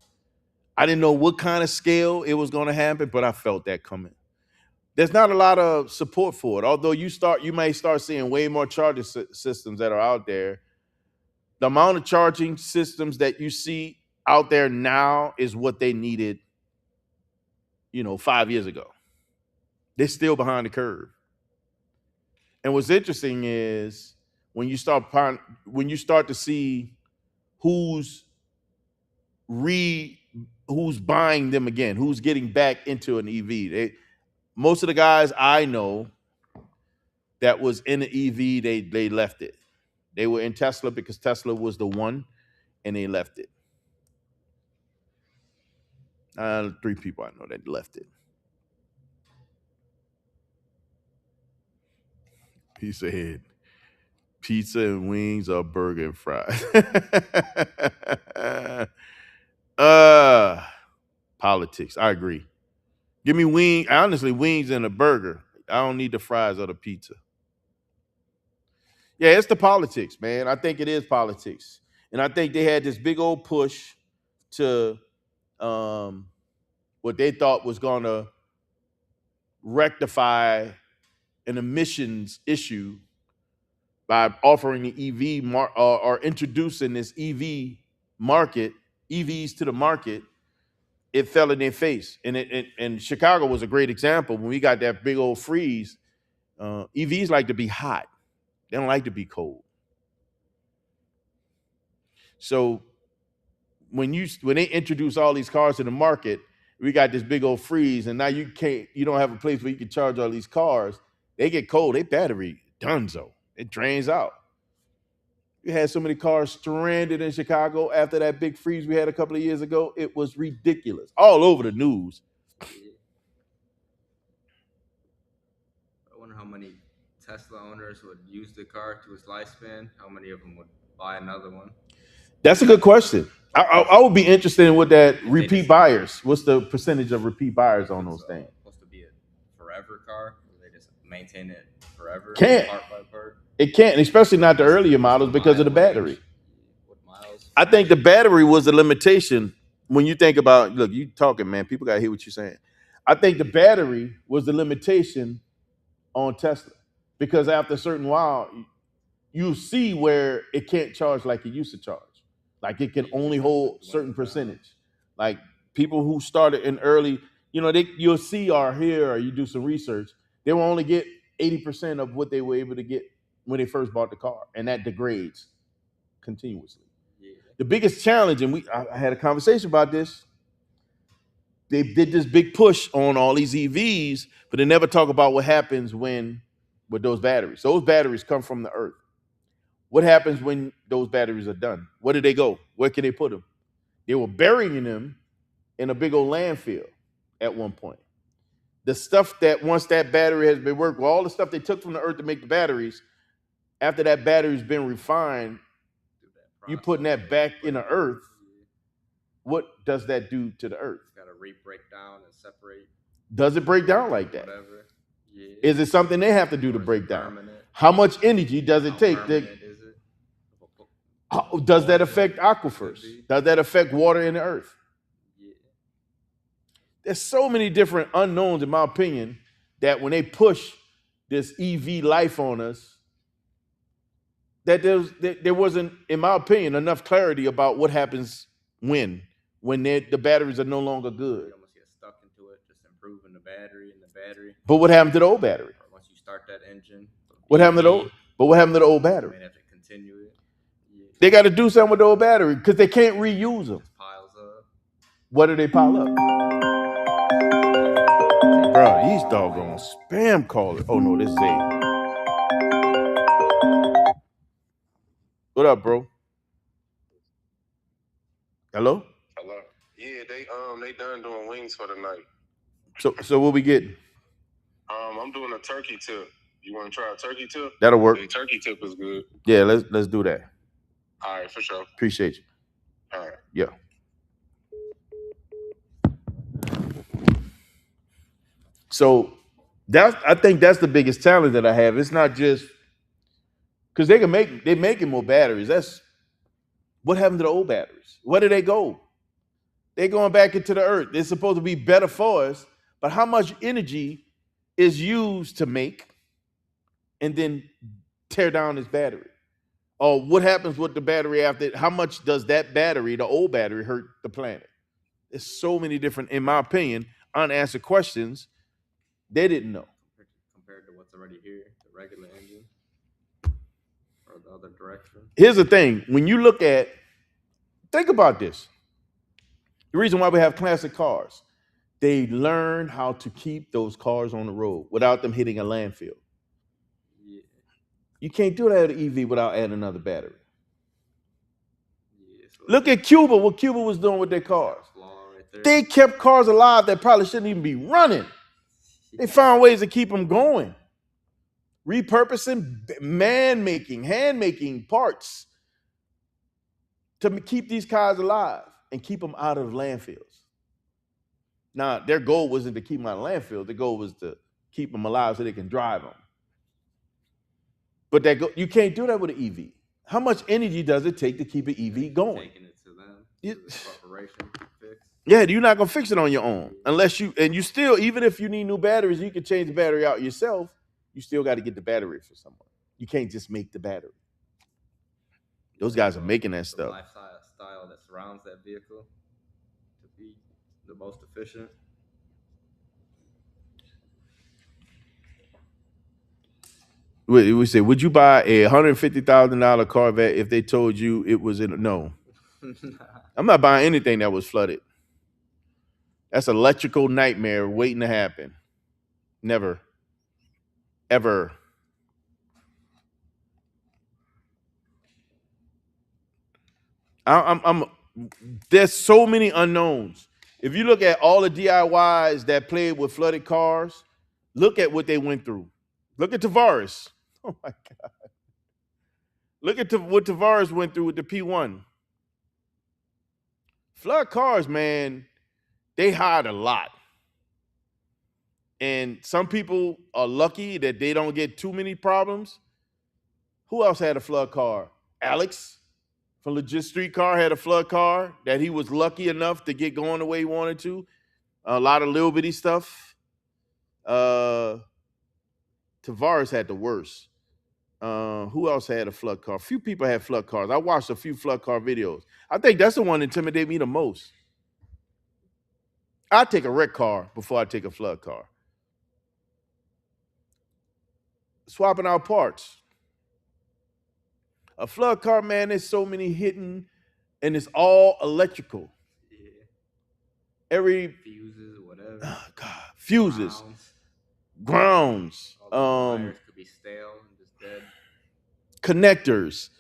I didn't know what kind of scale it was going to happen, but I felt that coming. There's not a lot of support for it. Although you may start seeing way more charging systems that are out there. The amount of charging systems that you see out there now is what they needed, 5 years ago. They're still behind the curve. And what's interesting is when you start to see who's re who's buying them again, who's getting back into an EV. Most of the guys I know that was in the EV, they left it. They were in Tesla because Tesla was the one, and they left it. Three people I know that left it. He said, "Pizza and wings or burger and fries." uh, Politics. I agree. Give me honestly, wings and a burger. I don't need the fries or the pizza. Yeah, it's the politics, man. I think it is politics. And I think they had this big old push to um, what they thought was going to rectify an emissions issue by offering the or introducing this market, EVs to the market. It fell in their face, and Chicago was a great example. When we got that big old freeze, EVs like to be hot; they don't like to be cold. So when they introduce all these cars to the market, we got this big old freeze, and now you don't have a place where you can charge all these cars. They get cold, they battery dunzo, it drains out. We had so many cars stranded in Chicago after that big freeze we had a couple of years ago. It was ridiculous, all over the news. I wonder how many Tesla owners would use the car to its lifespan. How many of them would buy another one? That's a good question. I would be interested in what that If repeat buyers. What's the percentage of repeat buyers on those things? Supposed to be a forever car, where they just maintain it forever, Can't. part by part. It can't, especially not the earlier models because of the battery. I think the battery was the limitation. When you think about, look, you talking, man, people gotta hear what you're saying. I think the battery was the limitation on Tesla because after a certain while, you see where it can't charge like it used to charge. Like it can only hold certain percentage. Like people who started in early, you'll see or hear or you do some research, they will only get 80% of what they were able to get when they first bought the car, and that degrades continuously. Yeah. The biggest challenge, and I had a conversation about this. They did this big push on all these EVs, but they never talk about what happens with those batteries. Those batteries come from the earth. What happens when those batteries are done? Where do they go? Where can they put them? They were burying them in a big old landfill at one point. The stuff that once that battery has been worked, well, all the stuff they took from the earth to make the batteries, after that battery's been refined, you putting that back in the earth. What does that do to the earth? It's got to break down and separate. Does it break down like that? Whatever. Yeah. Is it something they have to do to break down? How much energy does it take? Does that affect aquifers? Does that affect water in the earth? Yeah. There's so many different unknowns, in my opinion, that when they push this EV life on us, that there wasn't, in my opinion, enough clarity about what happens when the batteries are no longer good. You almost get stuck into it, just improving the battery and the battery. But what happened to the old battery? Or once you start that engine, what happened to the old? But what happened to the old battery? You may have to continue it. Yeah. They got to do something with the old battery because they can't reuse them. It piles up. What do they pile up? Bro, these doggone spam callers. Oh no, this is a. What up, bro? Hello? Hello. Yeah, they done doing wings for the night. So what we getting? I'm doing a turkey tip. You want to try a turkey tip? That'll work. The turkey tip is good. Yeah, let's do that. All right, for sure. Appreciate you. All right. Yeah. So I think that's the biggest challenge that I have. It's not just because they're making more batteries. That's what happened to the old batteries. Where did they go? They're going back into the earth. They're supposed to be better for us, but how much energy is used to make and then tear down this battery? Or what happens with the battery after? How much does that battery, the old battery, hurt the planet? There's so many different, in my opinion, unanswered questions they didn't know. Compared to what's already here, the regular engine or the other direction. Here's the thing. When you look at, think about this. The reason why we have classic cars, they learn how to keep those cars on the road without them hitting a landfill. Yeah. You can't do that at EV without adding another battery. Yeah, so look at Cuba, what Cuba was doing with their cars. Right, they kept cars alive that probably shouldn't even be running. They found ways to keep them going. Repurposing, hand-making parts to keep these cars alive and keep them out of landfills. Now, their goal wasn't to keep them out of landfills. The goal was to keep them alive so they can drive them. But you can't do that with an EV. How much energy does it take to keep an EV going? Taking it to them, corporation to fix. Yeah, you're not gonna fix it on your own unless you still, even if you need new batteries, you can change the battery out yourself. You still got to get the battery for someone. You can't just make the battery. Those guys are making that stuff. Lifestyle that surrounds that vehicle to be the most efficient. We say, would you buy a $150,000 Corvette if they told you it was in? No, I'm not buying anything that was flooded. That's an electrical nightmare waiting to happen. Never, ever. There's so many unknowns. If you look at all the DIYs that played with flooded cars, look at what they went through. Look at Tavares. Oh my God. Look at what Tavares went through with the P1. Flood cars, man, they hide a lot. And some people are lucky that they don't get too many problems. Who else had a flood car? Alex from Legit Street Car had a flood car that he was lucky enough to get going the way he wanted to. A lot of little bitty stuff. Tavares had the worst. Who else had a flood car? A few people had flood cars. I watched a few flood car videos. I think that's the one that intimidated me the most. I take a wreck car before I take a flood car. Swapping out parts. A flood car, man, there's so many hidden, and it's all electrical. Yeah. Every fuses, whatever. Oh God, fuses, grounds. Wires could be stale and just dead. Connectors.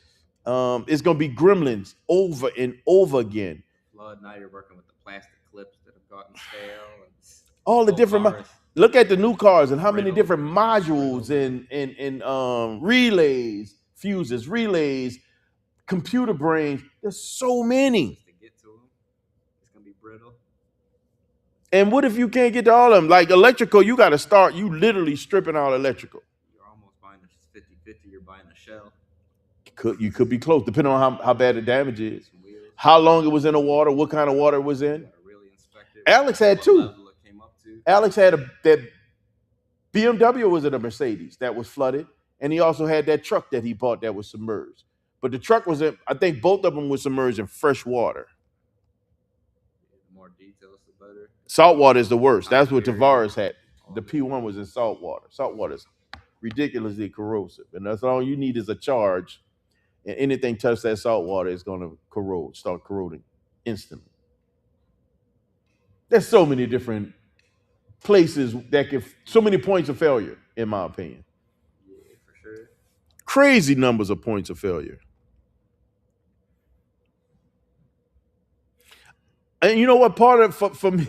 It's gonna be gremlins over and over again. mud. Now you're working with the plastic clips that have gotten stale. And All the whole different. car is Look at the new cars and how many brittle, different modules brittle. and relays, fuses, relays, computer brains. There's so many. Just to get to them, it's gonna be brittle. And what if you can't get to all of them? Like electrical, you got to start. You literally stripping out electrical. You're almost buying a 50-50. You're buying a shell. You could be close, depending on how bad the damage is, Some wheels. how long it was in the water, what kind of water it was You in. gotta really inspect it. Alex had what two. level it came up to. Alex had that BMW was in a Mercedes that was flooded, and he also had that truck that he bought that was submerged. But the truck was in, I think both of them were submerged in fresh water. The more details, the better. Salt water is the worst. That's what Time Tavares had. all The this. P1 was in salt water. Salt water is ridiculously corrosive, and that's all you need is a charge, and anything touch that salt water is going to corrode, start corroding instantly. There's so many different places that can, so many points of failure, in my opinion. Yeah, for sure. Crazy numbers of points of failure. And you know what? Part of for me,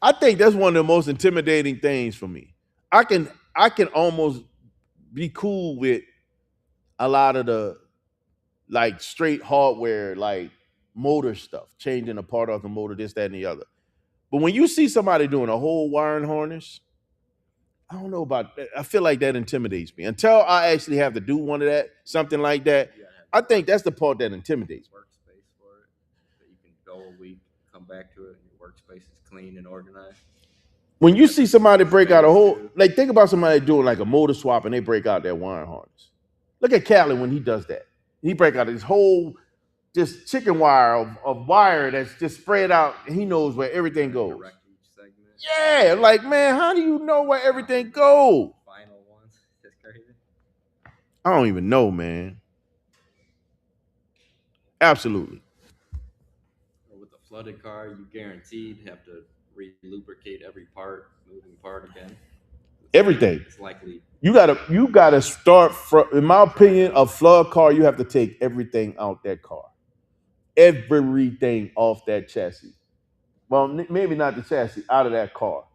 I think that's one of the most intimidating things for me. I can almost be cool with a lot of the like straight hardware, like motor stuff, changing a part of the motor, this, that, and the other. But when you see somebody doing a whole wiring harness, I don't know about that. I feel like that intimidates me. Until I actually have to do one of that, something like that, You gotta I have think that's the part that intimidates me. workspace for it. That you can go a week, come back to it, and your workspace is clean and organized. When you see somebody break out a whole, Too. like think about somebody doing like a motor swap and they break out their wiring harness. Look at Callie when he does that. He break out his whole just chicken wire of wire that's just spread out, and he knows where everything goes. Direct each segment. Yeah, like man, how do you know where everything goes? Final ones. That's crazy. I don't even know, man. Absolutely. Or with a flooded car, you guaranteed have to re-lubricate every part, moving part again. Everything. It's likely. You gotta start from, in my opinion, a flood car, you have to take everything out that car. Everything off that chassis. Well, maybe not the chassis, out of that car.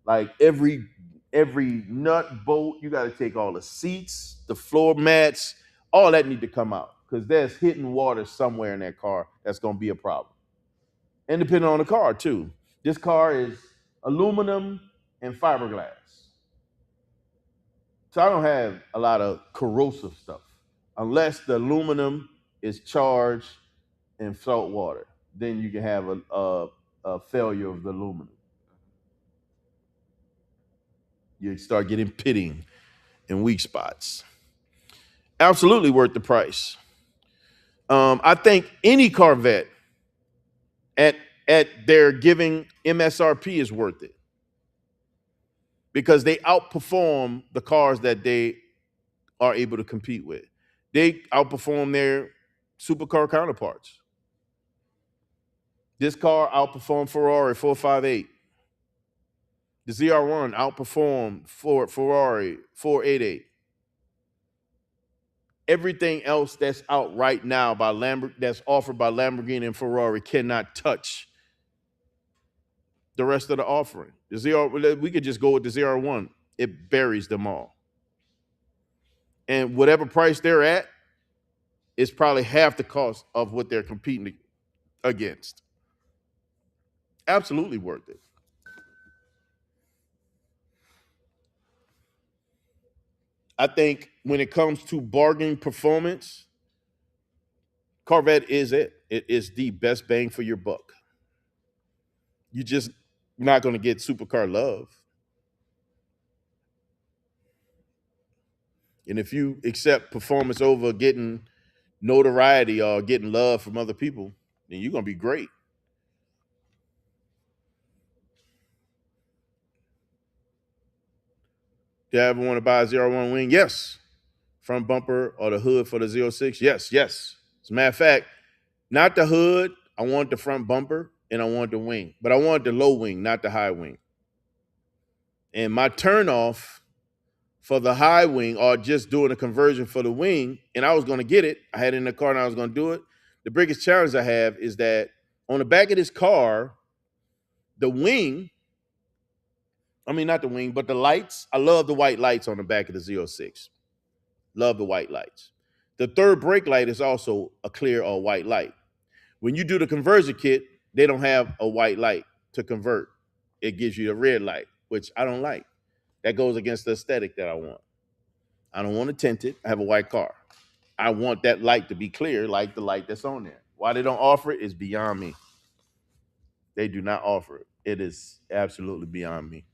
Like every nut, bolt, you got to take all the seats, the floor mats, all that need to come out because there's hidden water somewhere in that car that's going to be a problem. And depending on the car too. This car is aluminum and fiberglass. So I don't have a lot of corrosive stuff unless the aluminum is charged in salt water. Then you can have a failure of the aluminum. You start getting pitting in weak spots. Absolutely worth the price. I think any Corvette at their giving MSRP is worth it because they outperform the cars that they are able to compete with. They outperform their supercar counterparts. This car outperformed Ferrari 458. The ZR1 outperformed Ferrari 488. Everything else that's out right now by that's offered by Lamborghini and Ferrari cannot touch the rest of the offering. The ZR, we could just go with the ZR1. It buries them all. And whatever price they're at is probably half the cost of what they're competing against. Absolutely worth it. I think when it comes to bargaining performance, Corvette is it. It is the best bang for your buck. You're just not going to get supercar love. And if you accept performance over getting notoriety or getting love from other people, then you're going to be great. Do you ever want to buy a ZR1 wing? Yes. Front bumper or the hood for the Z06? Yes, yes. As a matter of fact, not the hood. I want the front bumper and I want the wing. But I want the low wing, not the high wing. And my turnoff for the high wing or just doing a conversion for the wing, and I was going to get it. I had it in the car and I was going to do it. The biggest challenge I have is that On the back of this car, the wing, I mean, not the wing, but the lights. I love the white lights on the back of the zero 06. Love the white lights. The third brake light is also a clear or white light. When you do the conversion kit, they don't have a white light to convert. It gives you a red light, which I don't like. That goes against the aesthetic that I want. I don't want to tint it. I have a white car. I want that light to be clear, like the light that's on there. Why they don't offer it is beyond me. They do not offer it. It is absolutely beyond me.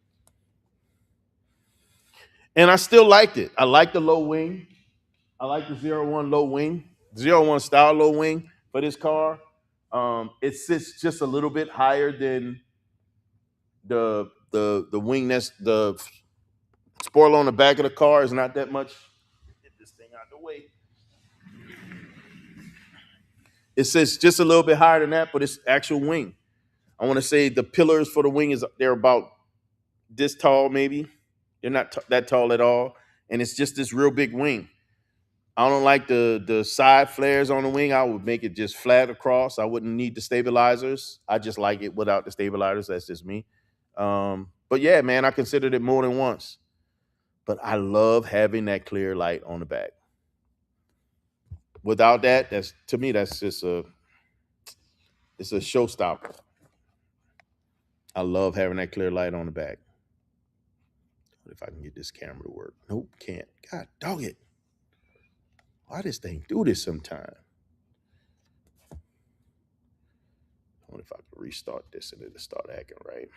And I still liked it. I like the low wing. I like the zero 01 low wing, zero 01 style low wing for this car. It sits just a little bit higher than the wing that's the spoiler on the back of the car is not that much. Get this thing out of the way. It sits just a little bit higher than that, but it's actual wing. I want to say the pillars for the wing is they're about this tall, maybe. They're not that tall at all, and it's just this real big wing. I don't like the side flares on the wing. I would make it just flat across. I wouldn't need the stabilizers. I just like it without the stabilizers. That's just me. But yeah, man, I considered it more than once. But I love having that clear light on the back. Without that, that's to me, that's just it's a showstopper. I love having that clear light on the back. If I can get this camera to work. Nope, can't. God dog it. Why this thing do this sometime? I wonder if I can restart this and it'll start acting right.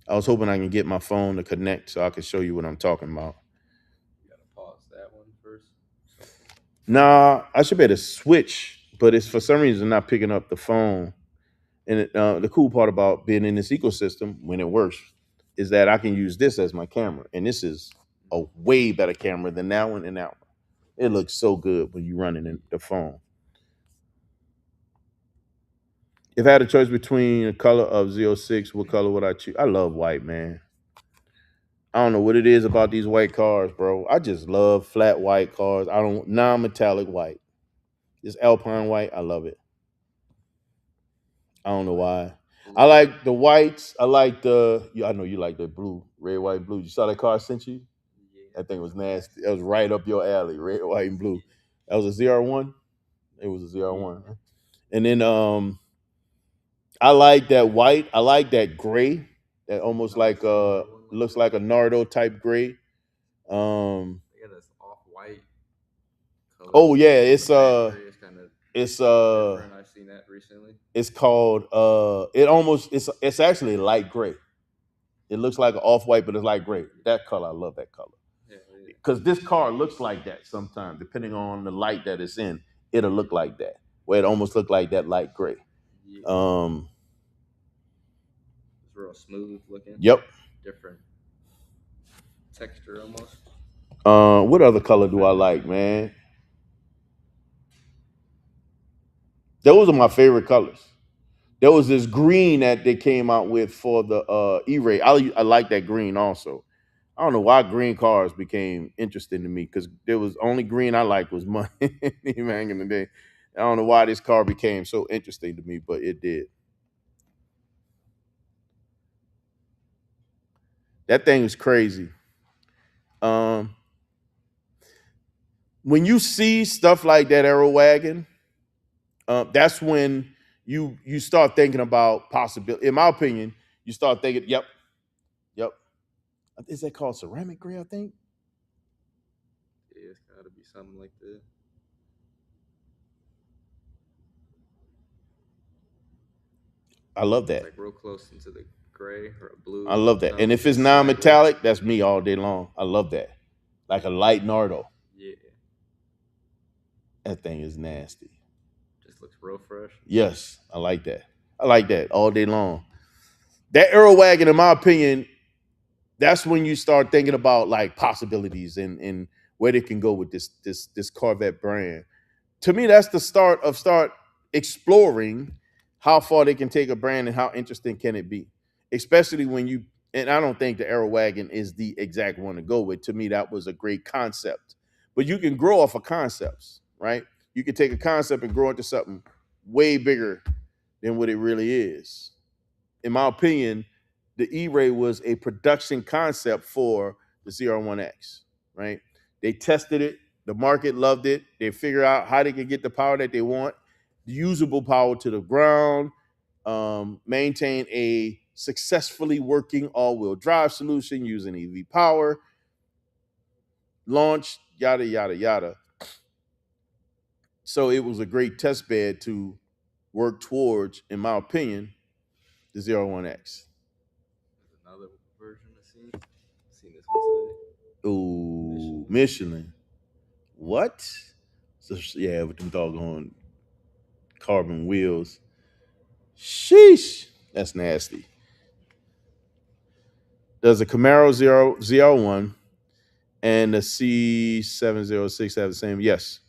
I was hoping I can get my phone to connect so I can show you what I'm talking about. You gotta pause that one first. Nah, I should be able to switch, but it's for some reason not picking up the phone. And the cool part about being in this ecosystem, when it works, is that I can use this as my camera. And this is a way better camera than that one and that one. It looks so good when you're running in the phone. If I had a choice between the color of zero 06, what color would I choose? I love white, man. I don't know what it is about these white cars, bro. I just love flat white cars. I don't non-metallic white. This Alpine white, I love it. I don't know why. I like the whites. I like I know you like the blue, red, white, blue. You saw that car I sent you? Yeah. That thing was nasty. It was right up your alley, red, white, and blue. That was a zero 01. It was a zero 01. And then I like that white. I like that gray. That almost like looks like a Nardo type gray. They got this off-white color. Oh yeah, It's kind of it's different. I've seen that recently. it's called it's actually light gray. It looks like an off white, but it's light gray. That color, I love that color. Yeah, yeah. Because this car looks like that sometimes, depending on the light that it's in, it'll look like that. Where it almost look like that light gray. Yeah. Um, It's real smooth looking. yep. Different texture almost. What other color do I like, man? Those are my favorite colors. There was this green that they came out with for the E-Ray. I like that green also. I don't know why green cars became interesting to me because there was only green I liked was money back in the day. I don't know why this car became so interesting to me, but it did. That thing was crazy. Um, when you see stuff like that Aero wagon, that's when you start thinking about possibility. In my opinion, you start thinking, yep, yep. Is that called ceramic gray? I think. Yeah, it's got to be something like that. I love that. Like real close into the gray or a blue. I love that. And if it's non-metallic, that's me all day long. I love that. Like a light Nardo. Yeah. That thing is nasty. Just looks real fresh. Yes, I like that. I like that all day long. That Aero wagon, in my opinion, that's when you start thinking about like possibilities and where they can go with this Corvette brand. To me, that's the start exploring how far they can take a brand and how interesting can it be, especially when you. And I don't think the Aero wagon is the exact one to go with. To me, that was a great concept, but you can grow off of concepts, right? You can take a concept and grow into something way bigger than what it really is. In my opinion, the E-Ray was a production concept for the ZR1X, right? They tested it, the market loved it, they figured out how they could get the power that they want, usable power to the ground, maintain a successfully working all-wheel drive solution using EV power, launch, yada, yada, yada. So it was a great test bed to work towards, in my opinion, the Zero One X. There's another version I seen this one Ooh, today. Michelin. What? So, yeah, with them doggone carbon wheels. Sheesh. That's nasty. Does a Camaro ZR1 and the C706 have the same? Yes.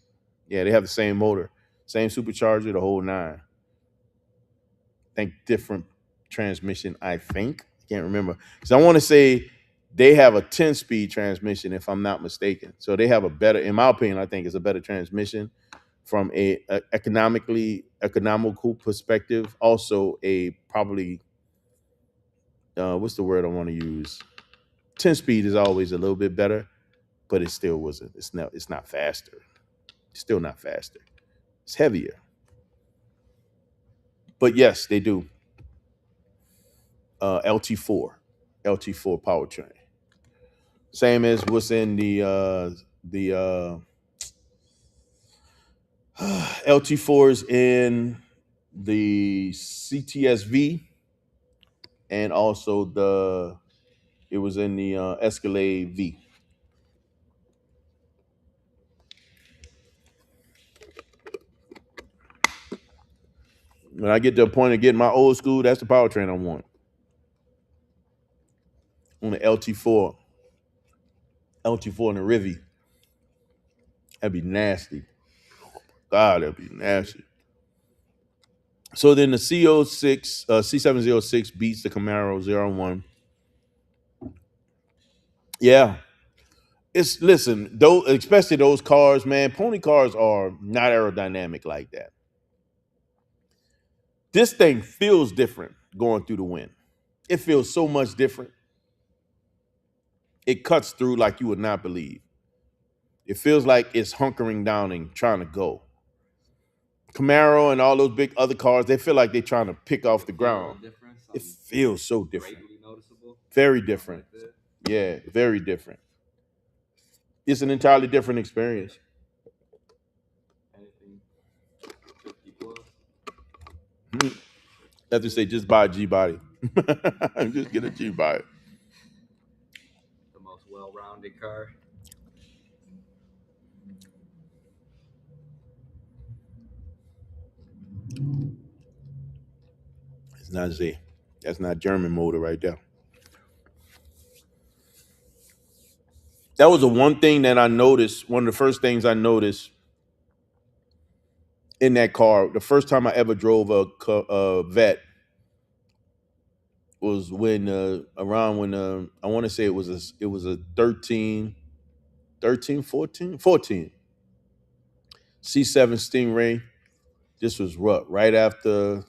Yeah, they have the same motor, same supercharger, the whole nine. Think different transmission, I think. I can't remember. Because I want to say they have a 10-speed transmission, if I'm not mistaken. So they have a better, in my opinion, I think it's a better transmission from a economical perspective. Also a probably what's the word I want to use? 10-speed is always a little bit better, but it still wasn't. It's not faster. It's still not faster. It's heavier. But yes, they do. LT4. LT4 powertrain. Same as what's in the LT4s in the CTSV, and also it was in the Escalade V. When I get to a point of getting my old school, that's the powertrain I want on the LT4. LT4 and the Rivi. That'd be nasty. God, that'd be nasty. So then the C06, C706 beats the Camaro 01. Yeah, listen, those especially those cars, man. Pony cars are not aerodynamic like that. This thing feels different going through the wind. It feels so much different. It cuts through like you would not believe. It feels like it's hunkering down and trying to go. Camaro and all those big other cars, they feel like they're trying to pick off the ground. It feels so different. Noticeable. Very different. Yeah, very different. It's an entirely different experience. Anything 50 plus. I have to say, just buy a G body. Just get a G body. The most well-rounded car. It's not Z. That's not German motor right there. That was the one thing that I noticed. One of the first things I noticed in that car, the first time I ever drove a vet was when around when I want to say it was a 14 C7 Stingray. This was what, right after,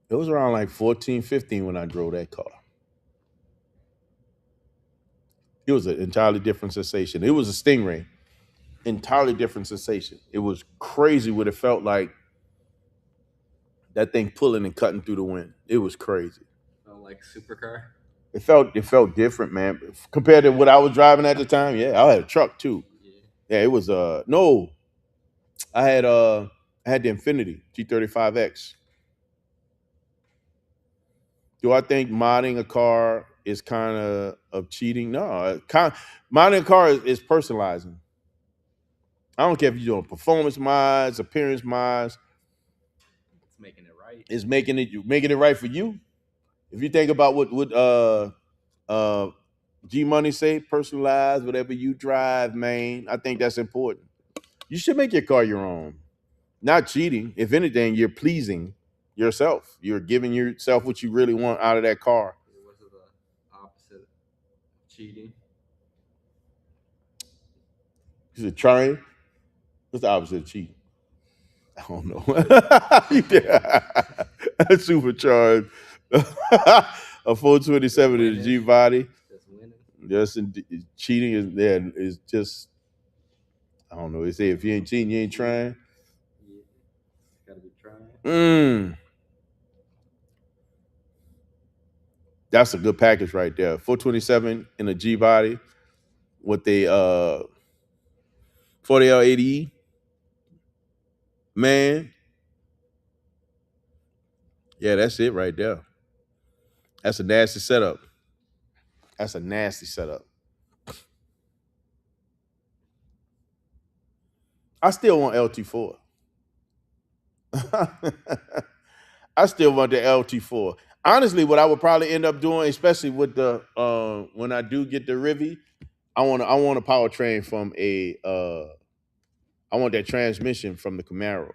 it was around like 14, 15 when I drove that car. It was an entirely different sensation. It was a Stingray, entirely different sensation. It was crazy what it felt like, that thing pulling and cutting through the wind. It was crazy. Felt like supercar. It felt different, man. Compared to what I was driving at the time. Yeah, I had a truck too. Yeah. Yeah, it was no. I had the Infinity G35X. Do I think modding a car is kind of cheating? No, modding a car is personalizing. I don't care if you're doing performance mods, appearance mods. It's making it right. It's making it right for you. If you think about what uh G Money say, personalize whatever you drive, man. I think that's important. You should make your car your own. Not cheating. If anything, you're pleasing yourself. You're giving yourself what you really want out of that car. What's the opposite of cheating? Is it trying? What's the opposite of cheap? I don't know. Supercharged. A 427 in the G body. Just winning. Just cheating is there. Is just I don't know. They say if you ain't cheating, you ain't trying. Yeah. Gotta be trying. Mm, that's a good package right there. 427 in a G body with the 40L80E. Man, yeah, that's it right there. That's a nasty setup. That's a nasty setup. I still want LT4. I still want the LT4. Honestly, what I would probably end up doing, especially with the when I do get the Rivi, I want a powertrain from a I want that transmission from the Camaro.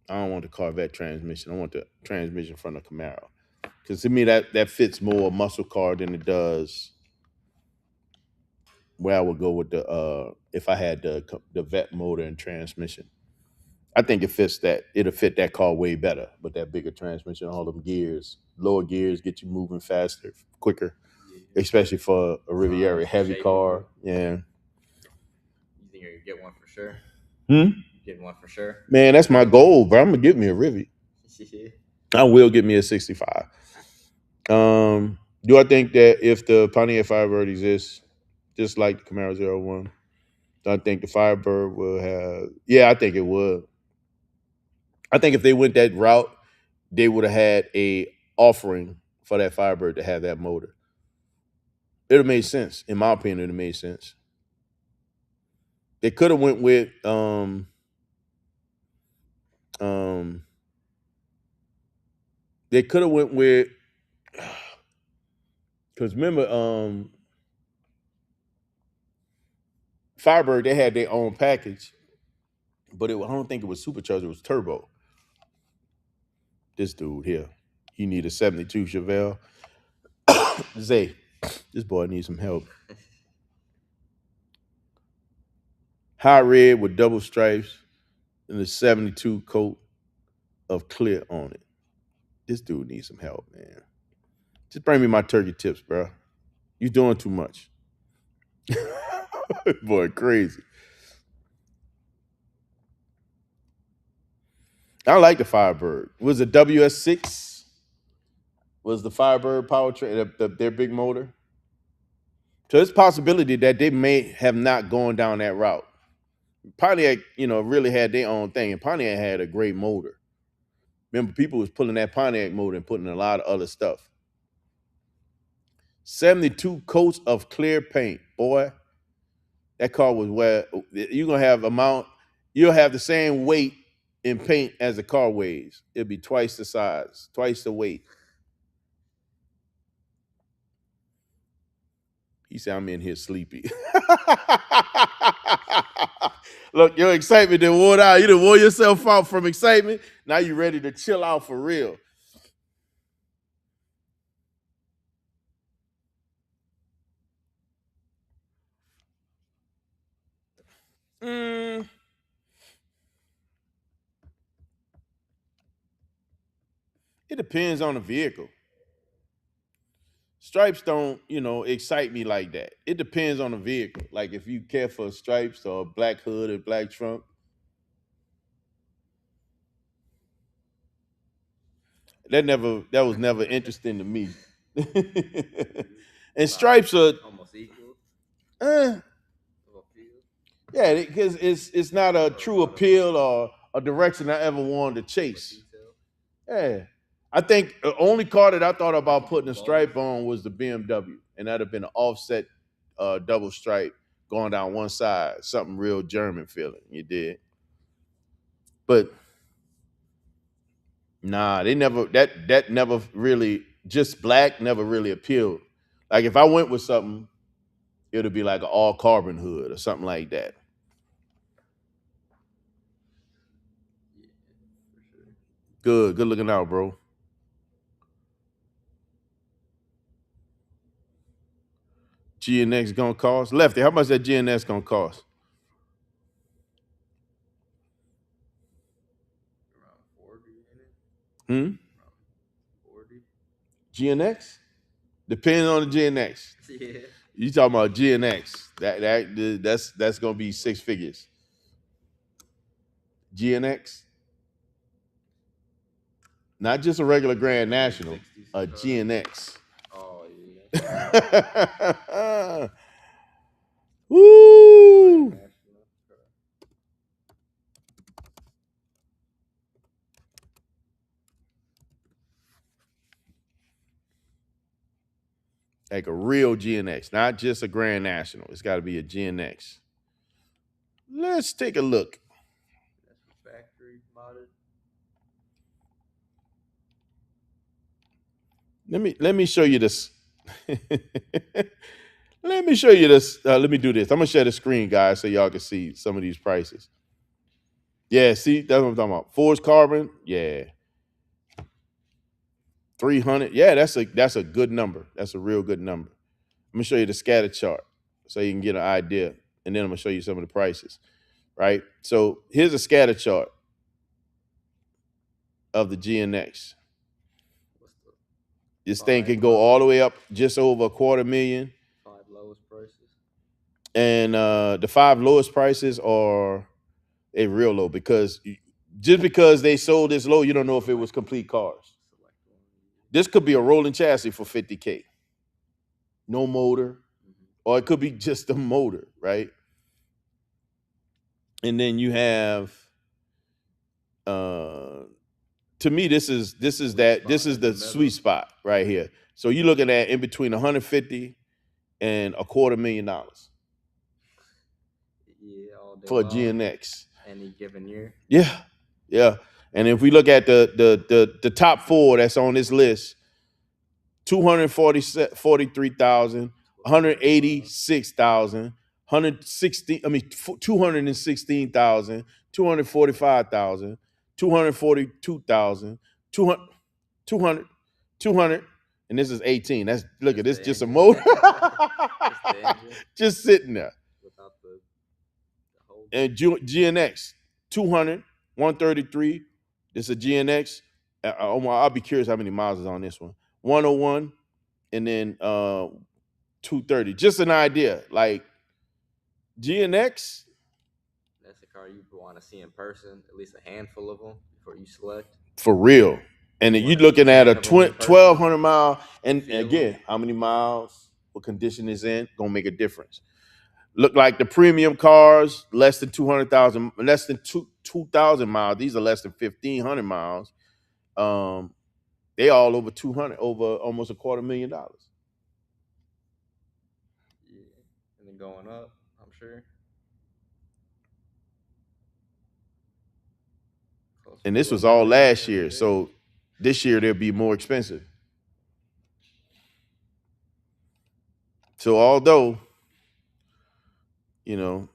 I don't want the Corvette transmission. I want the transmission from the Camaro. Because to me that fits more muscle car than it does where I would go with the if I had the vet motor and transmission. I think it fits that. It'll fit that car way better with that bigger transmission, all them gears, lower gears, get you moving faster, quicker, Yeah. especially for a Riviera Sounds heavy car. shapeable. Yeah. You think you get one for sure? Hmm? Get one for sure. Man, that's my goal, bro. I'm gonna get me a Rivi. Yeah. I will get me a 65. Do I think that if the Pontiac Firebird exists, just like the Camaro Zero One, do I think the Firebird will have? Yeah, I think it would. I think if they went that route, they would have had a offering for that Firebird to have that motor. It would have made sense, in my opinion. It would have made sense. They could have went with um they could have went with because remember Firebird they had their own package, but I don't think it was supercharged. It was turbo. This dude here, he need a 72 Chevelle. Zay, this boy needs some help. High red with double stripes and a 72 coat of clear on it. This dude needs some help, man. Just bring me my turkey tips, bro. You doing too much. Boy, crazy. I like the Firebird. Was it WS6? Was the Firebird powertrain their big motor? So it's a possibility that they may have not gone down that route. Pontiac, really had their own thing, and Pontiac had a great motor. Remember, people was pulling that Pontiac motor and putting a lot of other stuff. 72 coats of clear paint, boy. That car was where you're gonna have amount. You'll have the same weight in paint as the car weighs. It'll be twice the size, twice the weight. He said, "I'm in here sleepy." Look, your excitement done wore out. You done wore yourself out from excitement. Now you ready to chill out for real. Mm, it depends on the vehicle. Stripes don't, excite me like that. It depends on the vehicle. Like if you care for stripes or black hood or black trunk, that was never interesting to me. And stripes are, Almost equal. eh, yeah, because it's not a true appeal or a direction I ever wanted to chase. Yeah. I think the only car that I thought about putting a stripe on was the BMW, and that'd have been an offset double stripe going down one side, something real German feeling. You did, but nah, they never that never really just black never really appealed. Like if I went with something, it'd be like an all carbon hood or something like that. Yeah, for sure. Good looking out, bro. GNX gonna cost? Lefty, how much that GNX gonna cost? Around 40 in it. Hmm? Around 40. GNX? Depending on the GNX. Yeah. You talking about GNX? That's gonna be six figures. GNX, not just a regular Grand National, 60s a car. GNX. Oh yeah. Woo! National car. Like a real GNX, not just a Grand National. It's got to be a GNX. Let's take a look. That's factory modded. Let me show you this. Let me show you this. Let me do this. I'm gonna share the screen, guys, so y'all can see some of these prices. Yeah, see, that's what I'm talking about. Forged carbon, yeah. 300. Yeah, that's a good number. That's a real good number. I'm gonna show you the scatter chart so you can get an idea, and then I'm gonna show you some of the prices. Right. So here's a scatter chart of the GNX. What's the This thing five can go all the way up just over a quarter million, five lowest prices? and the five lowest prices are a real low because just because they sold this low, you don't know if it was complete cars. Select one. This could be a rolling chassis for 50K, no motor, or it could be just a motor, right? And then you have, to me, this is the sweet spot right here. So you're looking at in between 150 and a $250,000 Yeah, all day for a long. GNX. Any given year. Yeah, yeah. And if we look at the top four that's on this list, 243,000, 186,000, 160. I mean, 216,000, 245,000, 242,000, 200, 200, 200, and this is 18. That's look at this, just a motor, just sitting there. Without the whole. And GNX 200, 133. This is a GNX. I'll be curious how many miles is on this one. 101, and then 230. Just an idea. Like GNX, That's the car you want to see in person, at least a handful of them before you select. for real. And then you're looking at a 1,200 mile. And again, how many miles, what condition is in, gonna make a difference. Look like the premium cars, less than 200,000, less than 2,000 miles. These are less than 1,500 miles. They all over 200, over almost $250,000. Yeah, and then going up, I'm sure. And this was all last year, so this year they'll be more expensive. So although, there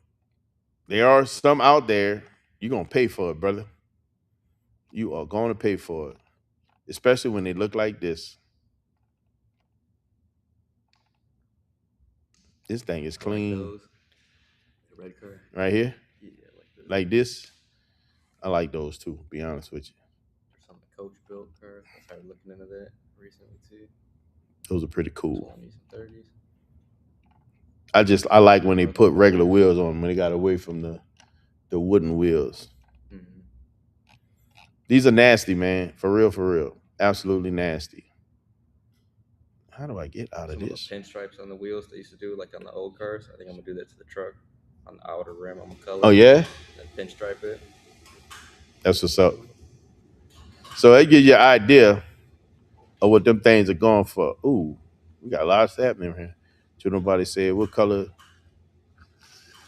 are some out there, you're gonna pay for it, brother. You are gonna pay for it, especially when they look like this. This thing is clean. Like the red car. Right here, Yeah, like this. I like those too. To be honest with you, there's some coach built cars. I started looking into that recently too. those are pretty cool. 20s and 30s. I like when they put regular wheels on them, when they got away from the wooden wheels. Mm-hmm. These are nasty, man. For real. Absolutely nasty. How do I get out of Some this? of the pinstripes on the wheels they used to do, like on the old cars. I think I'm gonna do that to the truck. On the outer rim, I'm gonna color. Oh yeah, and pinstripe it. that's what's up. So that gives you an idea of what them things are going for. Ooh, we got a lot of stuff happening here. Should nobody say what color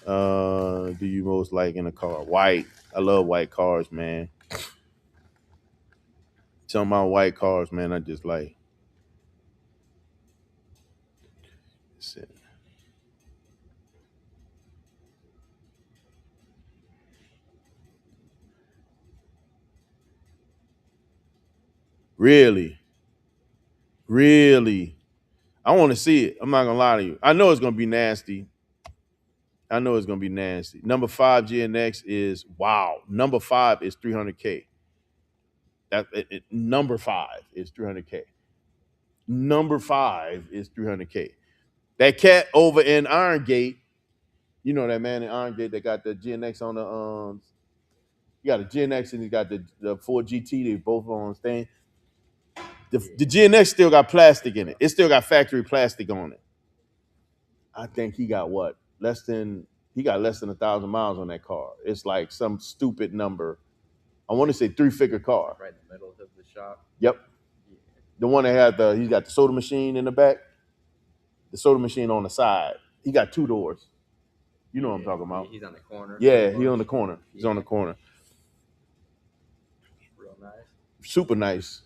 do you most like in a car? White. I love white cars, man. Some of my white cars, man, I just like. Really? I want to see it. I'm not gonna lie to you. I know it's gonna be nasty. I know it's gonna be nasty. Number 5 GNX is wow. Number 5 is 300K. Number 5 is 300K. Number 5 is 300K. That cat over in Iron Gate, you know that man in Iron Gate that got the GNX on the you got a GNX and you got the 4 GT. They both on stand. The GNX still got plastic in it. It still got factory plastic on it. I think he got what? He got less than 1,000 miles on that car. It's like some stupid number. I want to say 3-figure car. Right in the middle of the shop. Yep. Yeah. The one that had he's got the soda machine in the back, the soda machine on the side. He got 2 doors. You know what I'm talking about. He's on the corner. Yeah, he on the corner. He's on the corner. Real nice. Super nice.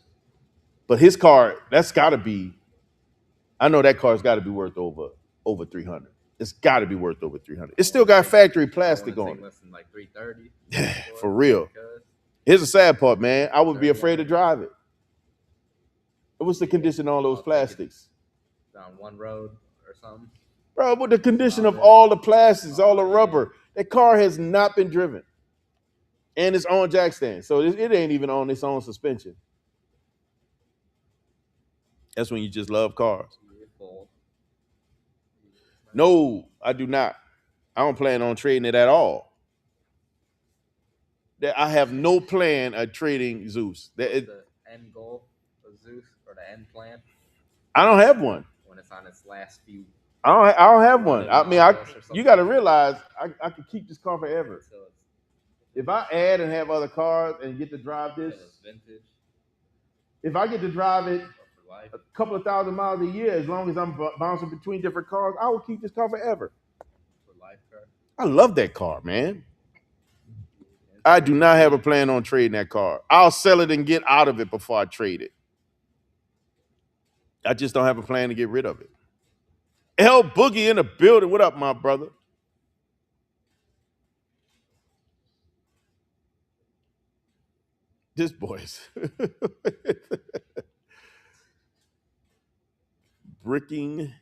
But his car, that's got to be. I know that car's got to be worth over 300. It's got to be worth over 300. It still got factory plastic on it. Less than like 330. For real. Here's the sad part, man. I would be afraid to drive it. What's the condition of all those plastics? Down one road or something. Bro, but the condition of all the plastics, all the rubber, that car has not been driven. And it's on jack stand. So it ain't even on its own suspension. That's when you just love cars. No, I do not. I don't plan on trading it at all. I have no plan of trading Zeus. The end goal of Zeus or the end plan? I don't have one. When it's on its last few. I don't have one. I mean, you got to realize I could keep this car forever. If I add and have other cars and get to drive this, vintage. If I get to drive it a couple of 1,000 miles a year, as long as I'm bouncing between different cars, I will keep this car forever. For life car. I love that car, man. I do not have a plan on trading that car. I'll sell it and get out of it before I trade it. I just don't have a plan to get rid of it. L Boogie in the building. What up, my brother? This boy's bringing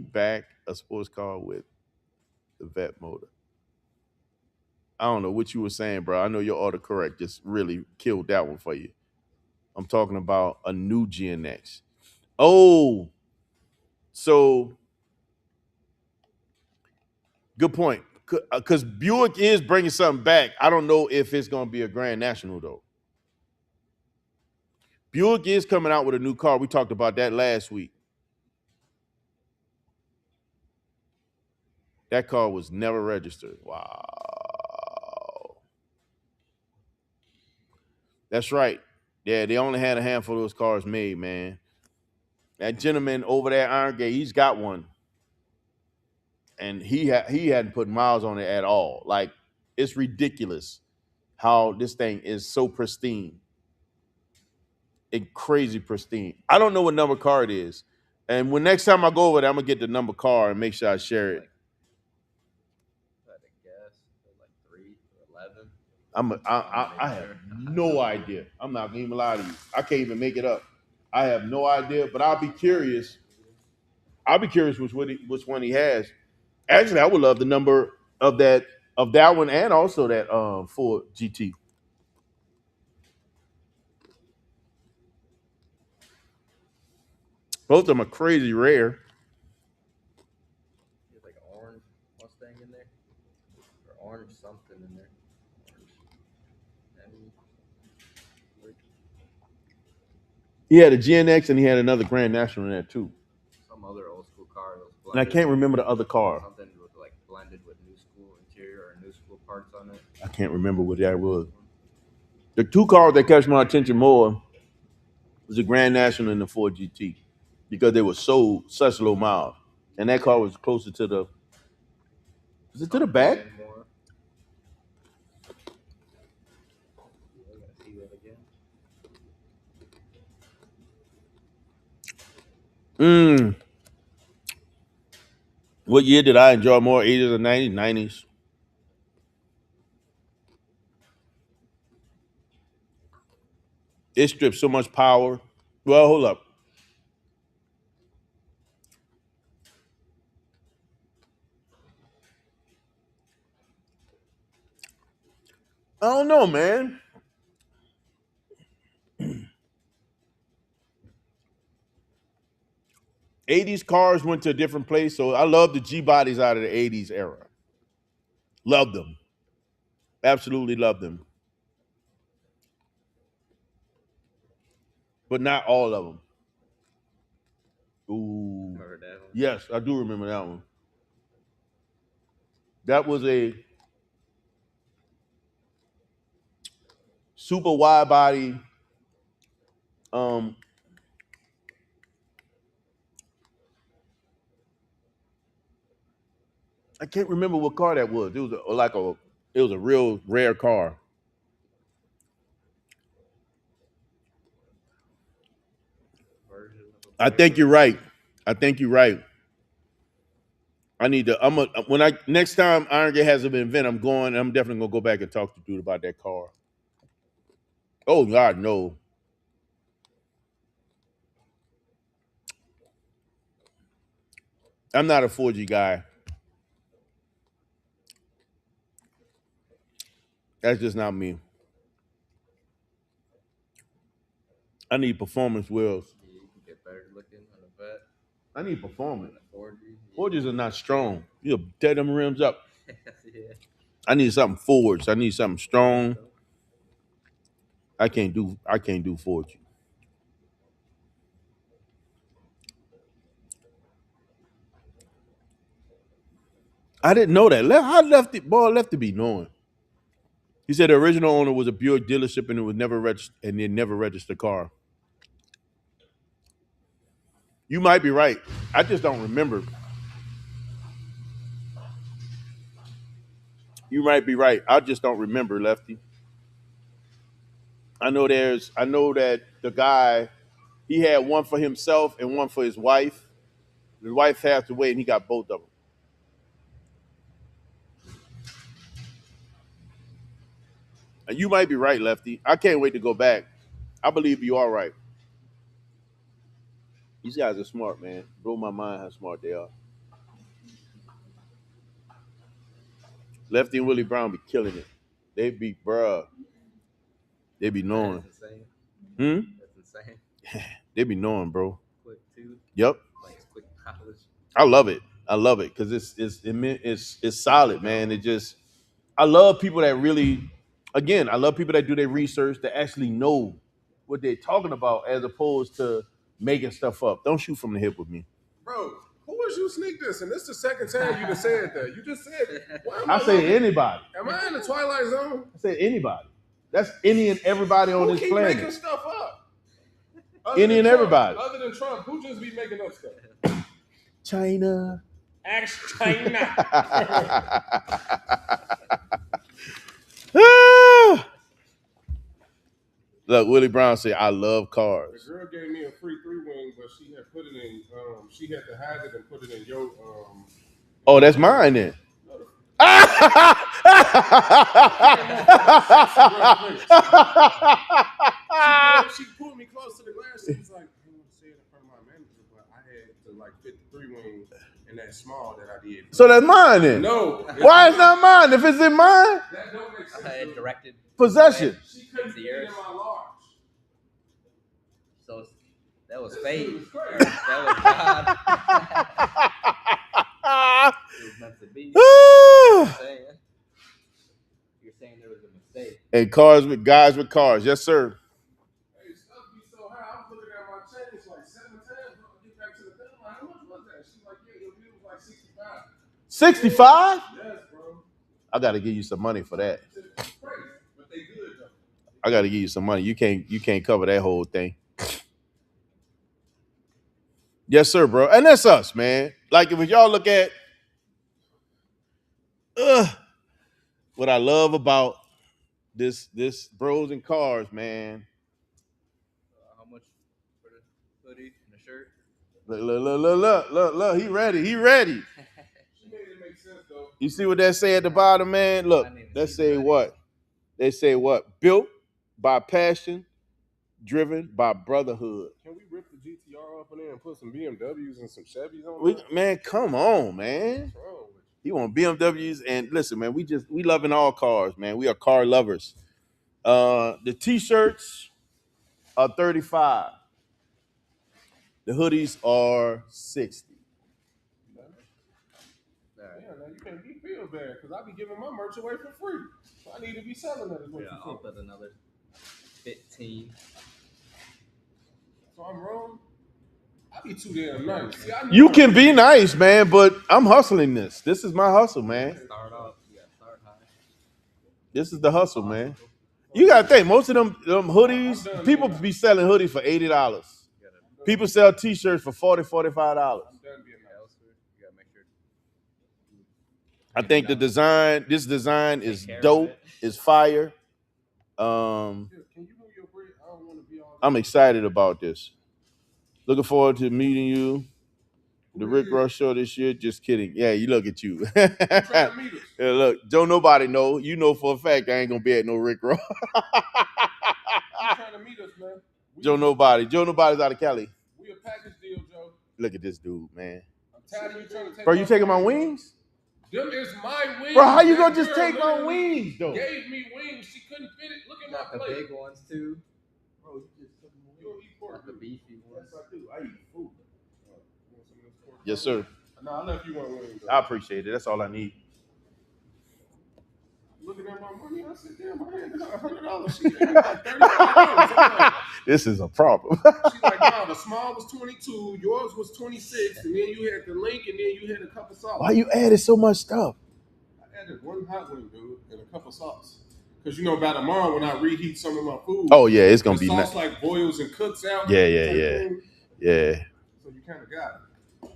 back a sports car with the vet motor. I don't know what you were saying, bro. I know your autocorrect just really killed that one for you. I'm talking about a new GNX. Oh, so good point. Because Buick is bringing something back. I don't know if it's going to be a Grand National, though. Buick is coming out with a new car. We talked about that last week. That car was never registered. Wow. That's right. Yeah, they only had a handful of those cars made, man. That gentleman over there at Iron Gate, he's got one. And he hadn't put miles on it at all. Like, it's ridiculous how this thing is so pristine. Crazy pristine. I don't know what number car it is. And when next time I go over there, I'm going to get the number car and make sure I share it. I have no idea. I'm not gonna even lie to you. I can't even make it up. I have no idea, but I'll be curious. Which one he has. Actually, I would love the number of that one and also that Ford GT. Both of them are crazy rare. There's like an orange Mustang in there, or orange something in there. He had a GNX and he had another Grand National in there too. Some other old school car. And I can't remember the other car. Something with like blended with new school interior or new school parts on it. I can't remember what that was. The two cars that catch my attention more was the Grand National and the Ford GT because they were such low miles, and that car was closer to the. Was it to the back? What year did I enjoy more? 80s or 90s? 90s. It stripped so much power. Well, hold up. I don't know, man. '80s cars went to a different place, so I love the G bodies out of the '80s era. Love them, absolutely love them, but not all of them. Ooh, Remember that one? yes, I do remember that one. That was a super wide body. Um, I can't remember what car that was. It was it was a real rare car. Version of a I think you're Blazer. right. I think you're right. I need to. I'm a, when I next time Iron Gate has an event, I'm going. I'm definitely gonna go back and talk to dude about that car. Oh God, no. I'm not a 4G guy. That's just not me. I need performance wheels. Yeah, you can get better looking on a vet. I need On performance. a 4G. 4Gs are not strong. You'll tear them rims up. Yeah. I need something forwards. I need something strong. So, I can't do 4G. I didn't know that. How Lefty be knowing? He said the original owner was a Buick dealership and it was never registered and they never registered the car. You might be right. I just don't remember. You might be right. I just don't remember, Lefty. I know that the guy, he had one for himself and one for his wife. His wife passed away and he got both of them. And you might be right, Lefty. I can't wait to go back. I believe you are right. These guys are smart, man. Blow my mind how smart they are. Lefty and Willie Brown be killing it. They be, bruh. They be that is knowing. insane. Hmm? That's insane. They be knowing, bro. Quick too. Yep. Like quick knowledge. I love it. I love it because it's solid, man. It just I love people that really, again, I love people that do their research that actually know what they're talking about as opposed to making stuff up. Don't shoot from the hip with me. Bro, who was you sneak this? And this is the second time you just said that. You just said it. Why am I say looking- anybody. Am I in the Twilight Zone? I say anybody. That's any and everybody on Who this keep making planet. stuff up? Any and everybody. Other than Trump, who just be making up stuff? China. Ask China. Look, Willie Brown said, "I love The cars." girl gave me a free 3-wing, but she had put it in. She had to hide it and put it in your. Oh, that's mine then. She pulled me close to the glass. She was like, "I didn't want to say it in front of my manager, but I had to like fit the 3-wing in that small that I did." So that's mine then. No. Why is not mine? If it's in mine, That don't make sense. Directed possession. She couldn't It's fit yours. in my large. So that was fate. It was crazy. That was God. It was meant to be. You're saying there was a mistake. And cars with guys with cars, yes sir. Hey, stuff be so high. I was looking at my change like 7 times. I get back to the thing. Like, how much was that? She's like, yeah, your bill was like 65. 65? Yes, bro. I gotta give you some money for that. It's crazy, but they good though. I gotta give you some money. You can't cover that whole thing. Yes, sir, bro. And that's us, man. Like if y'all look at what I love about this bros and cars, man. How much for the hoodie and the shirt? Look. He ready. He ready. She made it make sense though. You see what that say at the bottom, man? Look, that say what? They say what? Built by passion, driven by brotherhood. Can we rip the GTR up in there and put some BMWs and some Chevys on there? Man, come on, man. What's wrong with He want BMWs. And listen, man, we loving all cars, man. We are car lovers. The t-shirts are 35. The hoodies are 60. Yeah, now you can't be feel bad because I be giving my merch away for free. So I need to be selling that as what Yeah, you I'll feel. put another 15. So I'm wrong. I be too damn nice. See, I know You I can be really- nice, man, but I'm hustling this. This is my hustle, man. Start off. You gotta start high. This is the hustle, man. You gotta think, most of them hoodies, I'm done people being be selling hoodies for $80. You gotta People sell t-shirts for $40, $45. I'm done being nice. elsewhere. You gotta make sure. I think this design is Take care of dope. it. It's fire. Yeah, can you move your bread? I don't want to be all. I'm excited about this. Looking forward to meeting you. The Rick Ross show this year. Just kidding. Yeah, you look at you. Trying to meet us. Yeah, look, don't nobody know. You know for a fact I ain't gonna be at no Rick Ross. You trying to meet us, man? Joe nobody's out of Cali. We a package deal, Joe. Look at this dude, man. I'm tired of you trying to take. Bro, you taking my wings? Them is my wings. Bro, how you gonna That just girl take my literally wings though? Gave me wings. She couldn't fit it. Look at Got my the plate. big ones too. Bro, you just took my You don't eat pork, Got the do you? beefy ones. Yes, I do. I eat food. You want some of this pork? Yes, sir. No, I left you one wing. I appreciate it. That's all I need. Looking at my money, I said, damn, I had $100. She had like $35. This is a problem. She's like, no, the small was 22, yours was 26, and then you had the link, and then you had a cup of sauce. Why you added so much stuff? I added one hot wing, dude, and a cup of sauce. Because by tomorrow when I reheat some of my food, Oh yeah, it's gonna the be sauce nice. like boils and cooks out. Yeah. So you kind of got it.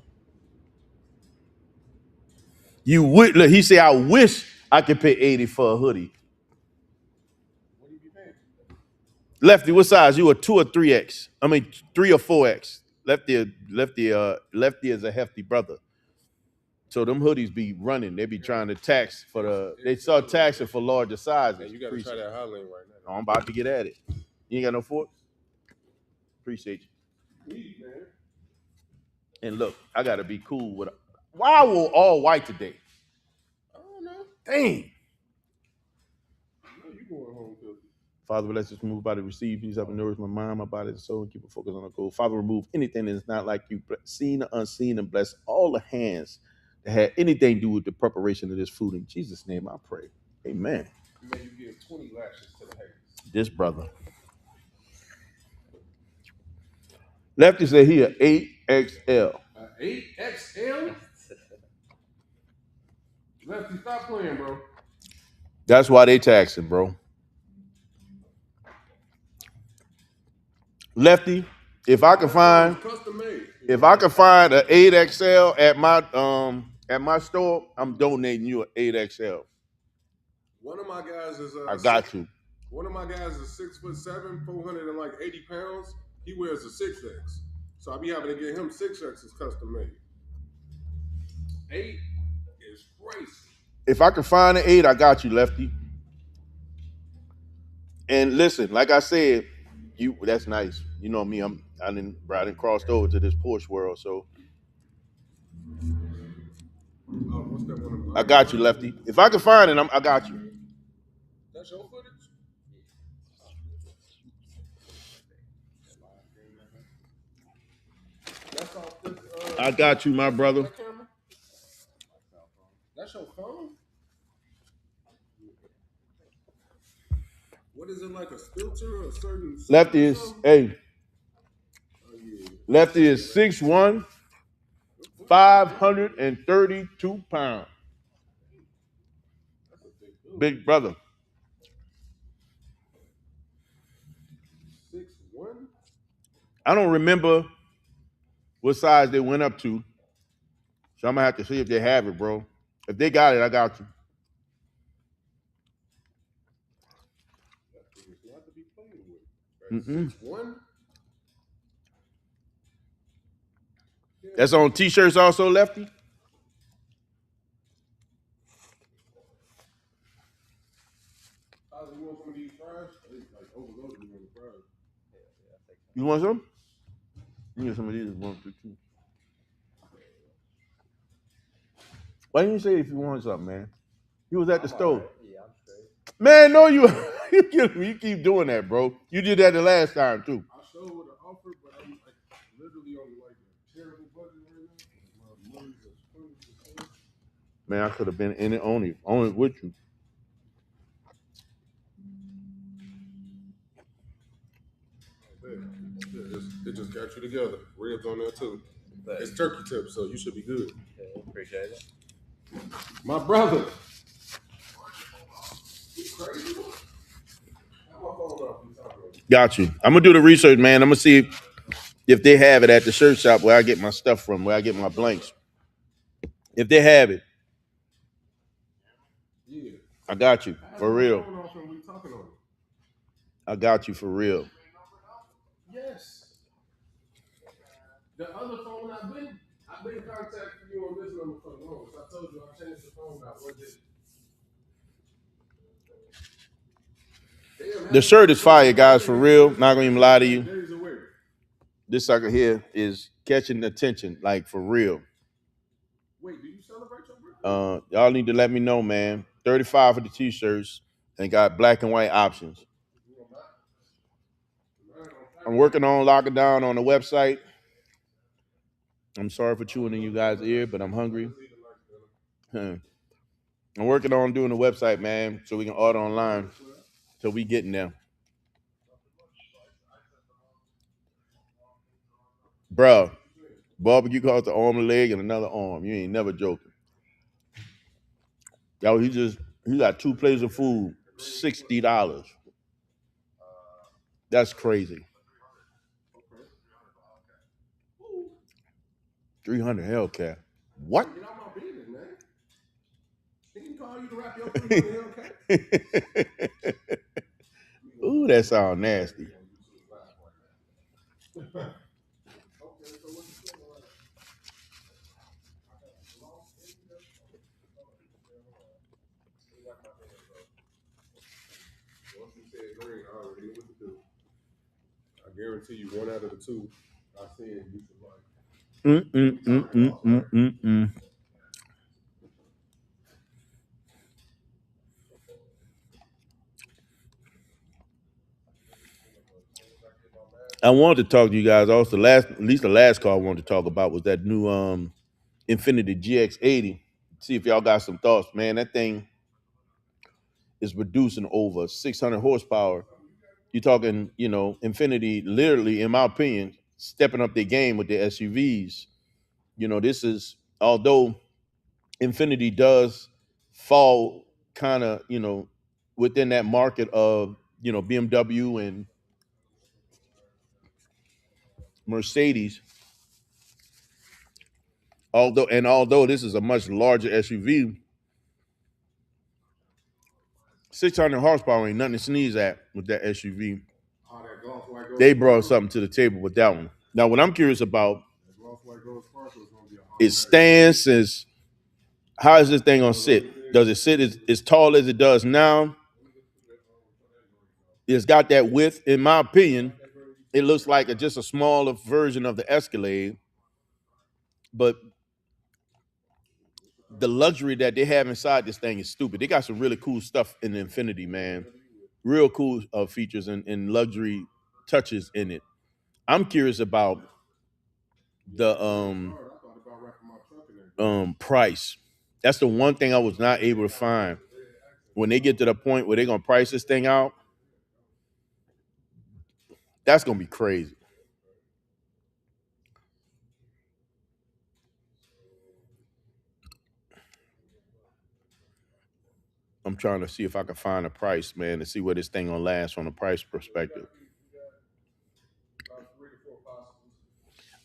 You would look. He said, "I wish I could pay 80 for a hoodie." What do you be paying? Lefty, what size? You a 2 or 3X? I mean 3 or 4X. Lefty is a hefty brother. So them hoodies be running. They be trying to tax for they start taxing for larger sizes. Hey, you got to try that hot wing right now. Oh, I'm about to get at it. You ain't got no fork? Appreciate you. Man. And look, I gotta be cool with. Why were all white today? I don't know. Dang. I know you going home, cause Father, bless us, move by the receive. Please help and nourish my mind, my body, and soul, and keep it focused on the goal. Father, remove anything that is not like you, seen or unseen, and bless all the hands that had anything to do with the preparation of this food. In Jesus' name I pray. Amen. may you give 20 lashes to the haters. This brother. Lefty said he an 8XL. 8XL? Lefty, stop playing, bro. That's why they taxing, bro. Lefty, if I could find Custom made. an 8XL at my store, I'm donating you an 8XL. One of my guys is I got you. One of my guys is 6'7", 480 pounds. He wears a 6X. So I'll be having to get him 6X's custom made. 8 is crazy. If I can find an 8, I got you, Lefty. And listen, like I said, that's nice. You know me, I didn't crossed over to this Porsche world, so What's that one? I got you, Lefty. If I can find it, I got you. That's your footage? That's off this, I got you, my brother. that camera? That's your phone? What is it, like a filter or a certain? Lefty is something? Oh, yeah. Lefty is 6'1", 532 pounds. That's a big dude. Big brother. 6'1"? I don't remember what size they went up to. So I'm gonna have to see if they have it, bro. If they got it, I got you. That thing is not to be played with. Mm-mm. 6'1"? Yeah. That's on t-shirts also, Lefty? You want some of these fries? They like overloaded me on the fries. You want some? You get some of these. 1, 2, 2. Why didn't you say if you wanted something, man? You was at the I'm stove. alright. Yeah, I'm straight. Man, no, you you keep doing that, bro. You did that the last time too. I showed with an offer, but I'm like literally on like a terrible budget right now. My money's as funny as hell. Man, I could have been in it only with you. It just got you together. Ribs on there too. But It's turkey tips, so you should be good. okay, appreciate it. My brother. You crazy? Have my phone off. You talking? Got you. I'm gonna do the research, man. I'm gonna see if they have it at the shirt shop where I get my stuff from, where I get my blanks. If they have it, Yeah. I got you for real. Phone off and we talking on it. I got you for real. Yes. The other phone I've been contacting you on this number for the longest. I told you I changed the phone out. What did The shirt is fire, guys, for real. Not gonna even lie to you. Days away. This sucker here is catching attention, like for real. Wait, do you celebrate your birthday? Y'all need to let me know, man. 35 for the t-shirts and got black and white options. I'm working on locking down on the website. I'm sorry for chewing in you guys' ear, but I'm hungry. I'm working on doing the website, man, so we can order online. So we getting there. Bro, barbecue costs an arm and a leg and another arm. You ain't never joking. Yo, he got 2 plates of food, $60. That's crazy. 300 Hellcat. What? Get out my business, man. He can call you to wrap your food in the okay? Ooh, that sound nasty. Once you said green, I already knew what to do. I guarantee you, one out of the two I said you should like. Mm-mm-mm-mm-mm-mm. I wanted to talk to you guys also. At least the last call I wanted to talk about was that new Infinity GX80. See if y'all got some thoughts, man. That thing is producing over 600 horsepower. You're talking, Infinity literally, in my opinion, stepping up their game with their SUVs. This is, although Infinity does fall kind of, within that market of, BMW and Mercedes. Although this is a much larger SUV, 600 horsepower ain't nothing to sneeze at with that SUV. Oh, that Gloss White Gold They brought Sparkle. something to the table with that one. Now, what I'm curious about That Gloss White Gold Sparkle is gonna be a is stance, is how is this thing gonna sit? Does it sit as tall as it does now? It's got that width. In my opinion, it looks like just a smaller version of the Escalade, but the luxury that they have inside this thing is stupid. They got some really cool stuff in the Infinity, man. Real cool features and luxury touches in it. I'm curious about the price. That's the one thing I was not able to find. When they get to the point where they're gonna price this thing out, that's gonna be crazy. I'm trying to see if I can find a price, man, to see where this thing gonna last from a price perspective.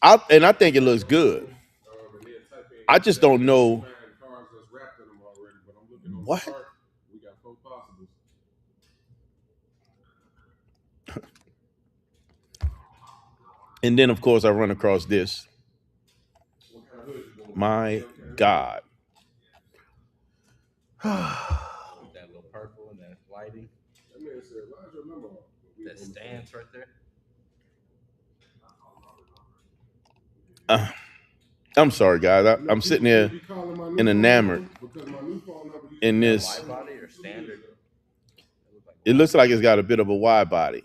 I think it looks good. I just don't know what. And then, of course, I run across this. My God. That little purple and that lighting. That stance right there. I'm sorry, guys. I'm sitting there Be calling my new and phone enamored number because my new phone number used to in be this. Wide body or standard? It looks like it's got a bit of a wide body.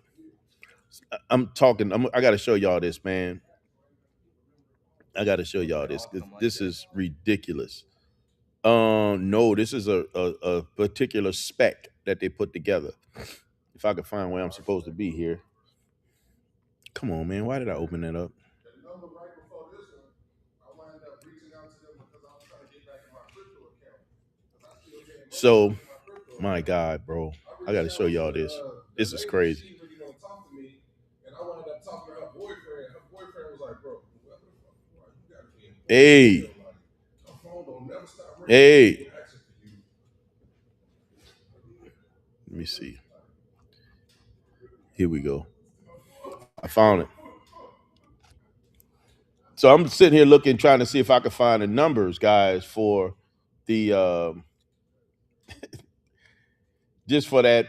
I'm talking. I got to show y'all this, man. I got to show y'all They this. all come like This that. is ridiculous. No, this is a particular spec that they put together. If I could find where I'm supposed to be here. Come on, man. Why did I open that up? the number right before this one. I wound up reaching out to them because I was trying to get back in my crypto account because I still getting money So, in my crypto my account. God, bro. I I got reached to show out to y'all this. the This is lady. crazy. She really want to talk to me, and I wound up talking to her boyfriend. Her boyfriend was like, "Bro, what the fuck? You gotta be important. Hey. Like, her phone don't never stop ringing. Hey. Asking for you." Let me see. Here we go. I found it. So I'm sitting here looking, trying to see if I can find the numbers, guys, for the just for that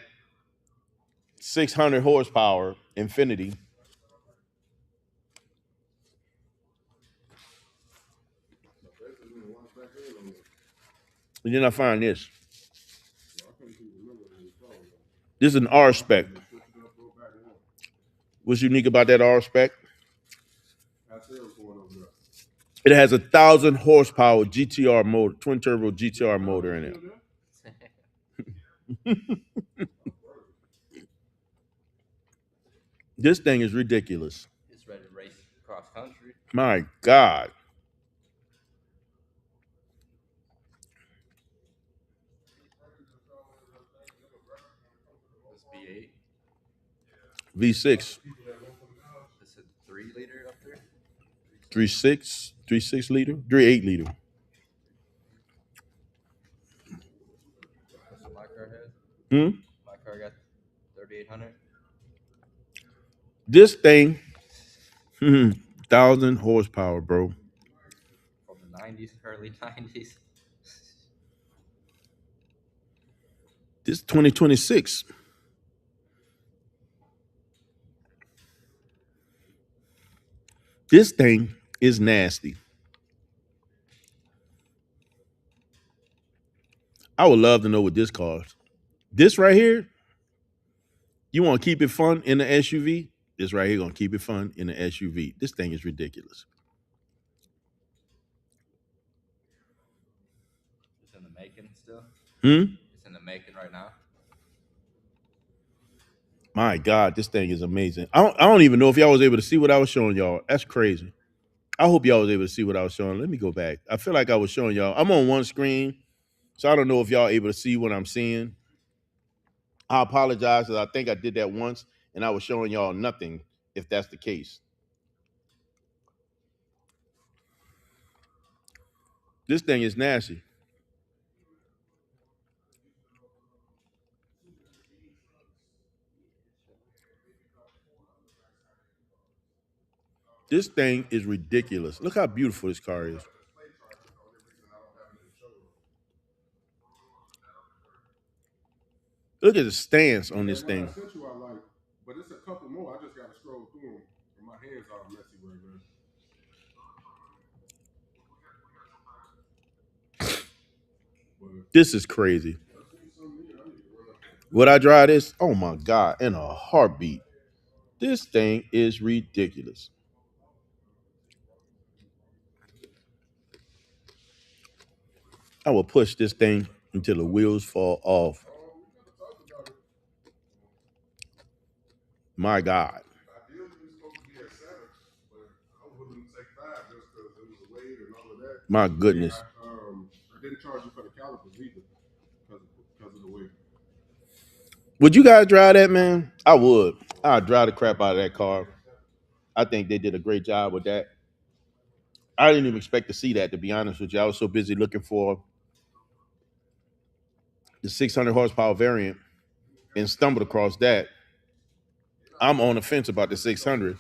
600 horsepower Infinity. And then I find this. This is an R spec. What's unique about that R spec? It has 1,000 horsepower GTR motor, twin turbo GTR motor in it. This thing is ridiculous. It's ready to race cross country. My God. This V8. V6. This is a 3-liter up there. 3.6, 3.6 liter, 3.8 liter. That's what my car has. Hmm? My car got 3,800. This thing, 1,000 horsepower, bro. From the 90s, early 90s. This 2026. This thing is nasty. I would love to know what this costs. This right here, you want to keep it fun in the SUV? This right here gonna keep it fun in the SUV. This thing is ridiculous. It's in the making still. Hmm? It's in the making right now. My God, this thing is amazing. I don't even know if y'all was able to see what I was showing y'all. That's crazy. I hope y'all was able to see what I was showing. Let me go back. I feel like I was showing y'all. I'm on one screen, so I don't know if y'all able to see what I'm seeing. I apologize because I think I did that once and I was showing y'all nothing if that's the case. This thing is nasty. This thing is ridiculous. Look how beautiful this car is. Look at the stance on this thing. But it's a couple more. I just got to scroll through them, and my hands are messy right now. This is crazy. Would I drive this? Oh my God, in a heartbeat. This thing is ridiculous. I will push this thing until the wheels fall off. My God. My goodness. I didn't charge you for the calipers either because of the weight. Would you guys drive that, man? I would. I'd drive the crap out of that car. I think they did a great job with that. I didn't even expect to see that, to be honest with you. I was so busy looking for the 600 horsepower variant and stumbled across that. I'm on the fence about the 600.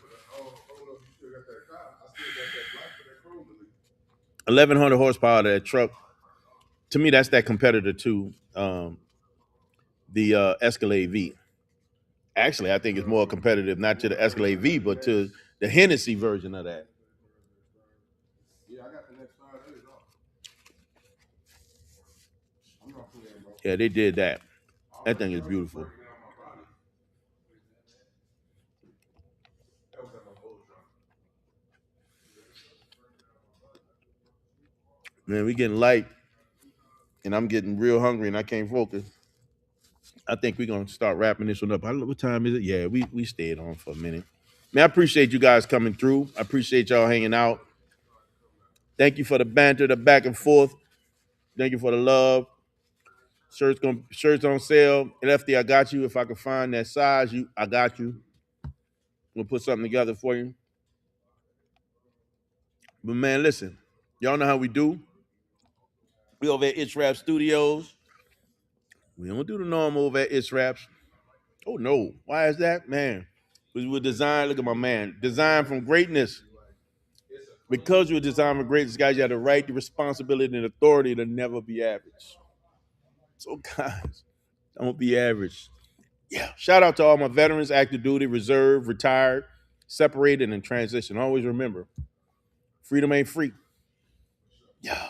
1,100 horsepower to that truck. To me, that's that competitor to the Escalade V. Actually, I think it's more competitive, not to the Escalade V, but to the Hennessy version of that. Yeah, they did that. That thing is beautiful. Man, we getting light, and I'm getting real hungry, and I can't focus. I think we're gonna start wrapping this one up. I don't know what time is it. Yeah, we stayed on for a minute. Man, I appreciate you guys coming through. I appreciate y'all hanging out. Thank you for the banter, the back and forth. Thank you for the love. Shirts on sale. Lefty, I got you. If I can find that size, I got you. We'll put something together for you. But man, listen, y'all know how we do. We over at ITZWRAP Studios. We don't do the normal over at ITZWRAPs. Oh no, why is that, man? Because we're designed. Look at my man, designed from greatness. Because you're designed from greatness, guys, you have the right, the responsibility, and authority to never be average. So, guys, don't be average. Yeah. Shout out to all my veterans, active duty, reserve, retired, separated, and transition. Always remember, freedom ain't free. Yeah.